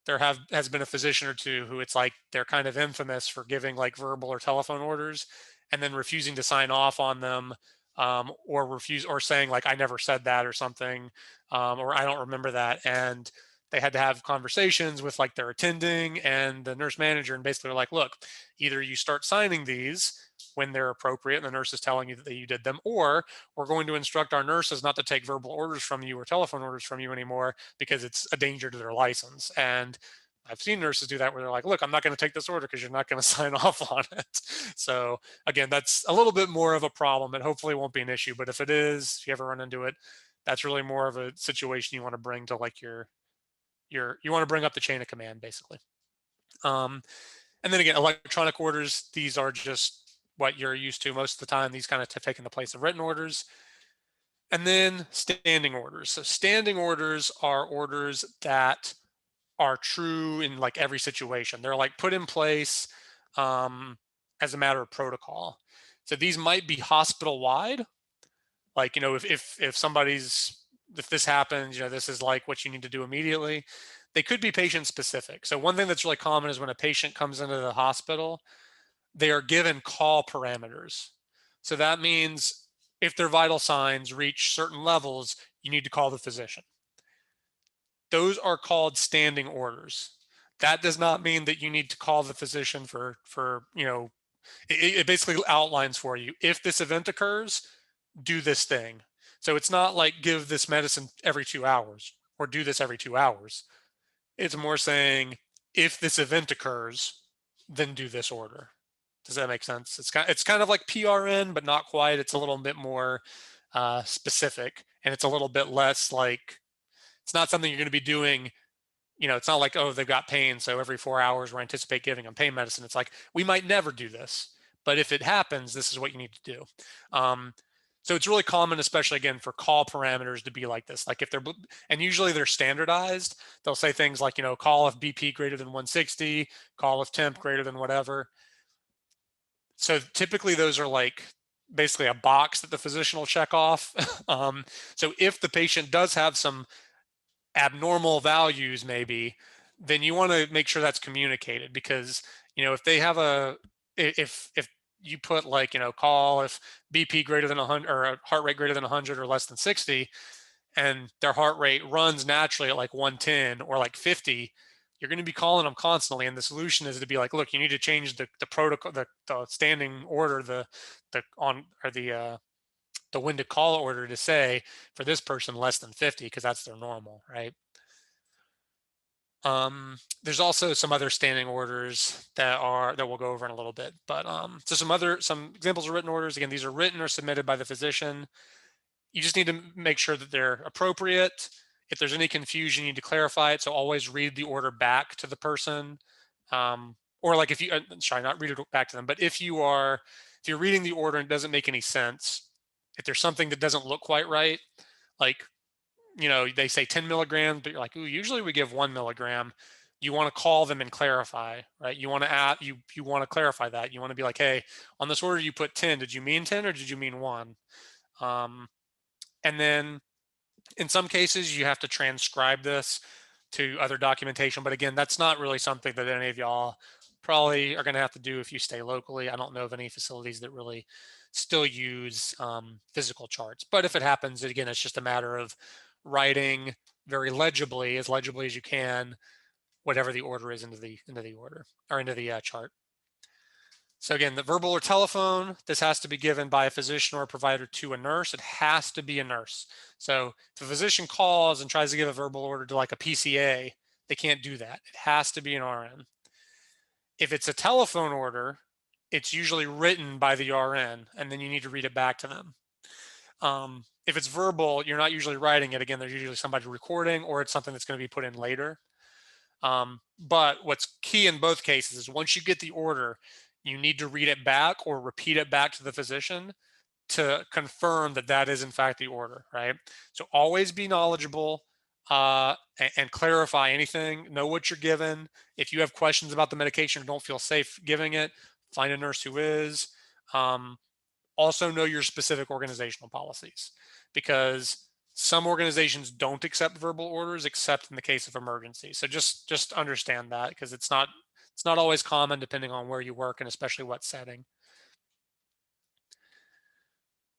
has been a physician or two who it's like they're kind of infamous for giving like verbal or telephone orders and then refusing to sign off on them, or saying like I never said that or something, or I don't remember that. And they had to have conversations with like their attending and the nurse manager, and basically like, look, either you start signing these when they're appropriate and the nurse is telling you that you did them, or we're going to instruct our nurses not to take verbal orders from you or telephone orders from you anymore because it's a danger to their license. And I've seen nurses do that where they're like, look, I'm not going to take this order because you're not going to sign off on it. So again, that's a little bit more of a problem and hopefully won't be an issue. But if it is, if you ever run into it, that's really more of a situation you want to bring to like you want to bring up the chain of command basically. And then again, electronic orders, these are just what you're used to most of the time. These kind of have taken the place of written orders. And then standing orders. So standing orders are orders that are true in like every situation. They're like put in place as a matter of protocol. So these might be hospital wide. Like, if somebody's, if this happens, this is like what you need to do immediately. They could be patient specific. So one thing that's really common is when a patient comes into the hospital, they are given call parameters. So that means if their vital signs reach certain levels, you need to call the physician. Those are called standing orders. That does not mean that you need to call the physician it basically outlines for you, if this event occurs, do this thing. So it's not like give this medicine every 2 hours or do this every 2 hours. It's more saying, if this event occurs, then do this order. Does that make sense? It's kind of like PRN, but not quite. It's a little bit more specific, and it's a little bit less like, it's not something you're going to be doing. It's not like, oh, they've got pain, so every 4 hours we anticipate giving them pain medicine. It's like, we might never do this, but if it happens, this is what you need to do. So it's really common, especially again for call parameters, to be like this. Like if and usually they're standardized. They'll say things like, call if BP greater than 160, call if temp greater than whatever. So typically those are like basically a box that the physician will check off. So if the patient does have some abnormal values maybe, then you want to make sure that's communicated, because if they have if you put like call if BP greater than 100 or a heart rate greater than 100 or less than 60, and their heart rate runs naturally at like 110 or like 50, you're going to be calling them constantly. And the solution is to be like, look, you need to change the protocol, the standing order, the when to call order to say for this person less than 50, because that's their normal, right? There's also some other standing orders that we'll go over in a little bit, but so some examples of written orders. Again, these are written or submitted by the physician. You just need to make sure that they're appropriate. If there's any confusion, you need to clarify it. So always read the order back to the person. or like if you, sorry, not read it back to them, but if you're reading the order and it doesn't make any sense, if there's something that doesn't look quite right, like, they say 10 milligrams, but you're like, ooh, usually we give 1 milligram. You want to call them and clarify, right? You want to add, you want to clarify that. You want to be like, hey, on this order you put 10. Did you mean 10 or did you mean 1? And then in some cases you have to transcribe this to other documentation. But again, that's not really something that any of y'all probably are going to have to do if you stay locally. I don't know of any facilities that really still use physical charts. But if it happens, again, it's just a matter of writing very legibly as you can, whatever the order is into the order or into the chart. So again, the verbal or telephone, this has to be given by a physician or a provider to a nurse. It has to be a nurse. So if a physician calls and tries to give a verbal order to like a PCA, they can't do that. It has to be an RN. If it's a telephone order, it's usually written by the RN, and then you need to read it back to them. If it's verbal, you're not usually writing it. Again, there's usually somebody recording, or it's something that's going to be put in later. But what's key in both cases is once you get the order, you need to read it back or repeat it back to the physician to confirm that that is in fact the order, right? So always be knowledgeable and clarify anything, know what you're given. If you have questions about the medication or don't feel safe giving it, find a nurse who is. Also know your specific organizational policies, because some organizations don't accept verbal orders except in the case of emergency. So just understand that, because it's not always common depending on where you work and especially what setting.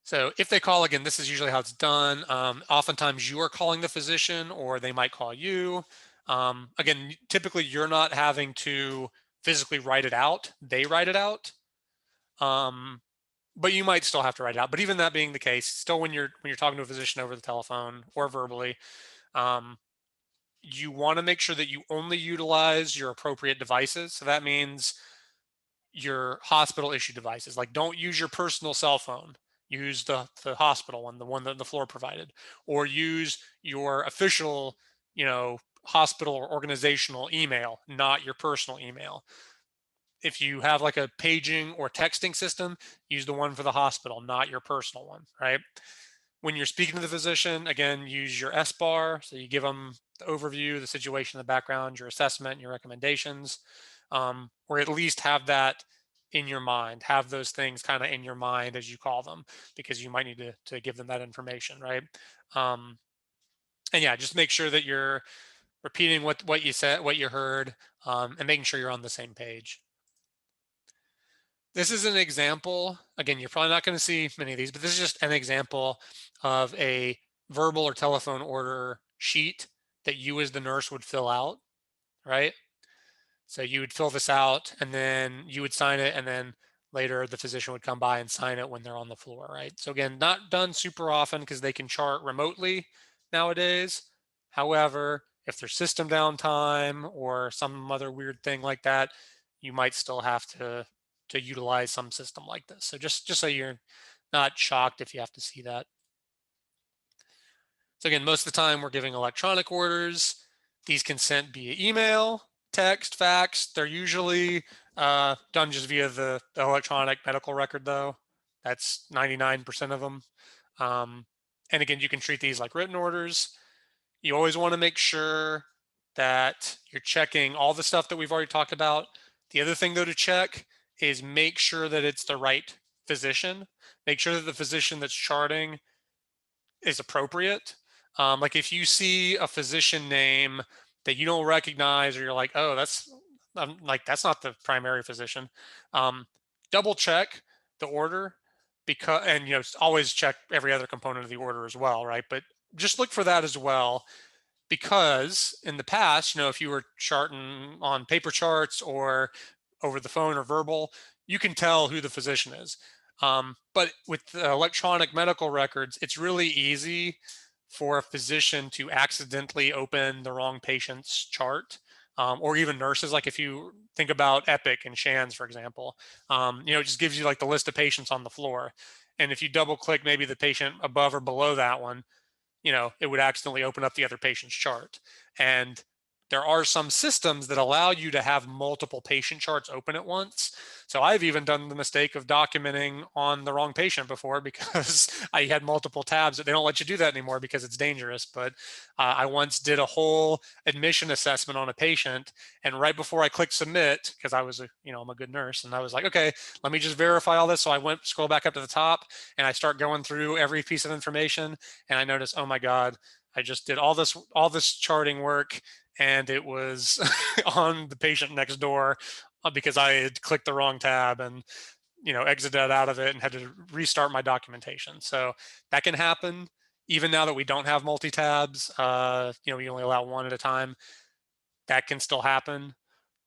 So if they call, again, this is usually how it's done. Oftentimes you are calling the physician or they might call you. Again, typically you're not having to physically write it out. They write it out. But you might still have to write it out. But even that being the case, still when you're talking to a physician over the telephone or verbally, you want to make sure that you only utilize your appropriate devices. So that means your hospital issued devices. Like, don't use your personal cell phone. Use the hospital one, the one that the floor provided, or use your official, hospital or organizational email, not your personal email. If you have like a paging or texting system, use the one for the hospital, not your personal one, right? When you're speaking to the physician, again, use your SBAR. So you give them the overview, the situation, the background, your assessment, your recommendations, or at least have that in your mind. Have those things kind of in your mind as you call them, because you might need to give them that information, right? And yeah, just make sure that you're repeating what you said, what you heard, and making sure you're on the same page. This is an example. Again, you're probably not going to see many of these, but this is just an example of a verbal or telephone order sheet that you as the nurse would fill out, right? So you would fill this out and then you would sign it, and then later the physician would come by and sign it when they're on the floor, right? So again, not done super often because they can chart remotely nowadays. However, if there's system downtime or some other weird thing like that, you might still have to utilize some system like this. So just so you're not shocked if you have to see that. So again, most of the time we're giving electronic orders. These can sent via email, text, fax. They're usually done just via the electronic medical record though. That's 99% of them. And again, you can treat these like written orders. You always want to make sure that you're checking all the stuff that we've already talked about. The other thing though to check is make sure that it's the right physician. Make sure that the physician that's charting is appropriate. Like if you see a physician name that you don't recognize, or you're like, oh, that's not the primary physician, double check the order, because, and always check every other component of the order as well, right? But just look for that as well, because in the past, if you were charting on paper charts or over the phone or verbal, you can tell who the physician is. But with the electronic medical records, it's really easy for a physician to accidentally open the wrong patient's chart, or even nurses. Like if you think about Epic and Shands, for example, it just gives you like the list of patients on the floor. And if you double click maybe the patient above or below that one, it would accidentally open up the other patient's chart. And there are some systems that allow you to have multiple patient charts open at once. So I've even done the mistake of documenting on the wrong patient before because I had multiple tabs. They don't let you do that anymore because it's dangerous. But I once did a whole admission assessment on a patient, and right before I clicked submit, because I was I'm a good nurse, and I was like, okay, let me just verify all this. So I scroll back up to the top, and I start going through every piece of information, and I noticed, oh my God, I just did all this charting work, and it was on the patient next door because I had clicked the wrong tab and exited out of it and had to restart my documentation. So that can happen even now that we don't have multi-tabs. We only allow one at a time. That can still happen.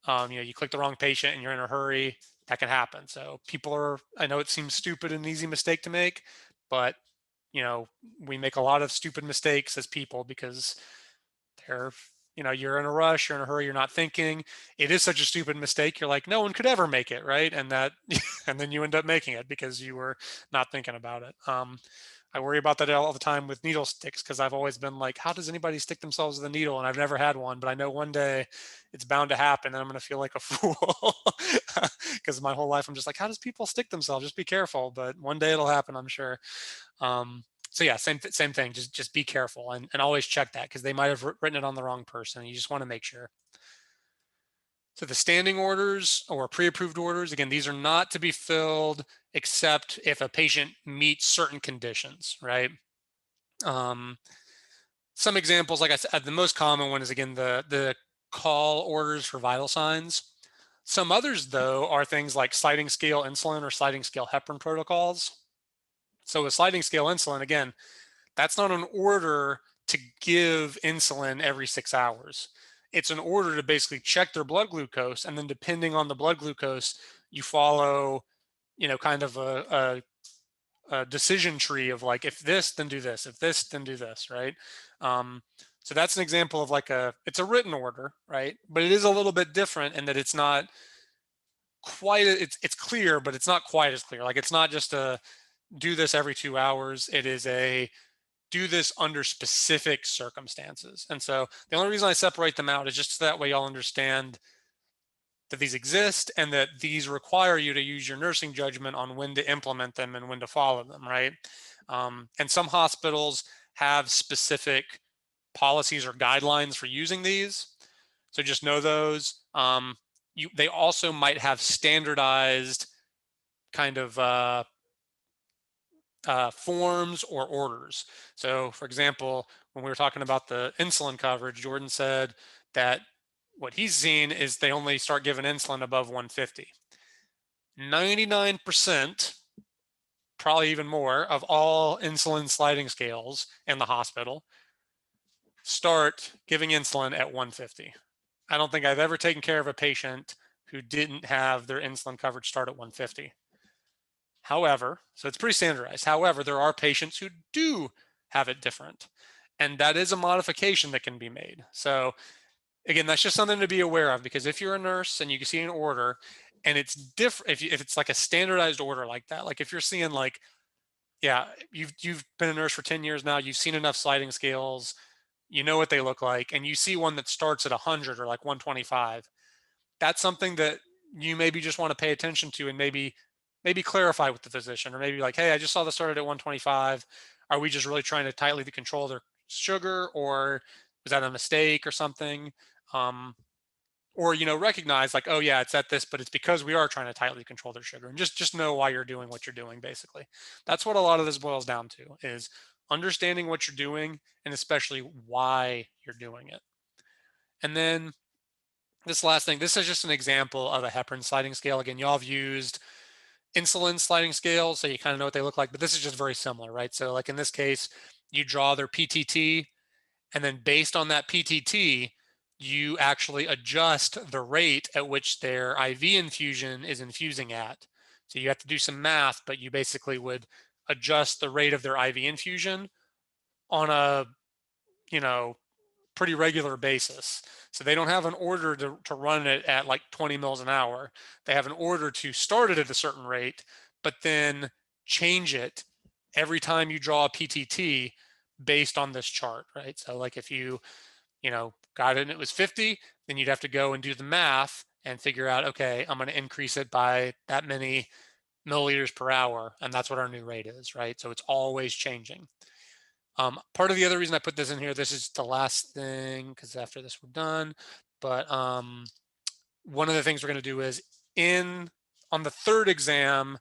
You click the wrong patient and you're in a hurry. That can happen. So I know it seems stupid and an easy mistake to make, but we make a lot of stupid mistakes as people because they're you're in a rush, you're in a hurry, you're not thinking. It is such a stupid mistake, you're like, no one could ever make it, right? And and then you end up making it because you were not thinking about it. I worry about that all the time with needle sticks because I've always been like, how does anybody stick themselves with a needle? And I've never had one, but I know one day it's bound to happen and I'm going to feel like a fool because my whole life I'm just like, how does people stick themselves? Just be careful. But one day it'll happen, I'm sure. So yeah, same thing. Just be careful and always check that because they might have written it on the wrong person. You just want to make sure. So the standing orders or pre-approved orders, again, these are not to be filled except if a patient meets certain conditions, right? Some examples, like I said, the most common one is again the call orders for vital signs. Some others, though, are things like sliding scale insulin or sliding scale heparin protocols. So with sliding scale insulin, again, that's not an order to give insulin every 6 hours. It's an order to basically check their blood glucose, and then depending on the blood glucose, you follow, kind of a decision tree of like, if this, then do this. If this, then do this, right? So that's an example of it's a written order, right? But it is a little bit different in that it's not quite, it's clear, but it's not quite as clear. Like it's not just a do this every 2 hours. It is a do this under specific circumstances. And so the only reason I separate them out is just so that way y'all understand that these exist and that these require you to use your nursing judgment on when to implement them and when to follow them, right? And some hospitals have specific policies or guidelines for using these. So just know those. They also might have standardized kind of forms or orders. So for example, when we were talking about the insulin coverage, Jordan said that what he's seen is they only start giving insulin above 150. 99%, probably even more, of all insulin sliding scales in the hospital start giving insulin at 150. I don't think I've ever taken care of a patient who didn't have their insulin coverage start at 150. However, so it's pretty standardized. However, there are patients who do have it different. And that is a modification that can be made. So again, that's just something to be aware of because if you're a nurse and you can see an order and it's different, if it's like a standardized order like that, like if you're seeing like, yeah, you've been a nurse for 10 years now, you've seen enough sliding scales, you know what they look like, and you see one that starts at 100 or like 125, that's something that you maybe just want to pay attention to and maybe clarify with the physician, or maybe like, hey, I just saw this started at 125. Are we just really trying to tightly control their sugar, or was that a mistake or something? Or recognize like, oh yeah, it's at this, but it's because we are trying to tightly control their sugar, and just know why you're doing what you're doing. Basically, that's what a lot of this boils down to, is understanding what you're doing and especially why you're doing it. And then this last thing, this is just an example of a heparin sliding scale. Again, y'all have used insulin sliding scales, so you kind of know what they look like, but this is just very similar, right? So like in this case, you draw their PTT, and then based on that PTT, you actually adjust the rate at which their IV infusion is infusing at. So you have to do some math, but you basically would adjust the rate of their IV infusion on a, pretty regular basis. So they don't have an order to run it at like 20 mils an hour. They have an order to start it at a certain rate, but then change it every time you draw a PTT based on this chart, right? So like if you got it and it was 50, then you'd have to go and do the math and figure out, okay, I'm going to increase it by that many milliliters per hour, and that's what our new rate is, right? So it's always changing. Part of the other reason I put this in here, this is the last thing, because after this we're done, but one of the things we're going to do is on the third exam,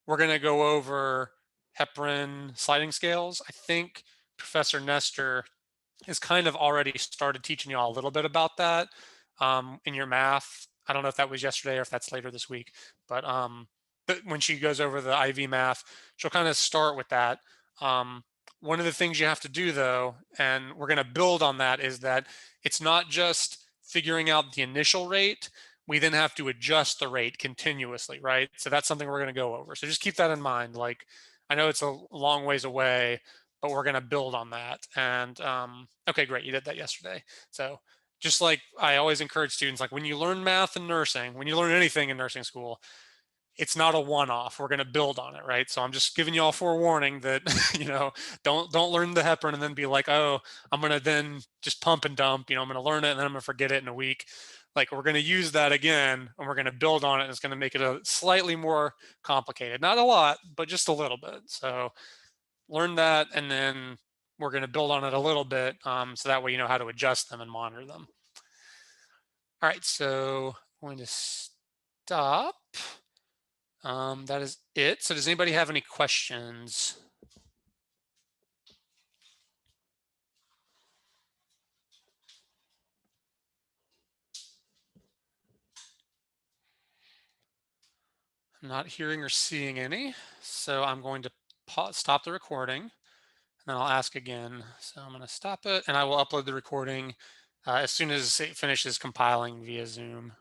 we're going to go over heparin sliding scales. I think Professor Nestor has kind of already started teaching you all a little bit about that in your math. I don't know if that was yesterday or if that's later this week, but when she goes over the IV math, she'll kind of start with that. One of the things you have to do though, and we're going to build on that, is that it's not just figuring out the initial rate. We then have to adjust the rate continuously, right? So that's something we're going to go over. So just keep that in mind. Like, I know it's a long ways away, but we're going to build on that. And okay, great. You did that yesterday. So just like I always encourage students, like when you learn math and nursing, when you learn anything in nursing school, it's not a one-off. We're going to build on it, right? So I'm just giving you all forewarning that don't learn the heparin and then be like, oh, I'm going to then just pump and dump. I'm going to learn it and then I'm going to forget it in a week. Like, we're going to use that again and we're going to build on it, and it's going to make it a slightly more complicated. Not a lot, but just a little bit. So learn that, and then we're going to build on it a little bit, so that way you know how to adjust them and monitor them. All right, so I'm going to stop. That is it. So does anybody have any questions? I'm not hearing or seeing any, so I'm going to stop the recording, and then I'll ask again. So I'm going to stop it, and I will upload the recording as soon as it finishes compiling via Zoom.